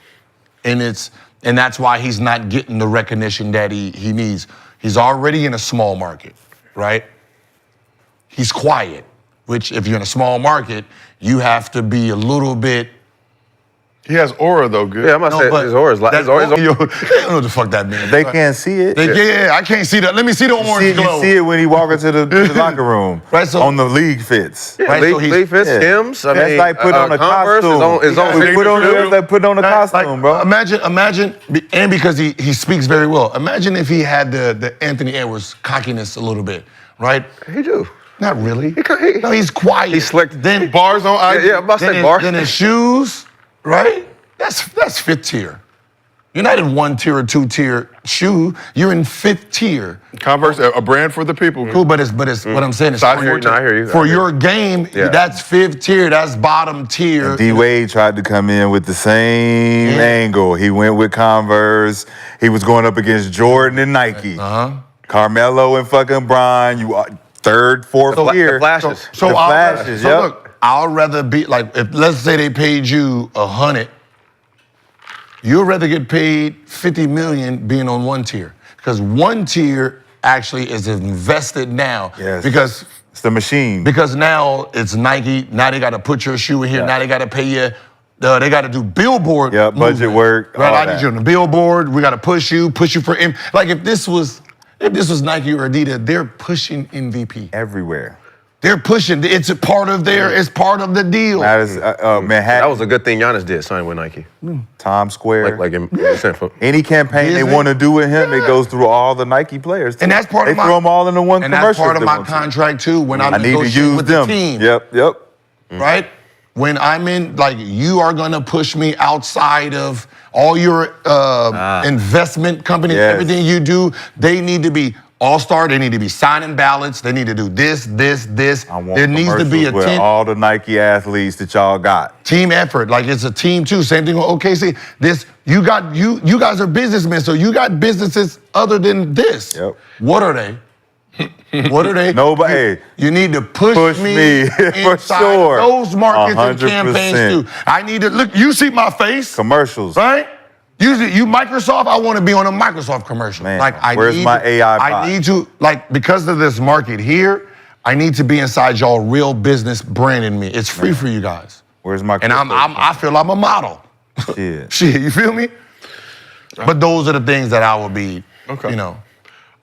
that's why he's not getting the recognition that he needs. He's already in a small market, right? He's quiet, which if you're in a small market, you have to be a little bit. He has aura, though, good. Yeah, I'm about to say his aura is like. They don't know what the fuck that means. They can't see it. Yeah, I can't see that. Let me see the orange glow. You see it when he walk into the locker room. Right, so on the league fits. Yeah, right, league fits, Hims. I that's mean, like put on a Converse costume. Is on Put on a costume, bro. Imagine, and because he speaks very well. Imagine if he had the Anthony Edwards cockiness a little bit, right? He do. Not really. No, he's quiet. He's slick. Then bars on ice. Yeah, I'm about to say bars. Then his shoes, right? That's fifth tier. You're not in 1 tier or 2 tier shoe. You're in 5th tier. Converse, a brand for the people. Cool, but it's what I'm saying is I hear you. for your game, that's 5th tier. That's bottom tier. D Wade tried to come in with the same angle. He went with Converse. He was going up against Jordan and Nike. Carmelo and fucking Bron. You are 3rd, 4th tier. The flashes. So look, I'll rather be like, if let's say they paid you 100. You'd rather get paid $50 million being on 1 tier. Because 1 tier actually is invested now. Yes. Because it's the machine. Because now it's Nike. Now they got to put your shoe in here. Now they got to pay you. They got to do billboard. Yeah, budget work. Right, I need you on the billboard. We got to push you for. Like if this was Nike or Adidas, they're pushing MVP everywhere. They're pushing. It's a part of it's part of the deal. Manhattan. That was a good thing Giannis did, sign with Nike. Times Square. Any campaign they want to do with him, it goes through all the Nike players. Too. And that's part of they throw them all into one commercial. And that's part of my contract too. When I'm I need to negotiating use with them. the team. Yep. Right. When I'm in, like, you are gonna push me outside of all your investment companies, everything you do. They need to be All-Star, they need to be signing ballots. They need to do this. I want There needs to be a commercials with all the Nike athletes that y'all got. team effort. Like it's a team too. Same thing with OKC. You guys are businessmen, so you got businesses other than this. Yep. What are they? What are they? Nobody. You need to push me for inside sure. those markets and 100%. campaigns too. I need to look. You see my face, Commercials. right? You Microsoft. I want to be on a Microsoft commercial. Man, like where's my AI bot? I need to because of this market here. I need to be inside y'all real business branding me. It's free for you guys. Where's my? And I feel I'm a model. Yeah. Shit, you feel me? But those are the things that I would be, Okay. you know,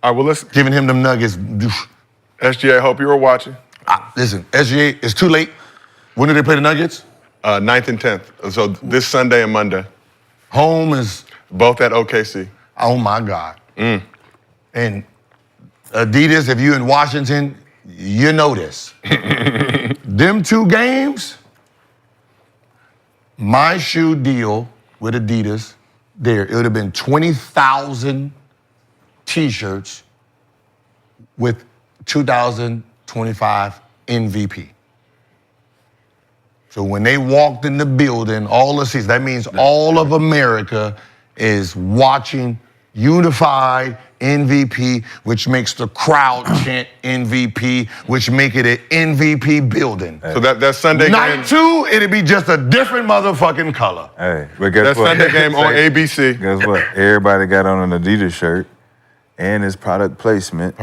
All right, well, listen. giving him them nuggets. SGA, hope you were watching. Listen, SGA, it's too late. When do they play the Nuggets? 9th and 10th. So this Sunday and Monday. Home is, Both at OKC. oh my God. And Adidas, if you're in Washington, you know this. Them 2 games, my shoe deal with Adidas, it would have been 20,000 T-shirts with 2025 MVP. So when they walked in the building, all the seats, that means all of America is watching unified MVP, which makes the crowd chant MVP, which make it an MVP building. So that Sunday Night game. 2, it'll be just a different motherfucking color. Hey, but guess That what? Sunday game on ABC. Guess what? Everybody got on an Adidas shirt and his product placement.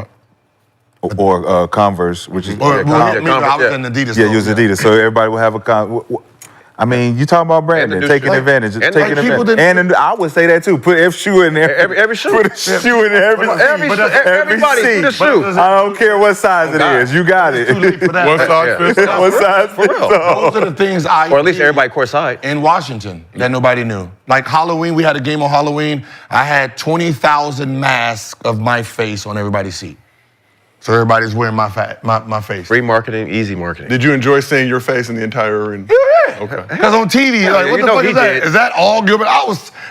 Or Converse, which is I was in Adidas. yeah, use Adidas. So everybody will have a I mean, you talking about branding, taking advantage, taking advantage. And I would say that too. Put F shoe in there. Every shoe. Put a shoe in every Everybody seat. do the shoe. I don't care what size it is. You got it. Too late for that. One size fits all. What size fits all. Those are the things I Or at least did everybody courtside. in Washington that nobody knew. Like Halloween, we had a game on Halloween. I had 20,000 masks of my face on everybody's seat. So everybody's wearing my face. Free marketing, easy marketing. Did you enjoy seeing your face in the entire arena? Yeah. Okay. Because on TV, like, what the fuck is that? did. Is that all Gilbert?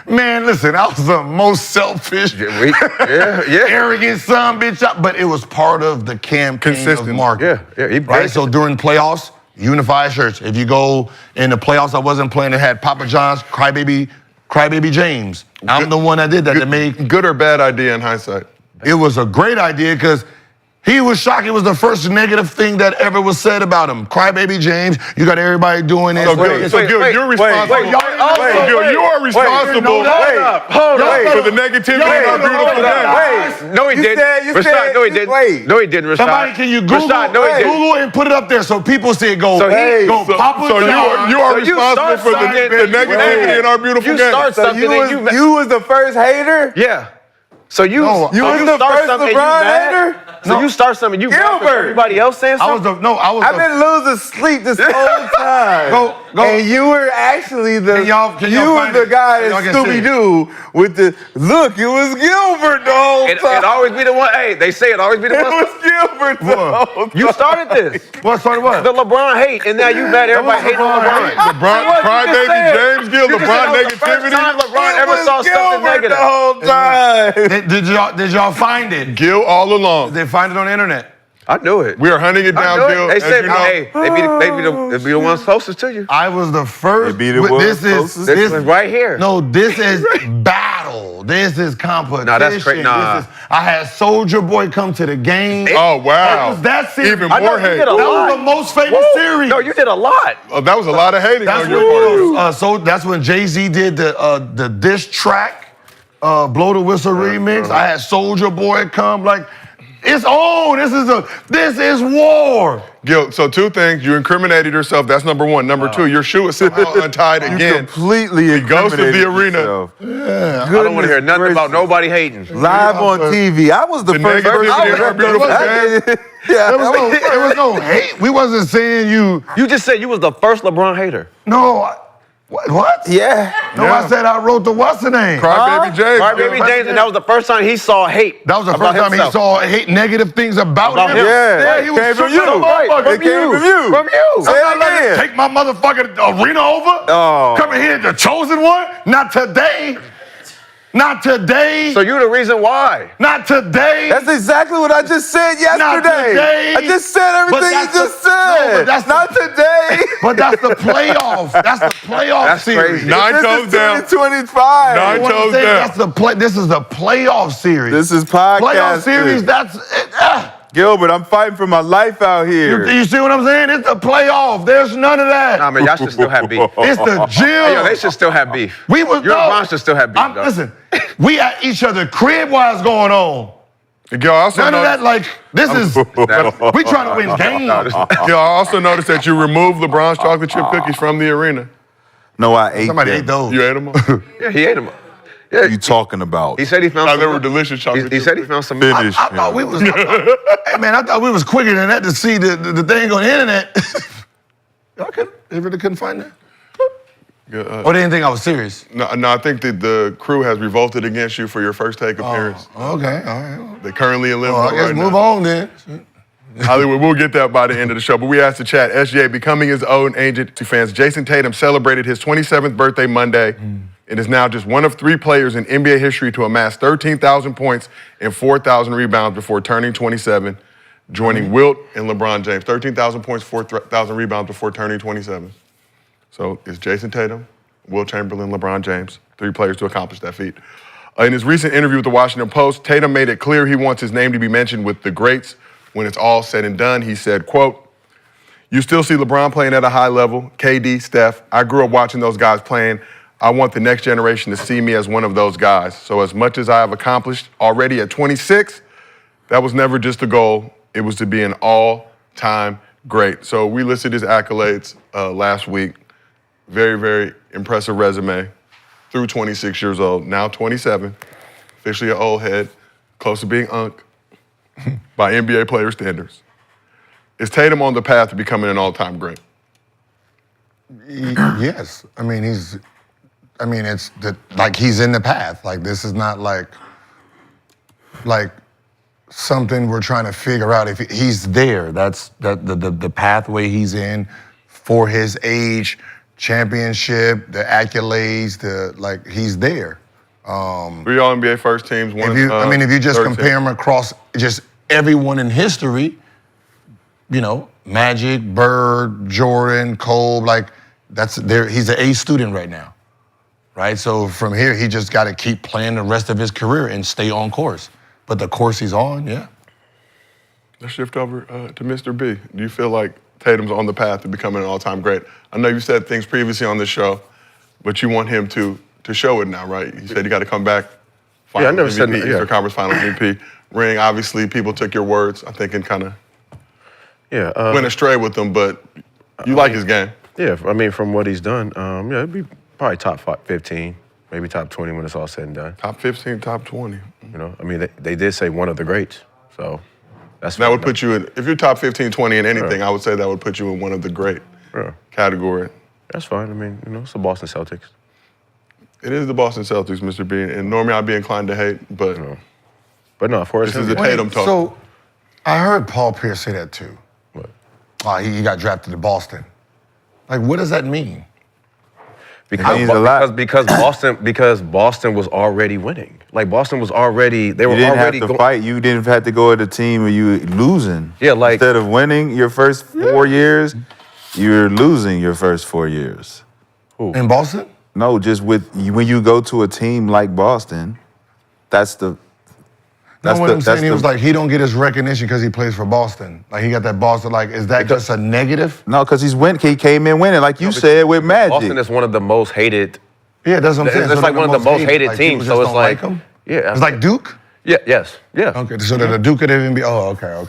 Listen, I was the most selfish, arrogant son, bitch. But it was part of the campaign Consistent. of market. Yeah. Right? So during playoffs, unified shirts. If you go in the playoffs, I wasn't playing, it had Papa John's, Crybaby James. I'm the one that did that. That made Good or bad idea in hindsight? it was a great idea because he was shocked. It was the first negative thing that ever was said about him. Crybaby James, you got everybody doing this. So Gil, you're responsible. Gil, you are responsible for the negativity in our beautiful game. No, he didn't. Rashad, no, he didn't. Wait. No, he didn't, Rashad. Somebody, can you Google, Rashad, no, he didn't. Google and put it up there so people see it go, Papa So John. you are responsible for the negativity in our beautiful game. Start something and You was the first hater? Yeah. So you No, You was the start first something and you LeBron mad? hater? So you start something, you mad 'cause Gilbert. everybody else saying I something? was I've been losing sleep this whole time. Go. And you were actually Can y'all you were find the it? guy So in y'all can see it. Scooby-Doo with the, look, it was Gilbert the whole It time. always be the one. Hey, they say it always be the It one. was Gilbert the whole time. You started this. What started what? The LeBron hate, and now you mad everybody hating on LeBron. LeBron, crybaby James, Gil, LeBron The first time negativity. LeBron It ever was saw something Gilbert negative. the whole time. Did y'all find it? Gil all along. Did they find it on the internet? I knew it. We are hunting it I down, knew it. Gil. They As said, you know. hey, they be the ones closest to you. I was the first. They be the ones This closest. is This is right here. No, this is battle. This is competition. Nah, that's great. Nah. This is, I had Soldier Boy come to the game. Oh, wow. That series. Even I know more you hate. did a That lot. was the most famous Woo. series. No, you did a lot. Oh, that was a lot of hating That's on your part. so that's when Jay-Z did the diss track, Blow the Whistle remix. I had Soldier Boy come. Like, it's on. This is war. Gil, so 2 things. You incriminated yourself. That's number 1. Number 2, your shoe is somehow untied You again. completely The ghost of the incriminated arena. yourself. I don't want to hear nothing about nobody hating. Live on TV. I was the first person negativity in our beautiful game. Yeah, There was no hate. We wasn't saying you. You just said you was the first LeBron hater. No. What? yeah. No, I said I wrote the what's the name? Crybaby James. Crybaby Gil. James, and that was the first time he saw hate. That was the about first time himself. he saw hate negative things about him. him. Yeah, he was came from shook you. up, motherfucker. It came from you. From you. Say I'm it not letting again. him take my motherfucking arena over. Oh. Coming here, the chosen one. Not today. Not today. So you're the reason why. Not today. That's exactly what I just said yesterday. Not today. I just said everything you just said. No, but that's not today. But that's the playoff. That's the playoff That's series. crazy. 9 toes down. 2025. 9 toes down. That's the play. This is the playoff series. This is podcast. Playoff series. That's Gilbert, I'm fighting for my life out here. You see what I'm saying? It's the playoff. There's none of that. Nah, man, y'all should still have beef. It's the gym. Hey, yo, they should still have beef. We was Your LeBron should still have beef. Though. Listen, we at each other crib-wise going on. Yo, I also None of noticed- that, like, this is, we trying to win games. Yo, I also noticed that you removed LeBron's chocolate chip cookies from the arena. No, I ate Somebody them. ate those. You ate them? Yeah, he ate them. What are you talking about? He said he found Oh, some. they were delicious chocolate He chip said he cookies. found some. Finish. I thought we was, I thought we was quicker than that to see the thing on the internet. They really couldn't find that? Or they didn't think I was serious? No, I think that the crew has revolted against you for your first take appearance. Okay, all right. They're currently in limbo Well, I guess right move now. on then. Hollywood, we'll get that by the end of the show. But we asked the chat, SGA becoming his own agent to fans. Jason Tatum celebrated his 27th birthday Monday and is now just one of 3 players in NBA history to amass 13,000 points and 4,000 rebounds before turning 27, joining Wilt and LeBron James. 13,000 points, 4,000 rebounds before turning 27. So it's Jason Tatum, Wilt Chamberlain, LeBron James, 3 players to accomplish that feat. In his recent interview with the Washington Post, Tatum made it clear he wants his name to be mentioned with the greats. When it's all said and done, he said, quote, "You still see LeBron playing at a high level, KD, Steph. I grew up watching those guys playing. I want the next generation to see me as one of those guys. So as much as I have accomplished already at 26, that was never just a goal. It was to be an all-time great." So we listed his accolades last week. Very, very impressive resume through 26 years old. Now 27, officially an old head, close to being Unk by NBA player standards. Is Tatum on the path to becoming an all-time great? Yes. I mean, it's like he's in the path. Like, this is not like something we're trying to figure out. If he's there, that's the pathway he's in for his age, championship, the accolades, he's there. 3 All-NBA first teams, one. If you just 13. compare him across just everyone in history, Magic, Bird, Jordan, Kobe, he's an A student right now, right? So from here, he just got to keep playing the rest of his career and stay on course. But the course he's on, yeah. Let's shift over to Mr. B. Do you feel like Tatum's on the path to becoming an all-time great? I know you said things previously on this show, but you want him to show it now, right? You said you got to come back. I never said that. Eastern Conference Finals MVP. Ring, obviously, people took your words, I think, and kind of went astray with them, but you like his game. Yeah, I mean, from what he's done, it'd be probably top 15, maybe top 20 when it's all said and done. Top 15, top 20. They did say one of the greats, so that's that would put you in, if you're top 15, 20 in anything, I would say that would put you in one of the great category. That's fine. I mean, it's the Boston Celtics. It is the Boston Celtics, Mr. B, and normally I'd be inclined to hate, but no, for this is the Tatum talk. So I heard Paul Pierce say that too. What? He got drafted to Boston. Like, what does that mean? Because Boston was already winning. Like, Boston was already, they were You didn't already have to fight. You didn't have to go at a team where you losing. Yeah, like instead of winning your first 4 years, you're losing your first 4 years. In Boston? No, just when you go to a team like Boston, that's the. No, what I'm saying, he was like, he don't get his recognition because he plays for Boston. Like, he got that Boston, is that just a negative? No, because he came in winning, like you said, with Magic. Boston is one of the most hated. Yeah, that's what I'm saying. It's like one of the most hated teams, so it's like. Yeah. It's like Duke? Yeah, yes, yeah. Okay, so that the Duke could even be, okay.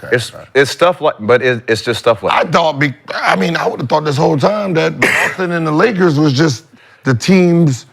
It's stuff like, but it's just stuff like. I would have thought this whole time that Boston and the Lakers was just the teams,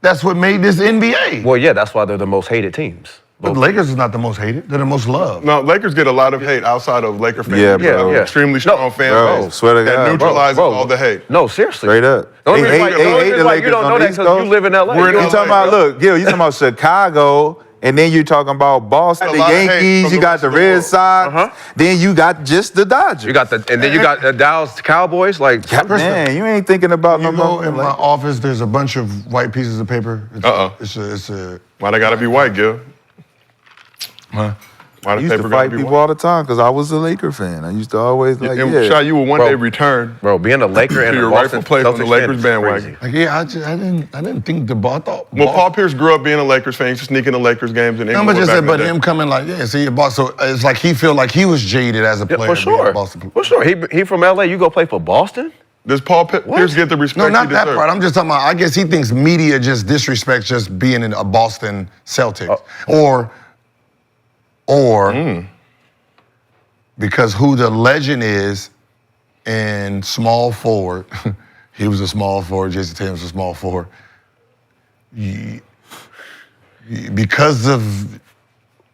that's what made this NBA. Well, yeah, that's why they're the most hated teams. But the Lakers is not the most hated. They're the most loved. No, Lakers get a lot of hate outside of Laker fans. Yeah, They have bro. an extremely strong fan base swear to that God. neutralizes all the hate. No, seriously. Straight up. The only reason why the you Lakers don't know on that the East because you Coast. live in LA. You talking about, look, Gil, you talking about Chicago And then you're talking about Boston, the A lot of hate Yankees, from you the got rest the of the Red world. Sox, then you got just the Dodgers. You got and then you got the Dallas Cowboys. Like, Man, you ain't thinking about You no go more. in my office, there's a bunch of white pieces of paper. It's a Why they gotta be white, Gil? Huh? Why I the used to paper gotta fight be people white? all the time because I was a Laker fan. I used to always like, And yeah. Shai, you will one Bro. day return bro, being a Laker to and your a Boston rightful place on the Celtics Lakers fan is bandwagon. crazy. Like, I didn't think the ball. I thought. Well, Paul Pierce grew up being a Lakers fan. He used to sneak into Lakers games in No, England. but just back said, in the but day. him coming like, yeah, see, Boston. So it's like he feel like he was jaded as a Yeah, player. for being a sure. Boston. For sure. He from LA. You go play for Boston? Does Paul Pierce get the respect No, not he that deserves? part. I'm just talking about. I guess he thinks media just disrespects just being in a Boston Celtics, or because who the legend is in small forward. He was a small forward. Jason Tatum was a small forward. Because of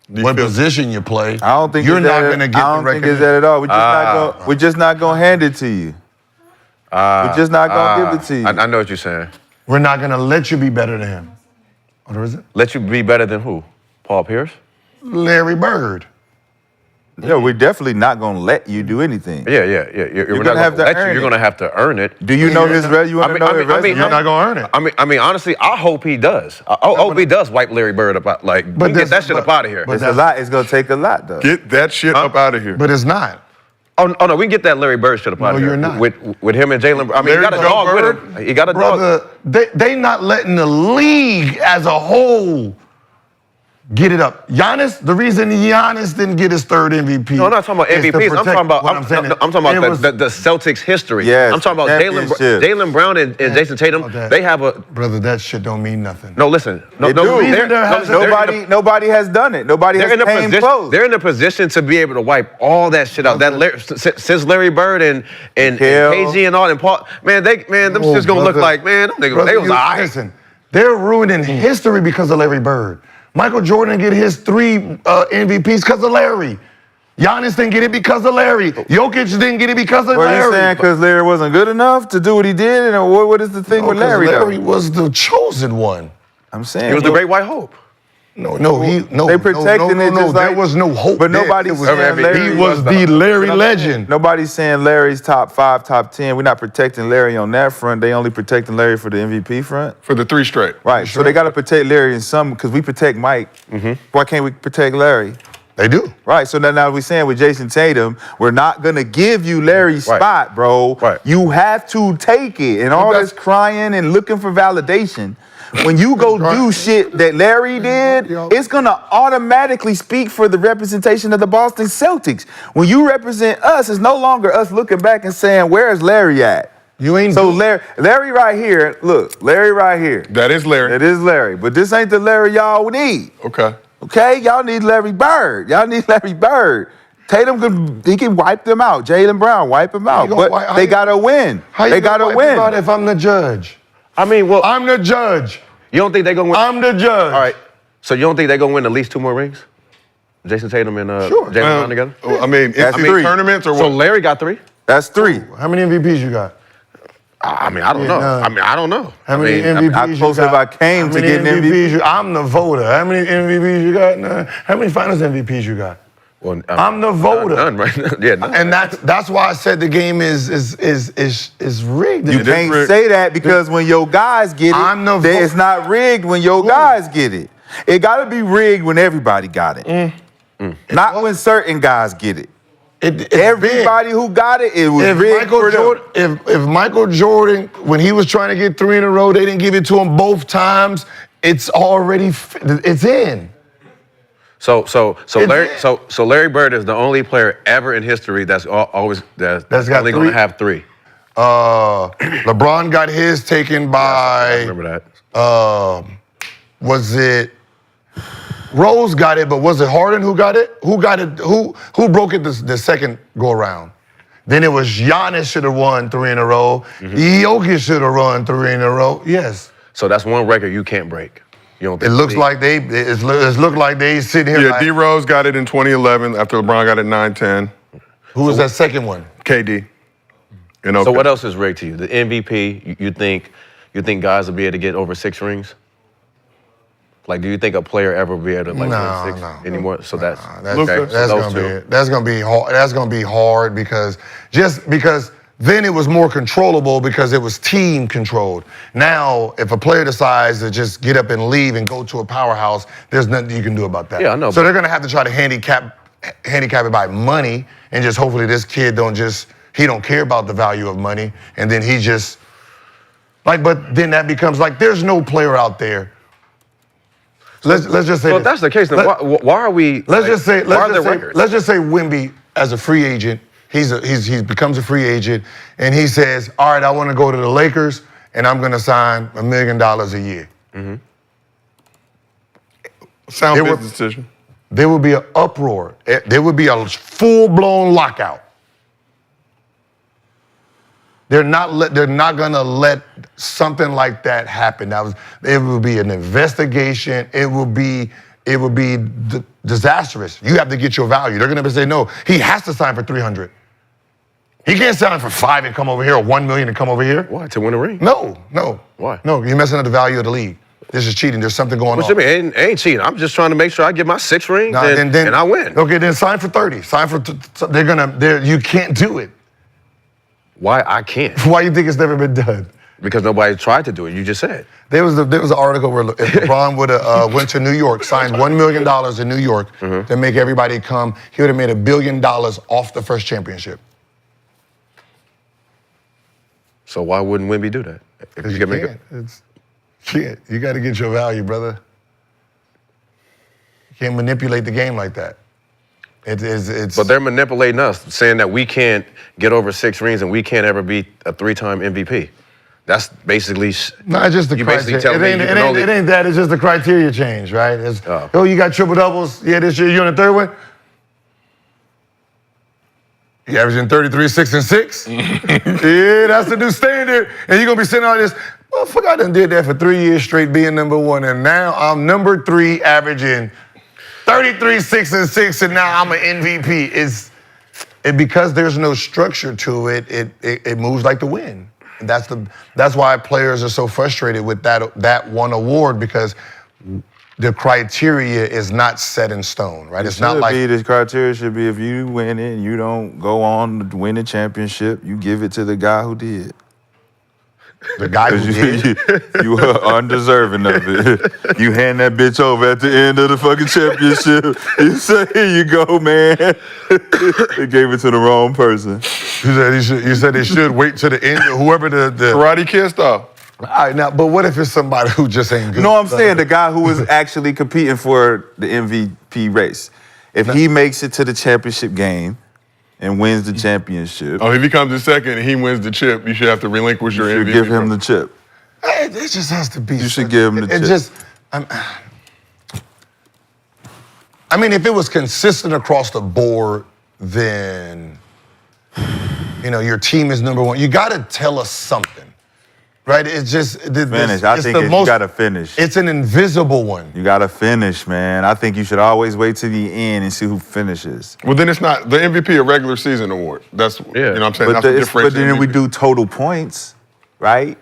what position you play, I don't think you're it's not that- going to get I the don't think it's recognition. that at all. We're just not gonna hand it to you. We're just not gonna give it to you. I know what you're saying. We're not going to let you be better than him. What is it? Let you be better than who? Paul Pierce? Larry Bird. Yeah, we're definitely not gonna let you do anything. Yeah. You're gonna not have to let earn you. You're it. gonna have to earn it. Do you know his resume? You want to know his resume? You're not going to earn it. I mean, honestly, I hope he does. I hope he does wipe Larry Bird up. Like, we can get that shit up out of here. It's a lot. It's gonna take a lot, though. Get that shit up out of here. But it's not. Oh no, we can get that Larry Bird shit up out of here. you're not. With him and Jalen. I mean, he got a dog with him. He got a dog. Brother, they not letting the league as a whole get it up. Giannis, the reason Giannis didn't get his third MVP. No, I'm not talking about is to MVPs. I'm protect talking about. what I'm saying. talking about It was- the Celtics history. Yes, I'm talking about championship. Jalen Brown and Jason Tatum. that. They have a. Brother, that shit don't mean nothing. No, listen. No, They do. Nobody has done it. Nobody They're has in a came position. close. They're in a position to be able to wipe all that shit out. Since Larry Bird and KG and all and Paul, them shit's gonna look like them niggas. Brother, They was alright. Listen, they're ruining history because of Larry Bird. Michael Jordan get his 3 MVPs because of Larry. Giannis didn't get it because of Larry. Jokic didn't get it because of What are you Larry. saying? Because Larry wasn't good enough to do what he did? And what is the thing with Larry, Larry though? was the chosen one. I'm saying He was the Great White Hope. No. They protecting it just there like- was no hope. But there. nobody's It was, saying Larry he was the Larry legend. Nobody's saying Larry's top 5, top 10. We're not protecting Larry on that front. They only protecting Larry for the MVP front. For the 3 straight. Right. So they got to protect Larry in some because we protect Mike. Why can't we protect Larry? They do. Right. So now we're saying with Jason Tatum, we're not gonna give you Larry's spot, bro. Right. You have to take it. And all this crying and looking for validation. When you go do shit that Larry did, it's gonna automatically speak for the representation of the Boston Celtics. When you represent us, it's no longer us looking back and saying, "Where's Larry at?" You ain't. So Larry right here. Look, Larry right here. That is Larry. That is Larry. But this ain't the Larry y'all need. Okay. Okay, y'all need Larry Bird. Y'all need Larry Bird. Tatum can wipe them out. Jalen Brown wipe them out. But they gotta win. They gotta win. If I'm the judge, I mean, well, I'm the judge. you don't think they're gonna win? I'm the judge. All right. So you don't think they're gonna win at least 2 more rings? Jason Tatum and Jalen Brown together? I mean, That's in 3. tournaments or what? So Larry got 3? That's 3. How many MVPs you got? I mean, I don't know. I don't know. How many I MVPs how you close got? have I came How to many getting MVP? I'm the voter. How many MVPs you got? Nah. How many Finals MVPs you got? Well, I'm the voter. None right now. Yeah, none. And that's why I said the game is rigged. You can't say that because when your guys get it, it's not rigged when your guys get it. It gotta be rigged when everybody got it. Not when certain guys get it. Everybody who got it, it was rigged for them. If Michael Jordan, when he was trying to get 3 in a row, they didn't give it to him both times. It's already it's in. So Larry Bird is the only player ever in history that's always got only going 3? to have 3. LeBron got his taken by. I remember that. Was it Rose got it? But was it Harden who got it? Who got it? Who broke it the second go around? Then it was Giannis should have won 3 in a row. Jokic should have run 3 in a row. Yes. So that's one record you can't break. You don't It think looks like it's looked like they sitting here. Yeah, like, D Rose got it in 2011 after LeBron got it 9-10. Who was that second one? KD. So what else is rigged to you? The MVP. You think guys will be able to get over 6 rings? Like, do you think a player ever will be able to win 6 anymore? So that's okay. That's gonna be hard. That's gonna be hard because then it was more controllable because it was team controlled. Now, if a player decides to just get up and leave and go to a powerhouse, there's nothing you can do about that. Yeah, I know. So they're gonna have to try to handicap it by money, and just hopefully this kid don't care about the value of money, and then he just but then that becomes there's no player out there. Let's just say. Well, if that's the case, then why are we? Let's just say Wemby as a free agent, he becomes a free agent, and he says, "All right, I want to go to the Lakers, and I'm going to sign $1 million a year." Mm-hmm. Sound business decision. There would be an uproar. There would be a full-blown lockout. They're not going to let something like that happen. It would be an investigation. It would be disastrous. You have to get your value. They're going to say, no, he has to sign for $300. He can't sign for $5 and come over here, or $1 million and come over here. Why? To win a ring? No. Why? No, you're messing up the value of the league. This is cheating. There's something going on. What you mean? It ain't cheating. I'm just trying to make sure I get my 6 rings and I win. Okay, then sign for 30. You can't do it. Why I can't? Why you think it's never been done? Because nobody tried to do it. You just said. There was an article where if LeBron would have went to New York, signed $1 million in New York to make everybody come, he would have made $1 billion off the first championship. So why wouldn't Wemby do that? Because you can't. You got to get your value, brother. You can't manipulate the game like that. It's. But they're manipulating us, saying that we can't get over 6 rings and we can't ever be a 3-time MVP. That's basically. No, it's just the criteria. It ain't that. It's just the criteria change, right? You got triple doubles. Yeah, this year you're in the third one. You averaging 33, 6, and 6. Yeah, that's the new standard. And you're gonna be sitting on this. Motherfucker, I done did that for 3 years straight, being number 1, and now I'm number 3, averaging 33, 6, and 6, and now I'm an MVP. Because there's no structure to it, it moves like the wind. And that's why players are so frustrated with that one award, because the criteria is not set in stone, right? It's not like the criteria should be if you win it, you don't go on to win a championship, you give it to the guy who did. The guy who did? You were undeserving of it. You hand that bitch over at the end of the fucking championship. You say, here you go, man. They gave it to the wrong person. You said they should wait to the end, whoever the Karate Kid stuff. All right, now, but what if it's somebody who just ain't good? No, I'm saying the guy who was actually competing for the MVP race. If he makes it to the championship game and wins the championship. Oh, if he comes in second and he wins the chip, you should have to relinquish your MVP. Give him the chip. It just has to be. You should give him the chip. I mean, if it was consistent across the board, then, your team is number 1. You got to tell us something. Right? It's just finish. I think you gotta finish. It's an invisible one. You gotta finish, man. I think you should always wait to the end and see who finishes. Well, then it's not the MVP a regular season award. That's you know what I'm saying. But, but then we do total points, right?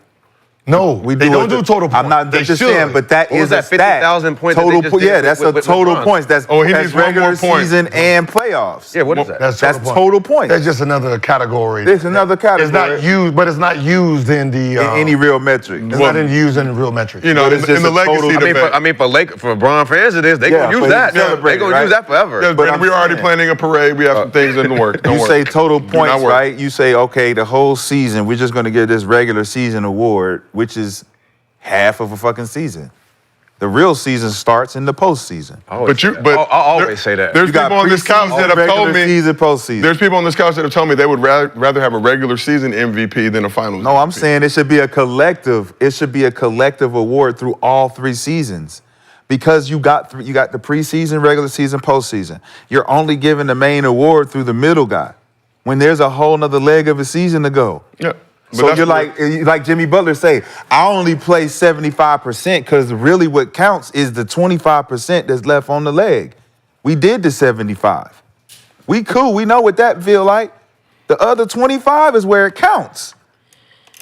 No, they don't do total points. I'm not just saying, but that is a 50,000 points. Total points. Yeah, that's a total points. That's regular season and playoffs. Yeah, what is that? That's total points. That's just another category. It's another category. It's not used, but it's not used in the any real metric. It's not used in real metric. In the legacy debate. I mean, for LeBron fans, it is. They gonna use that. They gonna use that forever. Yeah, but we're already planning a parade. We have some things in the works. You say total points, right? You say, okay, the whole season, we're just gonna get this regular season award, which is half of a fucking season. The real season starts in the postseason. I always say that. There's people on this couch that have told me. Postseason. There's people on this couch that have told me they would rather have a regular season MVP than a finals. No, I'm saying it should be a collective. It should be a collective award through all 3 seasons, because you got the preseason, regular season, postseason. You're only giving the main award through the middle guy when there's a whole nother leg of a season to go. Yeah. So you're like Jimmy Butler say, I only play 75% because really what counts is the 25% that's left on the leg. We did the 75. We cool. We know what that feel like. The other 25 is where it counts.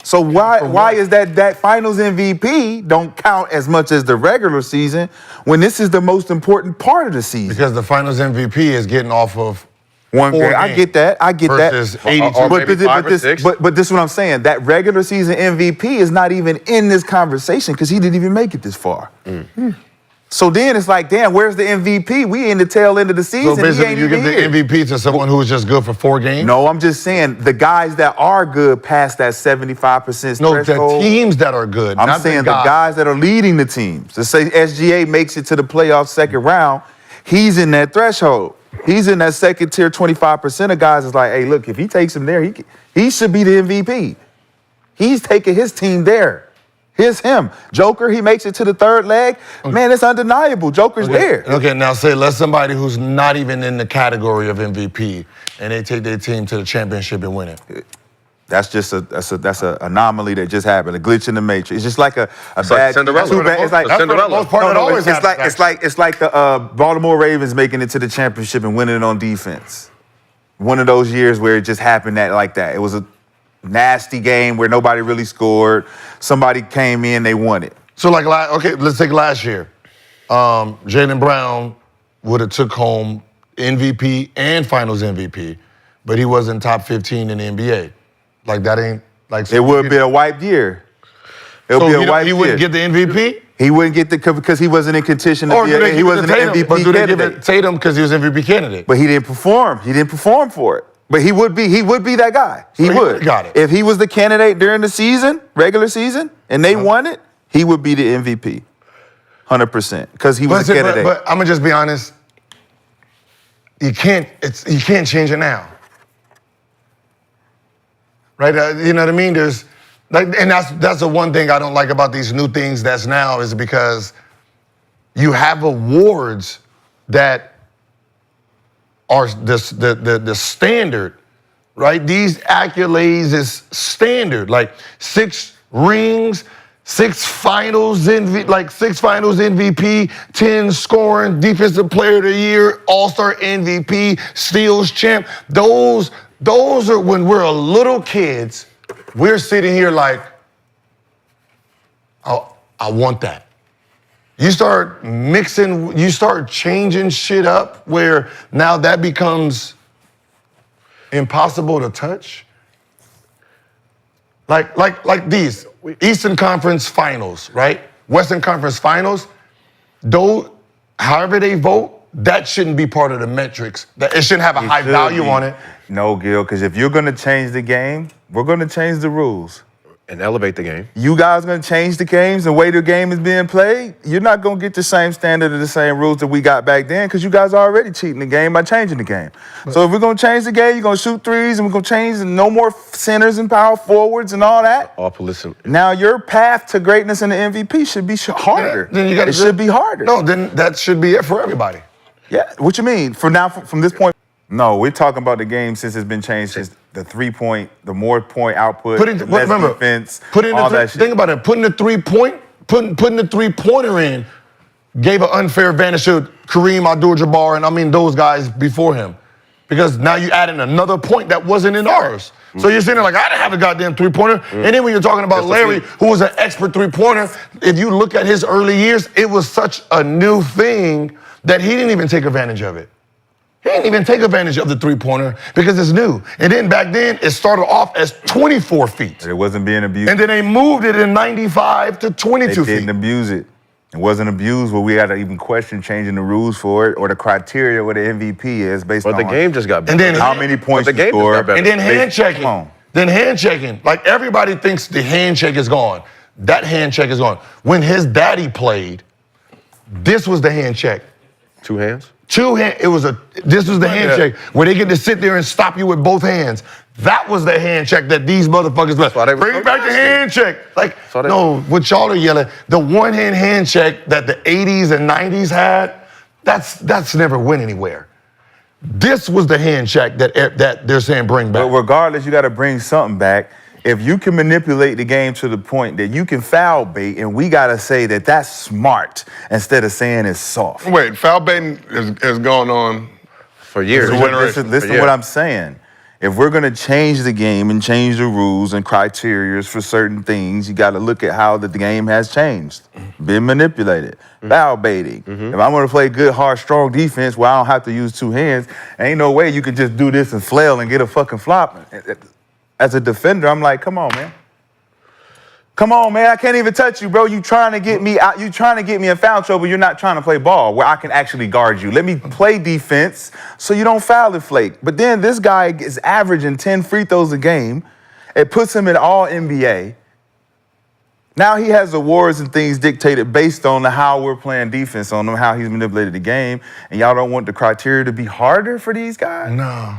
So why is that Finals MVP don't count as much as the regular season when this is the most important part of the season? Because the Finals MVP is getting off of one game. I get that. Versus 82. But this is what I'm saying. That regular season MVP is not even in this conversation because he didn't even make it this far. So then it's like, damn, where's the MVP? We in the tail end of the season. So basically, you give the MVP to someone who was just good for 4 games? No, I'm just saying the guys that are good past that 75% No, threshold. the teams that are good. I'm saying the guys that are leading the teams. Let's say SGA makes it to the playoffs second round. He's in that threshold. He's in that second tier 25% of guys is like, hey, look, if he takes him there, he should be the MVP. He's taking his team there. Here's him. Joker, he makes it to the third leg. Man, it's undeniable. Joker's there. Okay, now say let somebody who's not even in the category of MVP and they take their team to the championship and win it. That's just that's an anomaly that just happened, a glitch in the matrix. It's just like a bad Cinderella. It's like Cinderella. It's like the Baltimore Ravens making it to the championship and winning it on defense. One of those years where it just happened like that. It was a nasty game where nobody really scored. Somebody came in, they won it. So let's take last year. Jaylen Brown would have took home MVP and Finals MVP, but he wasn't top 15 in the NBA. Like that ain't like. It would be a wiped year. He wouldn't get the MVP. He wouldn't get because he wasn't in contention. He wasn't an MVP but do they give candidate. it Tatum because he was MVP candidate? But he didn't perform. He didn't perform for it. But he would be that guy. He would. Got it. If he was the candidate during the season, regular season, and they won it, he would be the MVP. 100%. Because he was the candidate. But I'm gonna just be honest. You can't change it now. Right? You know what I mean? There's and that's the one thing I don't like about these new things that's now is because you have awards that are the standard, right? These accolades is standard, like 6 rings, 6 finals MVP, 10 scoring, defensive player of the year, all-star MVP, steals champ. Those are when we're little kids, we're sitting here like, oh, I want that. You start mixing, you start changing shit up where now that becomes impossible to touch. Like these Eastern Conference Finals, right? Western Conference Finals, however they vote, that shouldn't be part of the metrics. It shouldn't have a high value on it. No, Gil, because if you're going to change the game, we're going to change the rules. And elevate the game. You guys going to change the games, the way the game is being played? You're not going to get the same standard or the same rules that we got back then because you guys are already cheating the game by changing the game. So if we're going to change the game, you're going to shoot threes and we're going to change no more centers and power forwards and all that. All political. Now your path to greatness in the MVP should be harder. Then it should be harder. No, then that should be it for everybody. Yeah, what you mean? From this point, no, we're talking about the game since it's been changed since the 3-point, the more point output, less defense, all that shit. Think about it. Putting the 3-pointer in gave an unfair advantage to Kareem Abdul-Jabbar and those guys before him. Because now you add in another point that wasn't in ours. So you're sitting there like, I didn't have a goddamn 3-pointer. And then when you're talking about Larry, who was an expert 3-pointer, if you look at his early years, it was such a new thing that he didn't even take advantage of it. He didn't even take advantage of the 3-pointer because it's new. And then back then, it started off as 24 feet. It wasn't being abused. And then they moved it in 95 to 22 feet. They didn't abuse it. It wasn't abused where we had to even question changing the rules for it or the criteria what the MVP is based on. But the game just got better. And then how many points you score. And then hand checking. Then hand checking. Like everybody thinks the hand check is gone. That hand check is gone. When his daddy played, this was the hand check. 2 hands? This was the handshake where they get to sit there and stop you with both hands. That was the handshake that these motherfuckers left. Bring back the handshake. No, what y'all are yelling, the one-hand handshake that the 80s and 90s had, that's never went anywhere. This was the handshake that they're saying bring back. But regardless, you got to bring something back. If you can manipulate the game to the point that you can foul bait, and we got to say that that's smart instead of saying it's soft. Wait, foul baiting has gone on for years. Listen to what I'm saying. If we're going to change the game and change the rules and criteria for certain things, you got to look at how the game has changed, been manipulated, foul baiting. If I'm going to play good, hard, strong defense where I don't have to use two hands, ain't no way you can just do this and flail and get a fucking flop. As a defender, I'm like, come on, man. Come on, man. I can't even touch you, bro. You trying to get me out. You trying to get me in foul trouble. You're not trying to play ball where I can actually guard you. Let me play defense so you don't foul and flake. But then this guy is averaging 10 free throws a game. It puts him in all NBA. Now he has awards and things dictated based on how we're playing defense on him, how he's manipulated the game. And y'all don't want the criteria to be harder for these guys? No.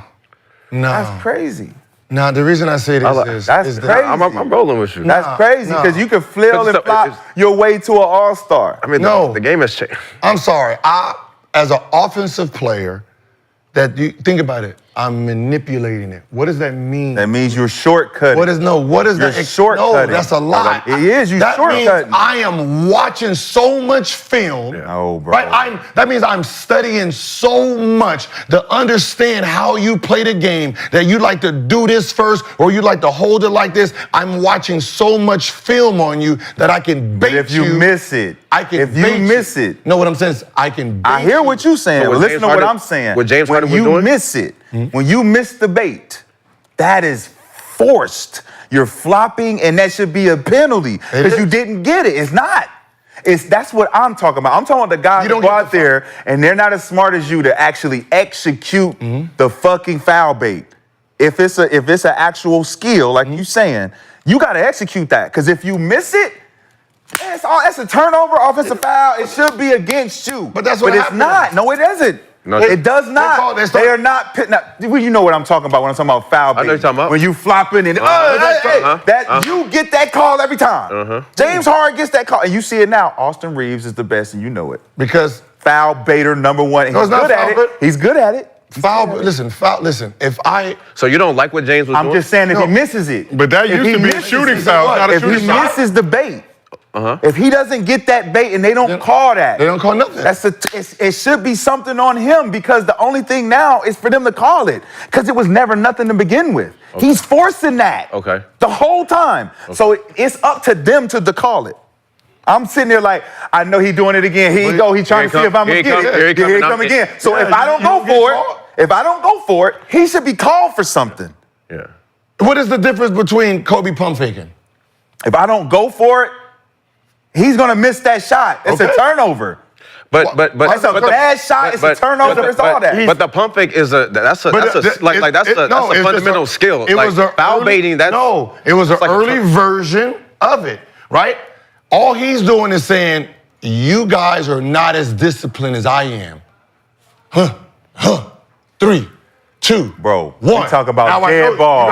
That's crazy. Now, the reason I say this is crazy. that I'm rolling with you. That's crazy because you can flail and flop your way to an all-star. I mean, the game has changed. I'm sorry. As an offensive player, think about it. I'm manipulating it. What does that mean? That means you're shortcutting. What is that? Shortcutting. No, that's a lie. It is. You that shortcutting. means I am watching so much film. Oh, bro. Right? That means I'm studying so much to understand how you play the game, that you like to do this first or you like to hold it like this. I'm watching so much film on you that I can bait you. But if you miss it, miss it. No, what I'm saying is I can bait I hear what you're saying. So But listen to what I'm saying. What James Harden was doing? doing? Miss it. When you miss the bait, that is forced. You're flopping, and that should be a penalty because you didn't get it. It's not. That's what I'm talking about. I'm talking about the guys who go out there and they're not as smart as you to actually execute the fucking foul bait. If it's an actual skill, like you saying, you got to execute that. Because if you miss it, it's a turnover, offensive foul. It should be against you. But that's what it's not. No, it isn't. No, it does not. They are not. You know what I'm talking about when I'm talking about foul bait. I know you're talking about. When you flopping and you get that call every time. James Harden gets that call, and you see it now. Austin Reeves is the best, and you know it because foul baiter number one. He's good at it. He's good at it. Listen. So you don't like what James was doing? I'm just saying if he misses it. But that used to be a shooting foul, not a shooting foul. If he misses the bait. If he doesn't get that bait and they don't call that, they don't call nothing. It should be something on him because the only thing now is for them to call it because it was never nothing to begin with. Okay. He's forcing that the whole time. Okay. So it's up to them to call it. I'm sitting there like, I know he's doing it again. Here he go. He's trying to see if I'm going to get it. Here he come again. So if I don't go for it, he should be called for something. Yeah. What is the difference between Kobe pump faking? If I don't go for it, he's gonna miss that shot. It's a turnover. But it's a bad shot. It's a turnover. It's all that. But the pump fake is that's a fundamental skill. It was a foul baiting. It was an early version of it, right? All he's doing is saying, you guys are not as disciplined as I am. 3, 2, bro. 1. We talk about dead ball.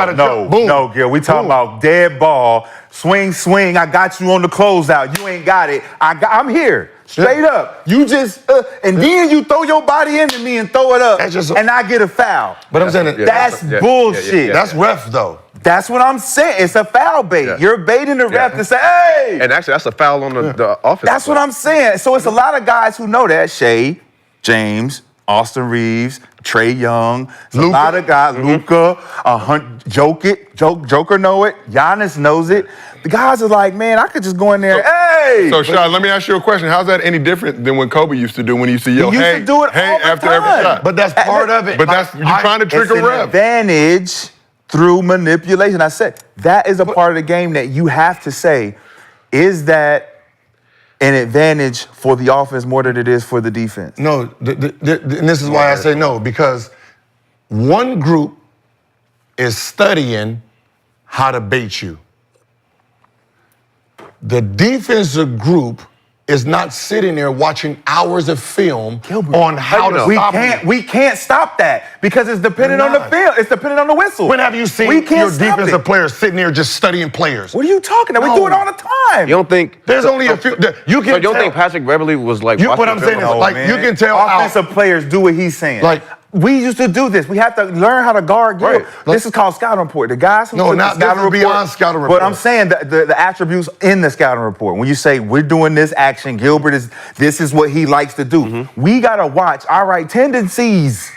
No, Gil. We talk about dead ball. Swing. I got you on the closeout. You ain't got it. I'm here. Straight up. You just and then you throw your body into me and throw it up, and I get a foul. But I'm saying that's bullshit. That's ref though. That's what I'm saying. It's a foul bait. Yeah. You're baiting the ref to say, hey. And actually, that's a foul on the offense. That's what I'm saying. So it's a lot of guys who know that. Shai, James, Austin Reeves, Trae Young, a lot of guys, Luka, Joker know it, Giannis knows it. The guys are like, man, I could just go in there, hey! So, Shai, let me ask you a question. How's that any different than when Kobe used to do when he used to yell, he used to do it all the after time. every shot? But that's part of it. But you're trying to trick a ref. It's an advantage through manipulation. I said, that is a part of the game that you have to say, is that an advantage for the offense more than it is for the defense? No, and this is why I say no, because one group is studying how to bait you. The defensive group is not sitting there watching hours of film on how to stop you. We can't stop that because it's dependent on the field. It's dependent on the whistle. When have you seen your defensive players sitting there just studying players? What are you talking about? We do it all the time. You don't think there's only a few? You don't think Patrick Beverly was like? What I'm saying is, you can tell offensive players do what he's saying. Like, we used to do this. We have to learn how to guard Gil. Right. This is called scouting report. The guys who took the scouting report, beyond scouting report. But I'm saying the attributes in the scouting report. When you say we're doing this action, Gilbert this is what he likes to do. We gotta watch. All right, tendencies.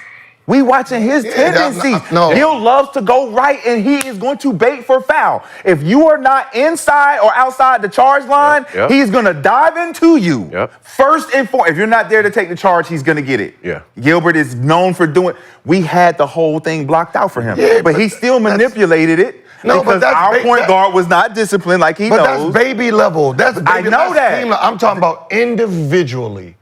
We watching his tendencies. no. Gil loves to go right, and he is going to bait for foul. If you are not inside or outside the charge line, he's going to dive into you. First and foremost, if you're not there to take the charge, he's going to get it. Gilbert is known for doing. We had the whole thing blocked out for him, but he still manipulated it. No, because our point guard was not disciplined like he knows. But that's baby level. That's baby, I know that. Team, I'm talking about individually.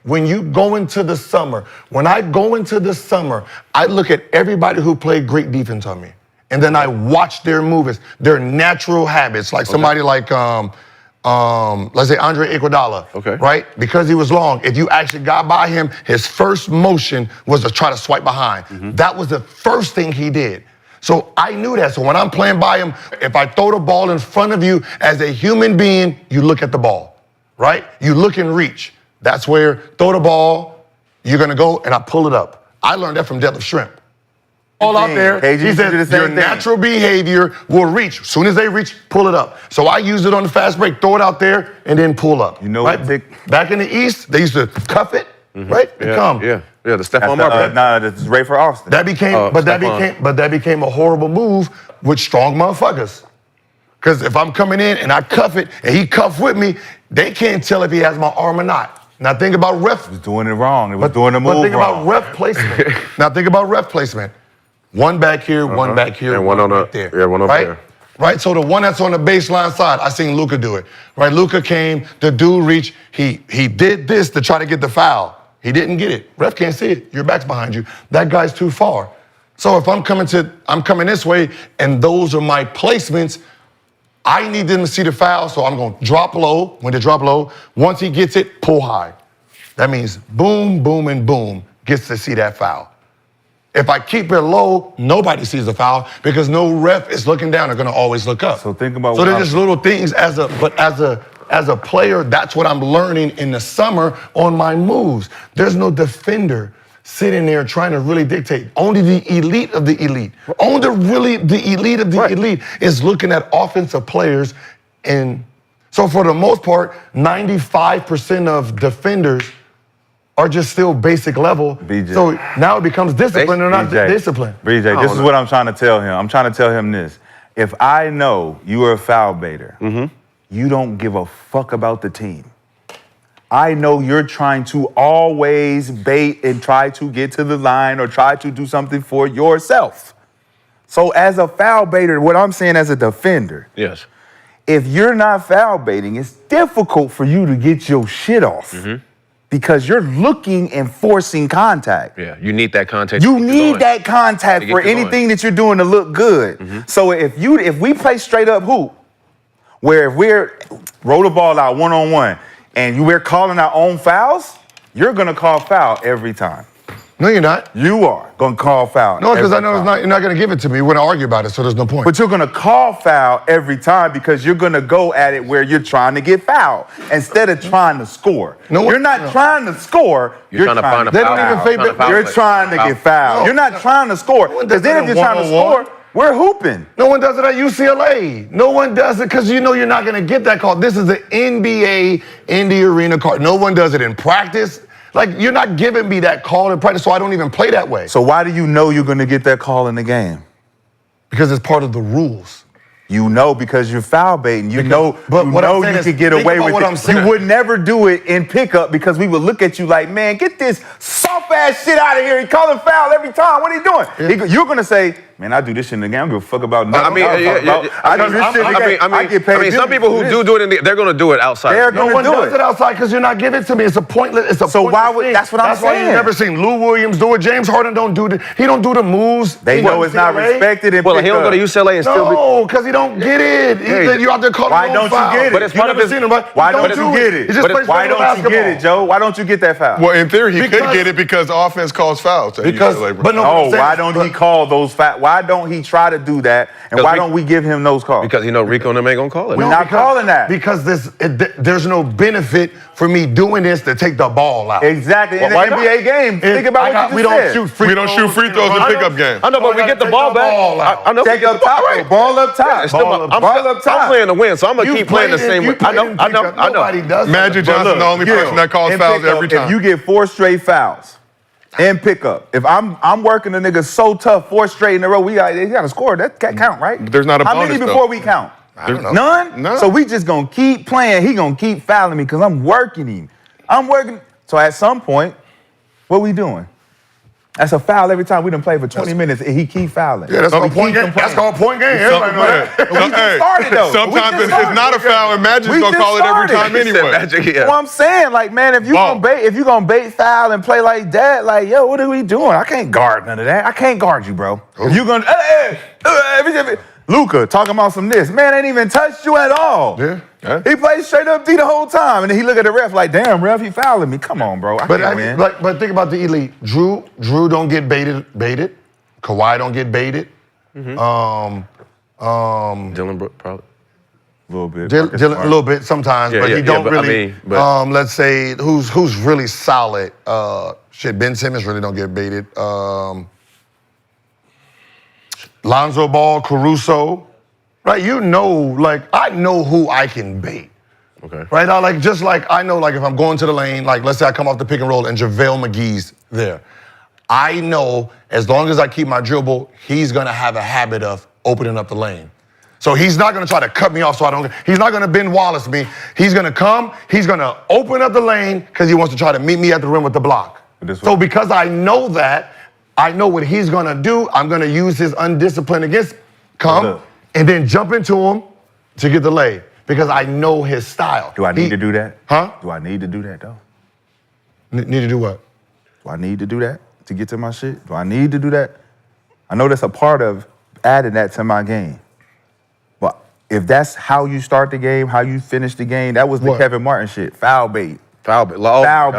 When you go into the summer, when I go into the summer, I look at everybody who played great defense on me. And then I watch their movements, their natural habits. Like somebody like, let's say Andre Iguodala, right? Because he was long, if you actually got by him, his first motion was to try to swipe behind. That was the first thing he did. So I knew that. So when I'm playing by him, if I throw the ball in front of you as a human being, you look at the ball, right? You look and reach. That's where throw the ball, you're gonna go, and I pull it up. I learned that from Deadlift Shrimp. All out there, he said your natural behavior will reach. As soon as they reach, pull it up. So I use it on the fast break, throw it out there, and then pull up. You know, right? Back in the East, they used to cuff it, right? The Stephon Marbury. Nah, that's Ray for Austin. That became, that became a horrible move with strong motherfuckers. Because if I'm coming in and I cuff it and he cuff with me, they can't tell if he has my arm or not. Now think about ref. He was doing it wrong. He was doing the move wrong. But think about ref placement. Now think about ref placement. One back here, one back here, and one on right there. Yeah, one up there. Right, so the one that's on the baseline side, I seen Luka do it. Right, Luka came, the dude reached, he did this to try to get the foul. He didn't get it. Ref can't see it. Your back's behind you. That guy's too far. So if I'm coming this way, and those are my placements, I need them to see the foul, so I'm going to drop low. When they drop low, once he gets it, pull high. That means boom, boom, and boom gets to see that foul. If I keep it low, nobody sees the foul because no ref is looking down. They're going to always look up. So think about. So they're just little things as a player. That's what I'm learning in the summer on my moves. There's no defender sitting there trying to really dictate. Only the elite of the elite. Only the elite of the elite is looking at offensive players. And so for the most part, 95% of defenders are just still basic level. BJ. So now it becomes discipline or not discipline. BJ, this is what I'm trying to tell him. I'm trying to tell him this. If I know you are a foul baiter, you don't give a fuck about the team. I know you're trying to always bait and try to get to the line or try to do something for yourself. So as a foul baiter, what I'm saying as a defender, if you're not foul baiting, it's difficult for you to get your shit off because you're looking and forcing contact. Yeah, you need that contact. You need that contact for anything that you're doing to look good. So if we play straight up hoop, where if we're roll the ball out one-on-one, and we're calling our own fouls, you're gonna call foul every time. No, you're not. You are gonna call foul. No, because I know you're not gonna give it to me. We're gonna argue about it, so there's no point. But you're gonna call foul every time because you're gonna go at it where you're trying to get foul instead of trying to score. You're not trying to score. You're trying to find a foul. You're trying to get foul. You're not trying to score. Because then if you're trying to score, we're hooping. No one does it at UCLA. No one does it because you know you're not going to get that call. This is the NBA in the arena call. No one does it in practice. Like, you're not giving me that call in practice, so I don't even play that way. So why do you know you're going to get that call in the game? Because it's part of the rules. You know because you're foul baiting. You know you could get away with it. You would never do it in pickup because we would look at you like, man, get this soft-ass shit out of here. He calling foul every time. What are you doing? You're going to say, man, I do this shit in the game. I don't give a fuck about nothing. I get paid. Some people who do it, they're going to do it outside. No one does it outside because you're not giving it to me. It's a pointless. That's what I'm saying. That's why you've never seen Lou Williams do it. James Harden don't do it. He don't do the moves. They know it's not respected. Well, he don't go to UCLA and still be. No, because he don't get it. You're out there calling. Why don't you get it? But it's part of his. Why don't you get it? Why don't you get it, Joe? Why don't you get that foul? Well, in theory, he could get it because the offense calls fouls. Why don't he call those fouls? Why don't he try to do that? And why don't we give him those calls? Because Rico and them ain't gonna call it. We're not calling that. Because there's no benefit for me doing this to take the ball out. Exactly. In the NBA game, think about what you just said. We don't shoot free throws in pickup games. I know, but we get the ball back. I know. Take up top. Ball up top. Ball up top. I'm playing to win, so I'm gonna keep playing the same way. I know. Nobody does. Magic Johnson, the only person that calls fouls every time. If you get 4 straight fouls, And pickup. If I'm working a nigga so tough, 4 straight in a row, he got to score. That can't count, right? But there's not a How bonus, many before though. we count? I don't know. None? None. So we just gonna keep playing. He gonna keep fouling me because I'm working him. I'm working. So at some point, what we doing? That's a foul every time we done play for 20 minutes and he keep fouling. Yeah, that's We called point keep game. That's called point game. Some- Everybody know that. We just started though. Sometimes it's not a foul, and Magic's We gonna just call it every started. time anyway. Magic, Well, I'm saying, like, man, if you gonna bait foul and play like that, like, yo, what are we doing? I can't guard none of that. I can't guard you, bro. If you gonna Luka talking about some this, man, ain't even touched you at all. Yeah. He played straight up D the whole time, and then he look at the ref like, damn, ref, he fouling me. Come on, bro. I can't win. But think about the elite. Drew don't get baited. Kawhi don't get baited. Dylan Brooks, probably. A little bit. Dylan, a little bit sometimes, but he don't really. Let's say who's really solid. Ben Simmons really don't get baited. Lonzo Ball, Caruso, right? You know, like I know who I can bait. Okay. Right? I know, like if I'm going to the lane, like let's say I come off the pick and roll and JaVale McGee's there. I know as long as I keep my dribble, he's gonna have a habit of opening up the lane. So he's not gonna try to cut me off so I don't, he's not gonna Ben Wallace me. He's gonna come, he's gonna open up the lane because he wants to try to meet me at the rim with the block. So because I know that, I know what he's gonna do, I'm gonna use his undisciplined against, and then jump into him to get the lay because I know his style. Do I need to do that? Huh? Do I need to do that, though? Need to do what? Do I need to do that to get to my shit? Do I need to do that? I know that's a part of adding that to my game. But if that's how you start the game, how you finish the game, that was the Kevin Martin shit. Foul bait. Foul bait. Foul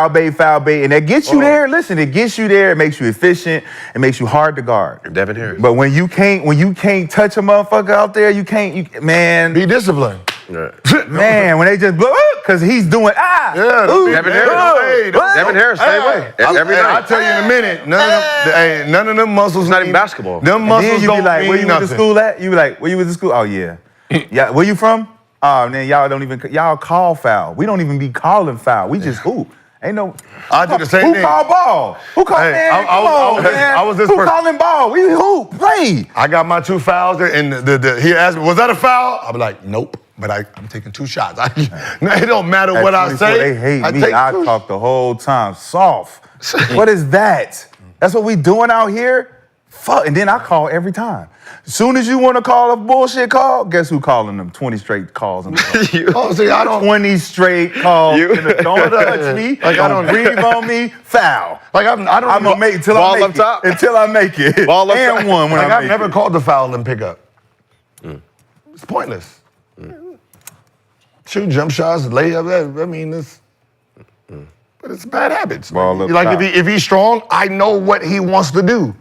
bait. Foul bait. And that gets you there. Listen, it gets you there. It makes you efficient. It makes you hard to guard. Devin Harris. But when you can't touch a motherfucker out there, man. Be disciplined. Man, when they just blow because he's doing Devin Harris. Devin Harris, same way. Every night. I'll tell you in a minute. None of them muscles. It's not even basketball. Them muscles you don't be like, mean where you nothing. went to school at? You be like, where you went to school? Oh yeah. Yeah, where you from? Oh, man, y'all call foul. We don't even be calling foul. We just hoop. Ain't no. I do the same thing. Who call ball? Who call man? I was this Who person. calling ball? We hoop. Play. I got my 2 fouls there, and he asked me, was that a foul? I'll be like, nope. But I'm taking 2 shots. It don't matter what I say. They hate me. I talk the whole time. Soft. What is that? That's what we doing out here? Fuck. And then I call every time. As soon as you want to call a bullshit call, guess who calling them? 20 straight calls. See, I don't. 20 straight calls. Don't touch me. Like, I don't breathe on me. Foul. Like I'm gonna make it until I make it. Until I make it. Ball up and top. one when Like I I've make never it. called the foul and pickup. It's pointless. Shoot jump shots, layup. I mean, but it's bad habits. Ball up Like top. if he's strong, I know what he wants to do.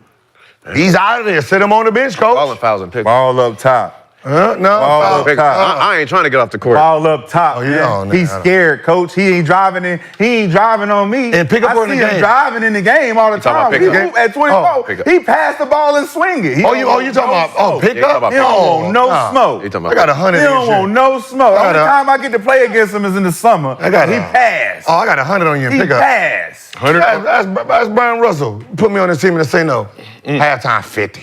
He's out of there. Sit him on the bench, coach. Calling fouls and picks. Ball up top. No. Ball up top. I ain't trying to get off the court. Ball up top. yeah. He's scared, coach. He ain't driving on me. And pick up I on the see him game. driving in the game all the talking time. about We pick hoop at 24. pick up. He passed the ball and swing it. You talking about pick Yeah, up? talking He don't want no smoke. You talking I about got 100 He in don't this want shit. no smoke. I Only got a- time I get to play against him is in the summer. He passed. Oh, I got 100 on you in He pickup. passed. 100. That's Brian Russell. Put me on the team and say no. Halftime 50.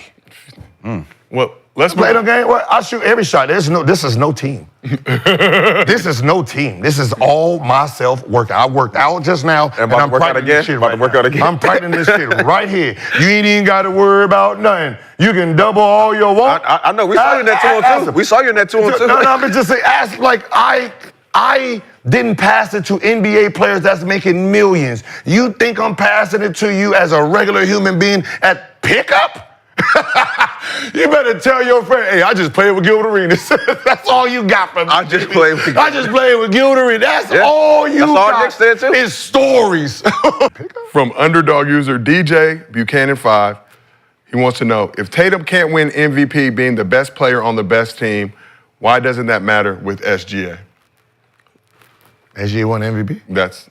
Well, let's Play the move. game. Well, I shoot every shot. This is no team. This is no team. This is all myself workout. I worked out just now, and about I'm to work out practicing this again? shit About right to work now. out again? I'm practicing this shit right here. You ain't even got to worry about nothing. You can double all your want. I know. We saw you in that 2-on-2. We saw you in that 2-on-2. No, but just say, ask, like, I didn't pass it to NBA players that's making millions. You think I'm passing it to you as a regular human being at pickup? You better tell your friend, hey, I just played with Gilbert Arenas. That's all you got from me. I just played with I just played with Gilbert Arenas. That's all you That's all got. Nick said, too. Is stories. From underdog user DJ Buchanan 5, he wants to know, if Tatum can't win MVP being the best player on the best team, why doesn't that matter with SGA? SGA won MVP? That's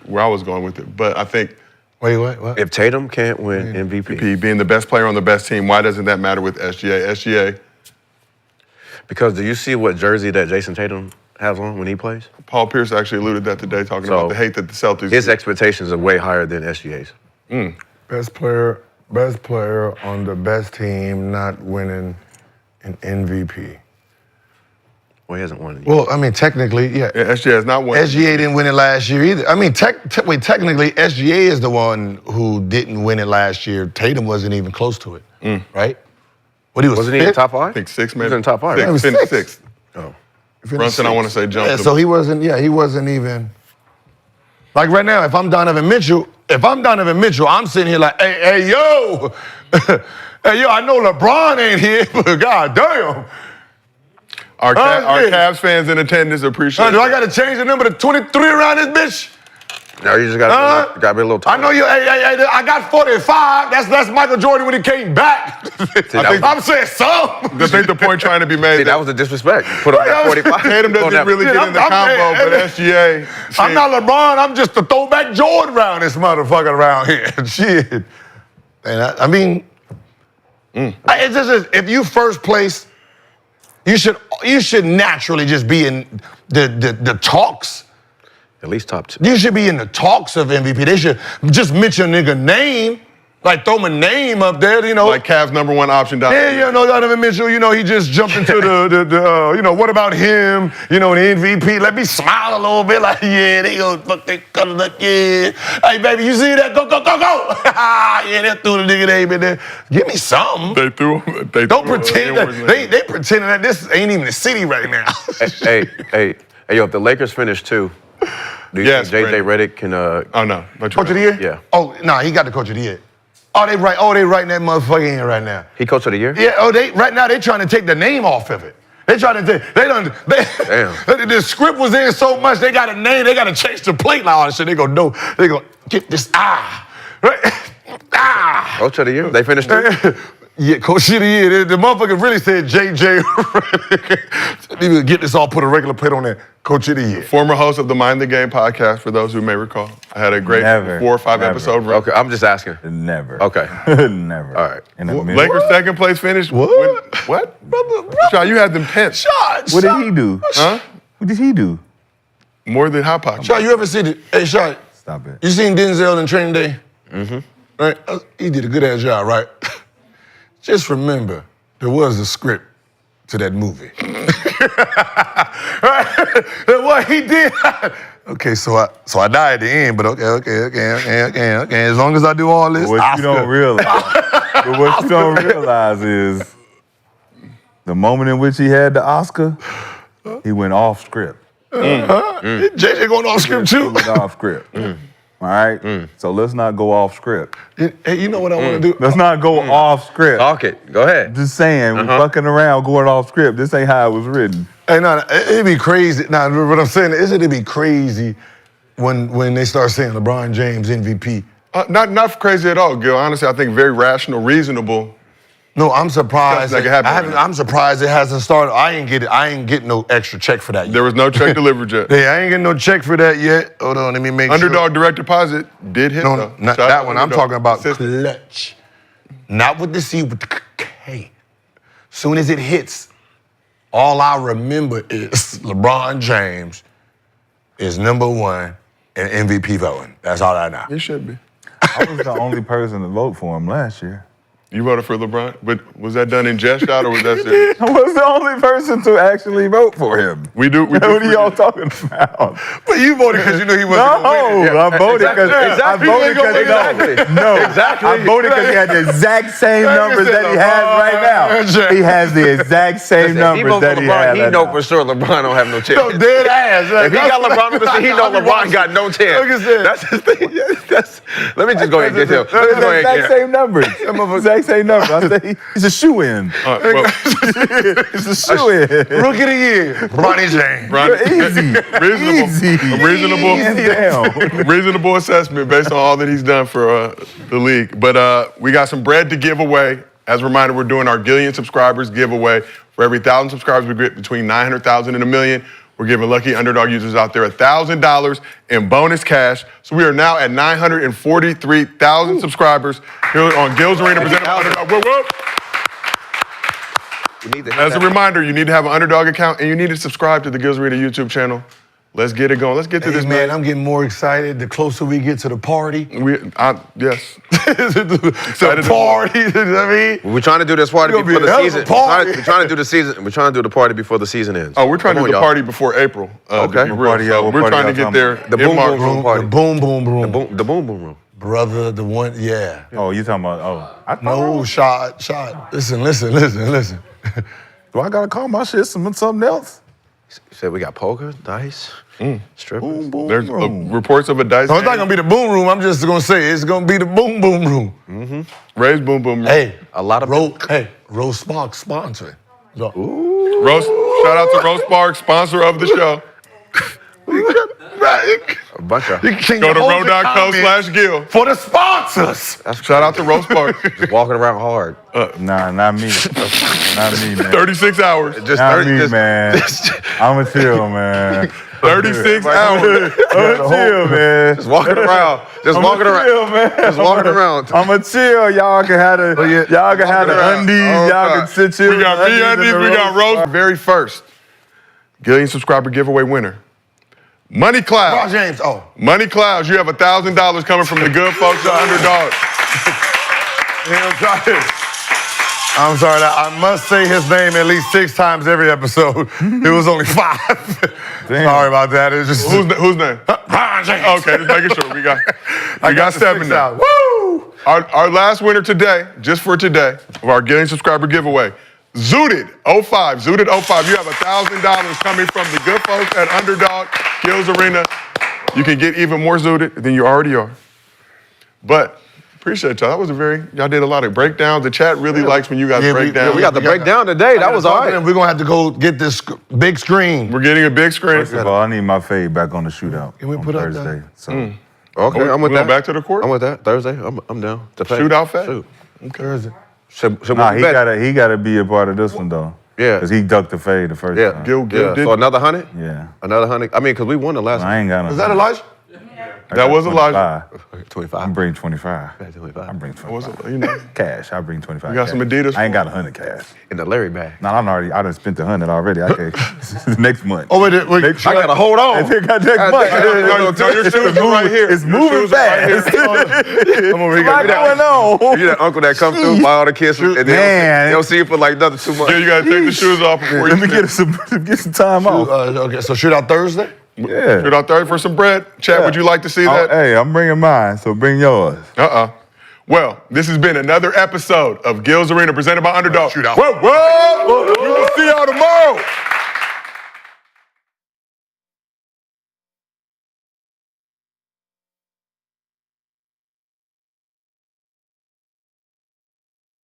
where I was going with it. But I think Wait, what? If Tatum can't win MVP. being the best player on the best team, why doesn't that matter with SGA? SGA, Because do you see what jersey that Jason Tatum has on when he plays? Paul Pierce actually alluded that today, talking about the hate that the Celtics. His expectations are way higher than SGA's. Best player on the best team not winning an MVP. Well, he hasn't won it yet. Well, I mean, technically, yeah. SGA has not won. SGA didn't win it last year either. I mean, technically, SGA is the one who didn't win it last year. Tatum wasn't even close to it, right? What Wasn't he in the top 5? I think 6, maybe. He was in the top 5. Six, Right? finished sixth. Oh. Brunson, I want to say jumped. Yeah, so he wasn't even. Like right now, if I'm Donovan Mitchell, I'm sitting here like, hey, yo. Hey, yo, I know LeBron ain't here, but goddamn. Our Cavs fans in attendance appreciate it. Do I got to change the number to 23 around this bitch? No, you just got to be a little taller. I know you. Hey, I got 45. That's Michael Jordan when he came back. I'm saying something. I think the point trying to be made. See, that was a disrespect. Put on that 45. Tatum doesn't really get in the combo, but SGA. I'm not LeBron. I'm just a throwback Jordan around this motherfucker around here. Shit. And I mean, it's just if you first place, you should naturally just be in the talks. At least top 2. You should be in the talks of MVP. They should just mention a nigga name. Like, throw my name up there, you know. Like Cavs' #1 option. Yeah, you know, Donovan Mitchell, you know, he just jumped into you know, what about him? You know, the MVP. Let me smile a little bit like, yeah, they go, fuck, they cut it up, yeah. Hey, baby, you see that? Go, go, go, go. Yeah, they threw the nigga name in there. Give me something. Don't pretend that, they pretending that this ain't even the city right now. hey, yo, if the Lakers finish 2, do you think JJ Redick can Oh no. Coach of the year? Yeah. Oh, nah, he got the coach of the year. Oh, they writing that motherfucker in right now. He coach of the year? Yeah, right now they trying to take the name off of it. They trying to take, Damn. The script was in so much, they got a name, they got to change the plate now and shit. They go get this, right? Coach of the year? They finished 2? Yeah, coach of the year. The motherfucker really said JJ. Need to get this all, put a regular plate on there. Coach of the year. Former host of the Mind the Game podcast, for those who may recall. I had a great 4 or 5 episode run. Okay, I'm just asking. Never. Okay. Never. All right. Lakers second place finish. What? Brother. Shai, you had them pence. What did he do? Huh? What did he do? More than Hot Pocket. Shai, you ever see the, hey, Shai. Stop it. You seen Denzel in Training Day? Mm-hmm. Right? He did a good ass job, right? Just remember, there was a script to that movie. Right? What he did. Okay, so I die at the end, but okay. As long as I do all this, what you don't realize is the moment in which he had the Oscar, he went off script. JJ going off script too. He went off script. All right? So let's not go off script. Hey, you know what I want to do? Let's not go off script. Talk it. Go ahead. Just saying, we fucking around going off script. This ain't how it was written. Hey, no, it'd be crazy. Now, what I'm saying is it'd be crazy when they start saying LeBron James MVP. Not crazy at all, Gil. Honestly, I think very rational, reasonable. No, I'm surprised. I'm surprised it hasn't started. I ain't getting no extra check for that yet. There was no check delivered yet. Yeah, I ain't getting no check for that yet. Hold on, let me make Underdog direct deposit did hit. No, not that one. I'm talking about clutch. Not with the C, with the K. Soon as it hits, all I remember is LeBron James is #1 in MVP voting. That's all I know. He should be. I was the only person to vote for him last year. You voted for LeBron, but was that done in jest shot or was that serious? I was the only person to actually vote for him. We do. What are y'all talking about? But you voted because you knew he wasn't going to win. I voted because I voted because I voted because he had the exact same numbers that he has right now. He has the exact same numbers that he has. He know for sure LeBron don't have no chance. No, dead ass. If he got LeBron on the seat, he know LeBron got no chance. That's his thing. Let me just go ahead and get him. Exact same numbers. Same number. I say he's a shoe-in. He's a shoe-in. Rookie of the year, Bronny James. Reasonable assessment based on all that he's done for the league. But we got some bread to give away. As a reminder, we're doing our Gillian subscribers giveaway. For every 1,000 subscribers, we get between 900,000 and 1 million. We're giving lucky underdog users out there $1,000 in bonus cash. So we are now at 943,000 subscribers here on Gil's Arena presented by Underdog. As a reminder, you need to have an Underdog account and you need to subscribe to the Gil's Arena YouTube channel. Let's get it going. Let's get to this, man. I'm getting more excited the closer we get to the party. Yes. The party, you know what I mean? We're trying to do this party It's gonna before be a the hell of a season. party. We're trying to do the season. We're trying to do the party before the season ends. Oh, we're trying to Come do the on, y'all. party before April. Okay. To be real. So we're trying to get there. The in boom March. boom room party. The boom boom room. The boom boom room. Brother, the one, yeah. Oh, you talking about? Oh, No, shot. Listen. Do I gotta call my shit something else? You said we got poker, dice, strippers. Boom boom There's room. reports of a dice So it's not game. gonna be the boom room. I'm just gonna say it's gonna be the boom boom room. Ray's boom boom. Hey, A lot of Rose Sparks sponsoring. So, Roast. Shout out to Roast Park, sponsor of the show. a bunch of. you can Go to hold the comment row.co/Gil. for the sponsors. Shout out to Roast Park. Just walking around hard. Nah, not me. Not me, man. 36 hours. Just Not me, man. I'ma chill, man. 36 hours. I'ma chill, man. Just walking around. Just I'ma walking around. chill, man. Just walking around. I'ma chill. Y'all can have the y'all can have the around. undies. Oh, Y'all God. can sit chill. We got with the undies, and we the got roast. Roast. Very first Gillian subscriber giveaway winner. Money LeBron Cloud. James. Oh, Money Clouds, you have $1,000 coming from the good folks at Underdog. I'm sorry. I must say his name at least 6 times every episode. It was only 5. Sorry about that. It's just Whose name? LeBron James. Okay, just making sure. We got the 7 6 now. out. Woo! Our last winner today, just for today, of our Gillian subscriber giveaway, Zooted05. Zooted05, you have $1,000 coming from the good folks at Underdog Gil's Arena. You can get even more zooted than you already are. But appreciate y'all. That was y'all did a lot of breakdowns. The chat really likes when you guys break down. We got the breakdown today. That was all right. We're gonna have to go get this big screen. We're getting a big screen. First of all, I need my fade back on the shootout. Can we on put up Thursday? that? So Okay, I'm with we that. going back to the court? I'm with that. Thursday, I'm down. To pay. Shootout fed? Shoot. Thursday. Should nah, we he bet? gotta be a part of this one though. Yeah. Cause he ducked the fade the first Yeah. time. Gil Yeah. did. So another 100? Yeah. Another 100. I mean, because we won the last I ain't got no. Is that Elijah? That was Elijah. 25. I'm bringing 25. 25. I'm bringing 25. You know, Cash. I bring 25. you got some cash. Adidas. I ain't got 100 cash. In the Larry bag. No, I done spent 100 already. I can't. Next month. Oh, wait. I gotta hold on. I think I next month. No, your shoes are right here. It's Your moving shoes are right fast. here. I'm over here. What's going on? You that uncle that come through, buy all the kids, and they don't see you for like another 2 months. Yeah, you gotta take the shoes off before you Let me get some time off. Okay, so shoot out Thursday? Yeah. Shoot out Thursday for some bread. Chat, would you like to see that? Hey, I'm bringing mine, so bring yours. Well, this has been another episode of Gil's Arena presented by Underdog. Shootout. Whoa, whoa! We will see y'all tomorrow.